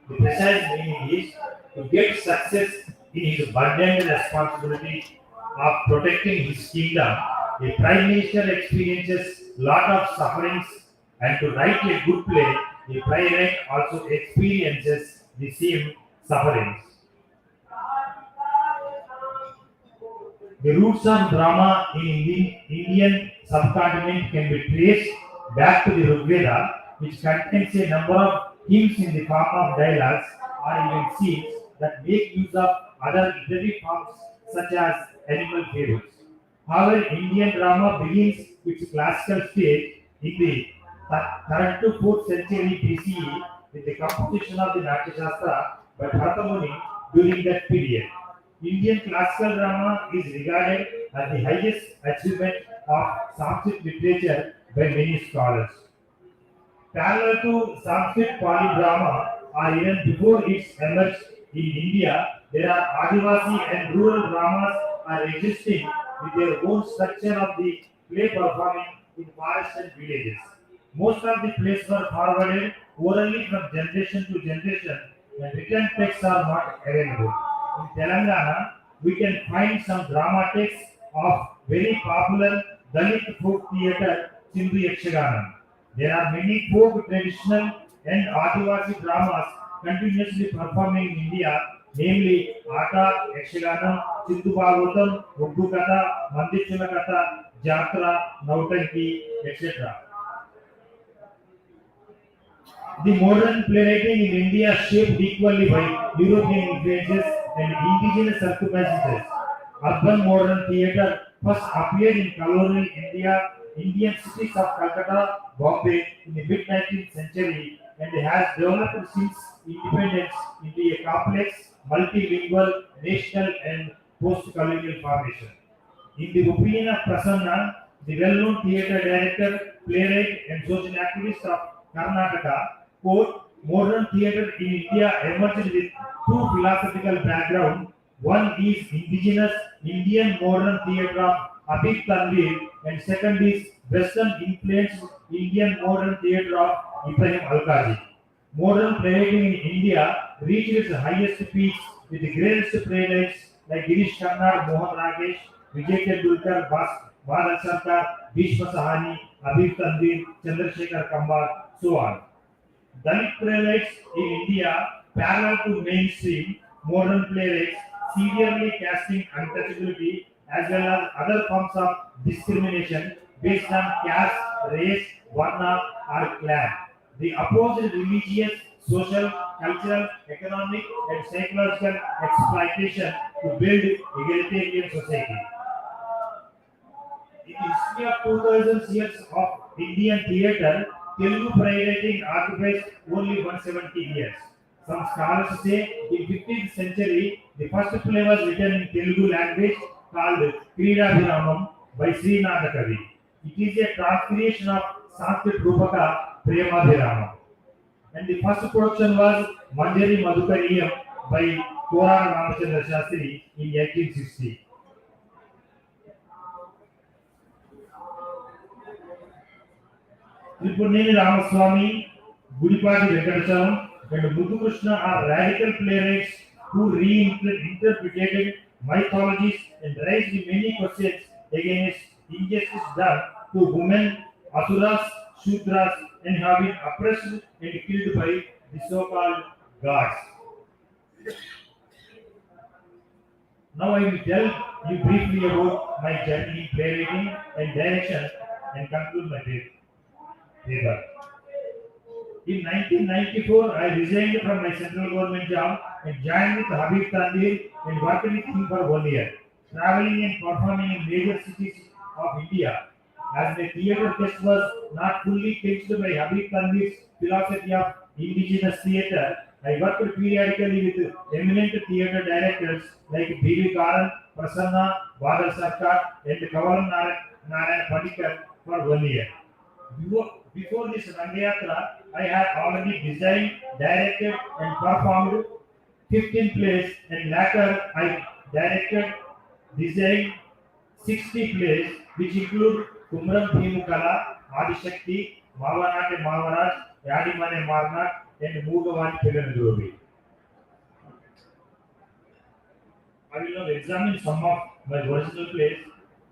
The precise meaning is to get success in his burdened responsibility of protecting his kingdom. A prime minister experiences lot of sufferings, and to write a good play, a playwright also experiences the same sufferings. The roots of drama in Indian subcontinent can be traced back to the Rig Veda, which contains a number of hymns in the form of dialogues or even scenes that make use of other literary forms such as animal fables. However, Indian drama begins its classical stage in the third to 4th century BCE with the composition of the Natya Shastra by Bharata Muni during that period. Indian classical drama is regarded as the highest achievement of Sanskrit literature by many scholars. Parallel to Sanskrit polydrama, or even before its emerged in India, there are Adivasi and rural dramas are existing with their own structure of the play performing in forests and villages. Most of the plays were forwarded orally from generation to generation, and written texts are not available. In Telangana, we can find some drama texts of very popular Dalit folk theatre Sindhu Yakshaganam. There are many folk traditional and Adivasi dramas continuously performing in India, namely Ata, Yakshaganam, Sindhu Bhagavatam, Uggu Katha, Mandichula Katha, Jatra, Nautanki, etc. The modern playwriting in India shaped equally by European influences and indigenous circumstances. Urban modern theatre first appeared in colonial India, Indian cities of Calcutta, Bombay in the mid-19th century, and has developed since independence into a complex, multilingual, national and post-colonial formation. In the opinion of Prasanna, the well-known theatre director, playwright, and social activist of Karnataka, quote, modern theatre in India emerged with two philosophical backgrounds. One is indigenous Indian modern theatre of Abid Tanvir, and second is Western influenced Indian modern theatre of Ibrahim Alkazi. Modern playwriting in India reached its highest peaks with the greatest playwrights like Girish Karnad, Mohan Ragesh, Vijay Tendulkar, Bharat Sarkar, Bhishma Sahani, Abir Tanvir, Chandrasekhar Kambal, so on. Dalit playwrights in India, parallel to mainstream modern playwrights, severely casting untouchability as well as other forms of discrimination based on caste, race, varna, or clan. They opposed religious, social, cultural, economic, and psychological exploitation to build egalitarian society. In the history of 2000 years of Indian theatre, Telugu playwriting occupies only 170 years. Some scholars say in 15th century, the first play was written in Telugu language called Kridabhiramam by Srinath Kavi. It is a transcreation of Sanskrit Rupaka Premadhiramam. And the first production was Manjari Madhukariyam by Koran Ramachandra Shastri in 1860. Tripurneni Ramaswamy, Gudipati Venkatachalam, and Muthu Krishna are radical playwrights who reinterpreted mythologies and raised many questions against injustice done to women, asuras, shudras, and have been oppressed and killed by the so-called gods. Now I will tell you briefly about my journey in playwriting and direction and conclude my paper. In 1994, I resigned from my central government job and joined with Habib Tandir and worked with him for 1 year, traveling and performing in major cities of India. As my theatre test was not fully fixed by Habib Tandir's philosophy of indigenous theatre, I worked periodically with eminent theatre directors like B.V. Karan, Prasanna, Badal Sarkar, and Kavalam Narayan Padikar for 1 year. Before this Rangayatra, I had already designed, directed, and performed 15 plays, and later I directed, designed 60 plays, which include Kumram Bhimukala, Adishakti, Mavanate Mavaraj, Yadimane Marnat, and Mugavani Peganadrobi. I will now examine some of my original plays,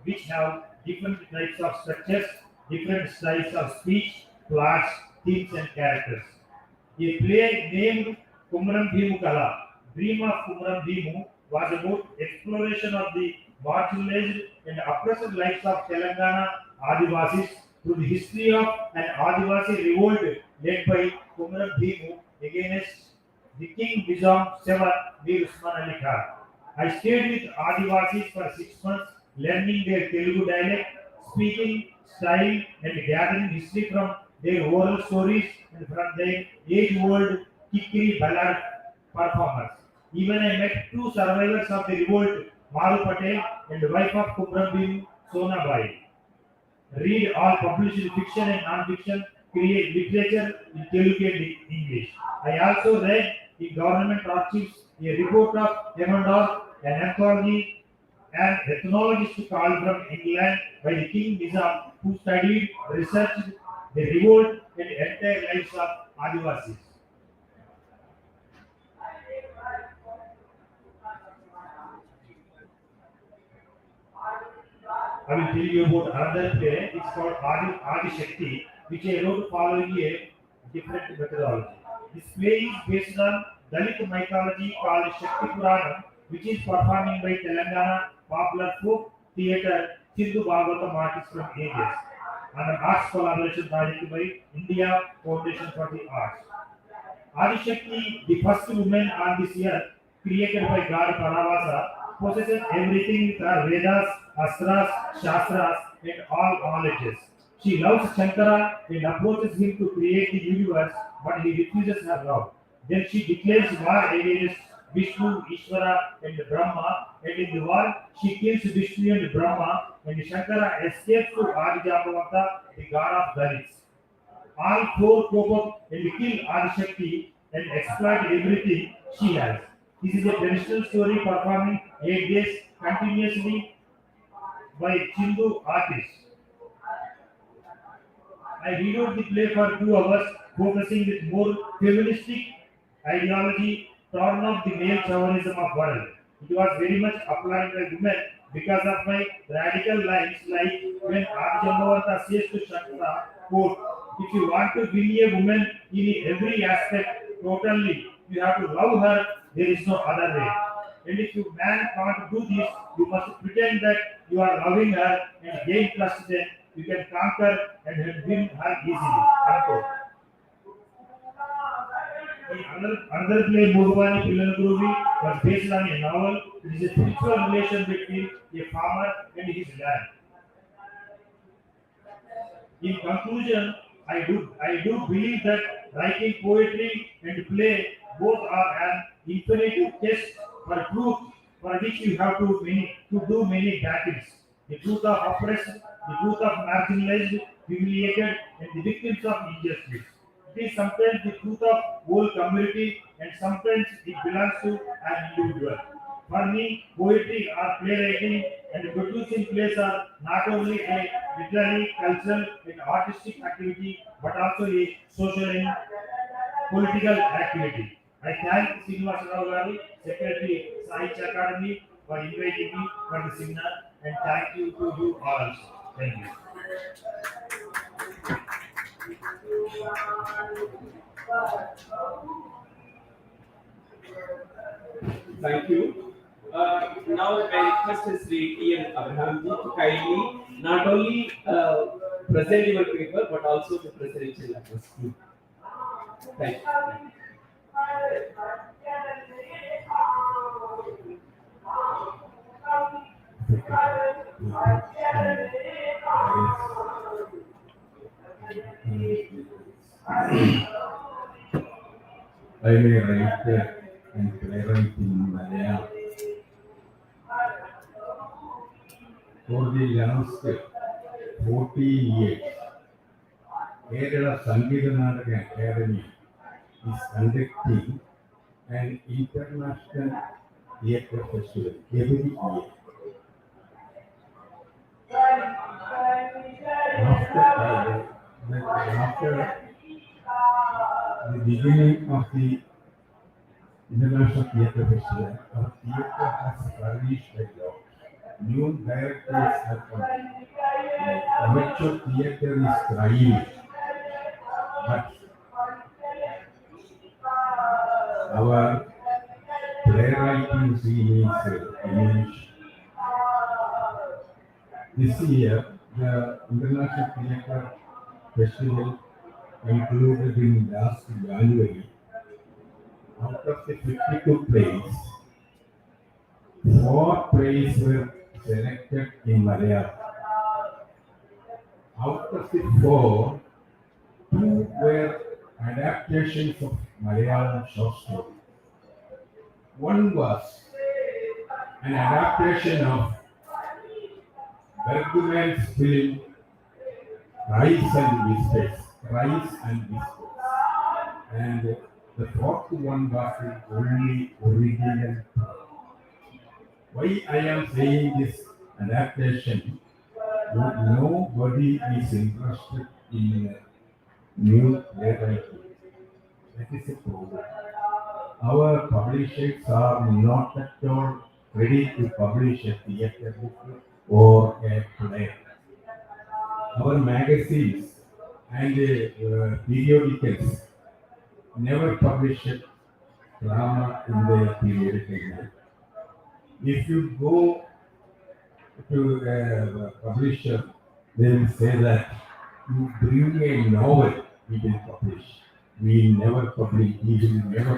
which have different types of structures, different styles of speech, plots, themes, and characters. A play named Kumram Bhimukala, Dream of Kumram Bhimu, was about exploration of the marginalized and oppressed lives of Telangana Adivasis through the history of an Adivasi revolt led by Kumram Bhimu against the King Nizam VII Mir Usman Ali Khan. I stayed with Adivasis for 6 months, learning their Telugu dialect, speaking style, and gathering history from their oral stories and from their age-old Kikiri ballad performers. Even I met 2 survivors of the revolt, Maru Patel and the wife of Kumram Bhimu, Sona Bai. Read all published fiction and non-fiction, create literature in Telugu and English. I also read in government archives a report of Hemandor, an anthology and ethnologist called from England by the King Nizam, who studied, researched the revolt and entire lives of Adivasis. I will tell you about another play. It's called Adi Shakti, which I wrote following a different methodology. This play is based on Dalit mythology called Shakti Puranam, which is performing by Telangana popular folk theatre Sindhu Bhagavatam artists from ages, and an arts collaboration project by India Foundation for the Arts. Adi Shakti, the first woman on this earth, created by God Paravasa, possesses everything with her Vedas, Astras, Shastras, and all knowledges. She loves Shankara and approaches him to create the universe, but he refuses her love. Then she declares war against Vishnu, Ishvara, and Brahma, and in the war she kills Vishnu and Brahma, and Shankara escapes to Adijambavata, the god of Dalits. All 4 cope up and kill Adishakti and exploit everything she has. This is a traditional story performing 8 days continuously by Chindu artists. I rewrote the play for 2 hours, focusing with more feministic ideology, torn off the male chauvinism of world. It was very much applied by women because of my radical lines, like when Adijambavata says to Shankara, quote, if you want to win a woman in every aspect totally, you have to love her, there is no other way. And if you man can't do this, you must pretend that you are loving her and gain trust, then you can conquer and win her easily. Unquote. Another play, Murvani Pillanguruvi, was based on a novel. It is a spiritual relation between a farmer and his land. In conclusion, I do believe that writing poetry and play both are an infinitive test for truth, for which you have to do many battles. The truth of oppressed, the truth of marginalized, humiliated, and the victims of injustice. It is sometimes the truth of whole community, and sometimes it belongs to an individual. For me, poetry or playwriting and producing plays are not only a literary, cultural, and artistic activity, but also a social and political activity. I thank Srinivasa Rao Garu, Secretary Sahitya Academy, for inviting me for the seminar, and thank you to you all also. Thank you. Thank you. Now my request is the Ian Abraham ji to kindly not only present your paper but also the presidential address. Thank you. I may write and playwright in Malayalam. For the last 40 years, Kerala Sangeeta Nadaka Academy is conducting an international theatre festival every year. After the beginning of the International Theatre Festival, our theatre has furnished a lot. New directors have come. Amateur theatre is thriving, but our playwriting scene is diminished. This year, the International Theatre Festival concluded in last January. Out of the 52 plays, 4 plays were selected in Malayalam. Out of the 4, 2 were adaptations of Malayalam short story. One was an adaptation of Bergman's film Rice and Whispers. And the 4th one was the only original. Why I am saying this adaptation? Nobody is interested in new playwriting. That is a problem. Our publishers are not at all ready to publish a theatre book or a play. Our magazines and periodicals never publish a drama in the periodical. If you go to a publisher, they will say that you bring a novel, we will publish. We will never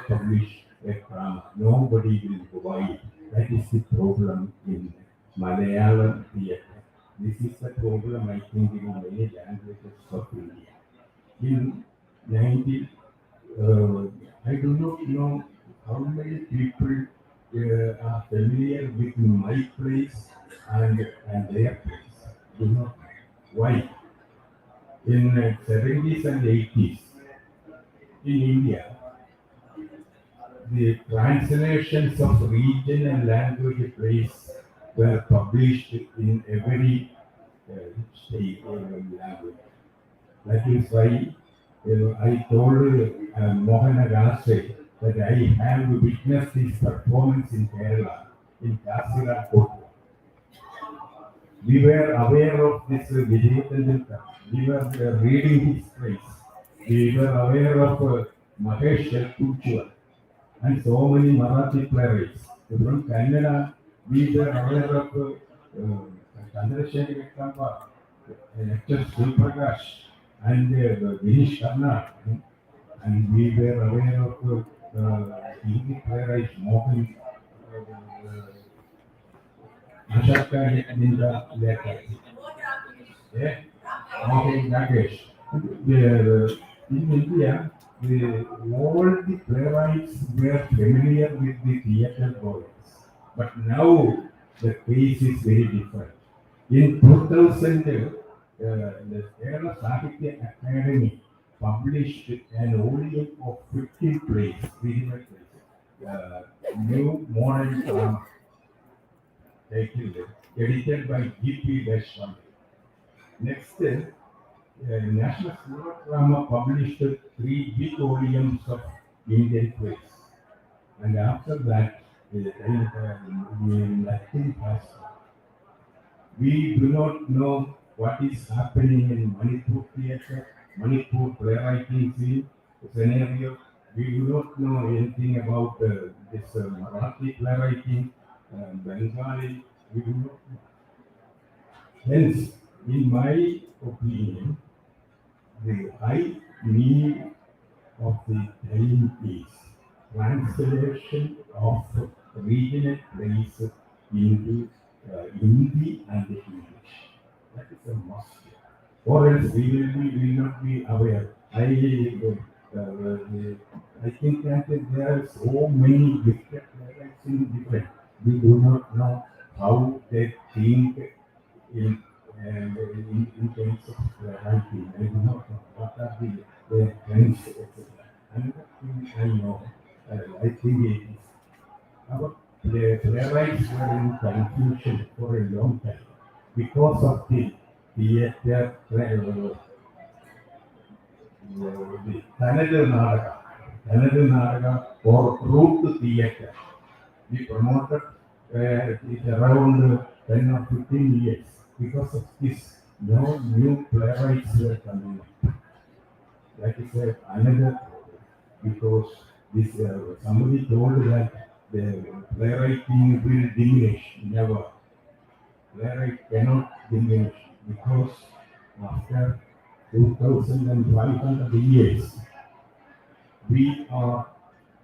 publish a drama. Nobody will buy it. That is the problem in Malayalam theatre. This is the problem, I think, in many languages of India. In 90, I do not know how many people are familiar with my place and their place. Do not know. Why? In 70s and 80s, in India, the translations of regional language plays were published in every state language. That is why I told Mohan Agastri that I have witnessed his performance in Kerala, in Kasira Court. We were aware of this Vijay Tendulkar. We were reading his plays. We were aware of Mahesh Kuchwal and so many Marathi playwrights. From Kannada, we were aware of Chandrasekhar Venkatappa, H.S. Suprakash, and Girish Karnad. and we were aware of Hindi playwright Mohan Ashaka Ninda Leka. Yeah, Mohan Nagesh. In India, all the playwrights were familiar with the theatre goers. But now the case is very different. In 2000, the Kerala Sahitya Academy published an volume of 15 plays, regional plays, new modern drama titled, edited by G.P. Deshpande. Next, National School of Drama published 3 big volumes of Indian plays. And after that, nothing has. We do not know what is happening in Manipur theatre, Manipur playwriting scene, scenario. We do not know anything about this Marathi playwriting, Bengali. We do not know. Hence, in my opinion, the high need of the time is translation of regional plays into Hindi and English. That is a must. Or else we will not be aware. I think that there are so many different playwrights in different. We do not know how they think in terms of writing. I do not know what are the trends, etc. Another thing I know, I think it is our playwrights were in confusion for a long time because of the theatre, the Kannada Nadaga or route theatre. We promoted it around 10 or 15 years. Because of this, no new playwrights were coming up. That is another problem. Because this somebody told that the playwriting will diminish. Never. Playwright cannot diminish because after 2,500 years, we are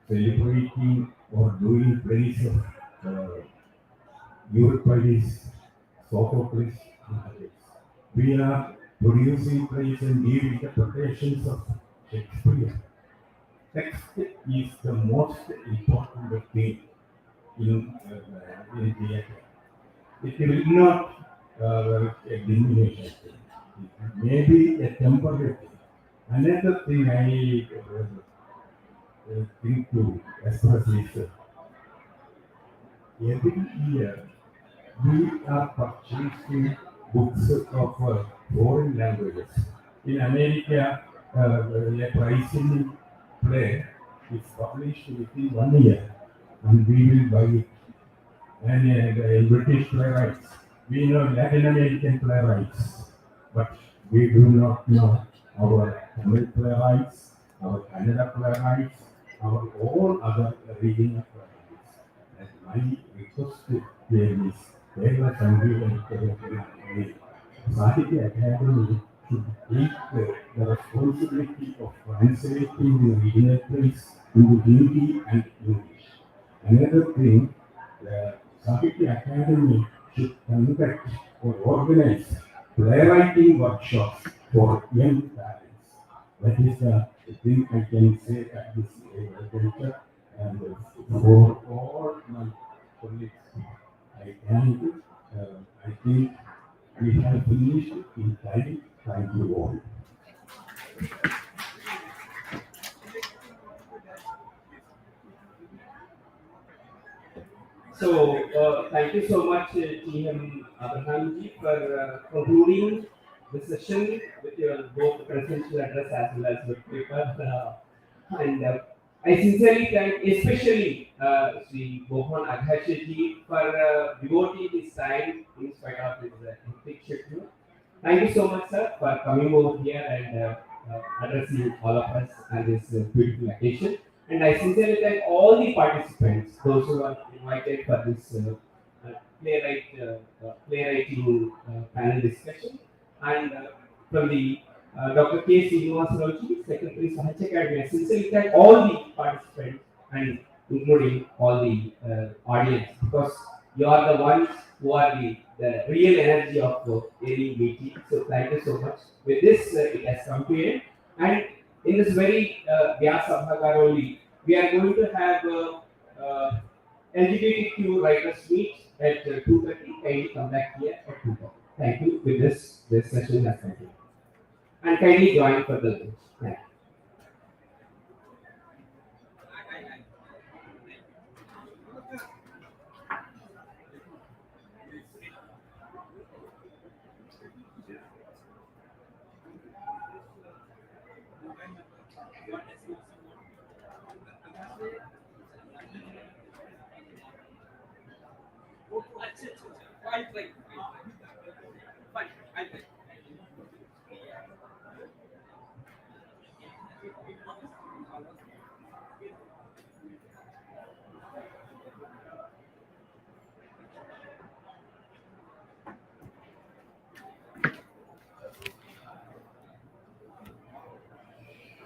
celebrating or doing plays of Euripides, Sophocles, and others. We are producing plays and new interpretations of Shakespeare. Text is the most important thing in theatre. It will not a diminution thing. It may be a temporary thing. Another thing I think to express is every year we are purchasing books of foreign languages. In America, a pricing play is published within 1 year, and we will buy it. And in British playwrights, we know Latin American playwrights, but we do not know our Tamil playwrights, our Kannada playwrights, our all other regional playwrights. And my request to them is Kerala Sangeet and Sahitya Academy should take the responsibility of translating the regional plays into Hindi and English. Another thing, the Sahitya Academy should conduct or organize playwriting workshops for young talents. That is the thing I can say at this juncture. And for all my colleagues, I thank you. I think we have finished in time. Thank you all. So, thank you so much, T.M. Abrahamji, for concluding the session with your both presidential address as well as your paper. And I sincerely thank, especially Sri Mohan Aghasheji, for devoting his time in spite of his hectic schedule. Thank you so much, sir, for coming over here and addressing all of us on this beautiful occasion. And I sincerely thank all the participants, those who are invited for this playwriting panel discussion, and from the Dr. K. Srinivasarao, Secretary Sahitya Academy. I sincerely thank all the participants and including all the audience, because you are the ones who are the real energy of any meeting. So thank you so much. With this, it has come to an end. And in this very Vyasabhakar only, we are going to have LGBTQ writers meet at 2:30. Kindly come back here at 2:30. Thank you. With this session has concluded. And kindly join for the lunch. Thank you. Right.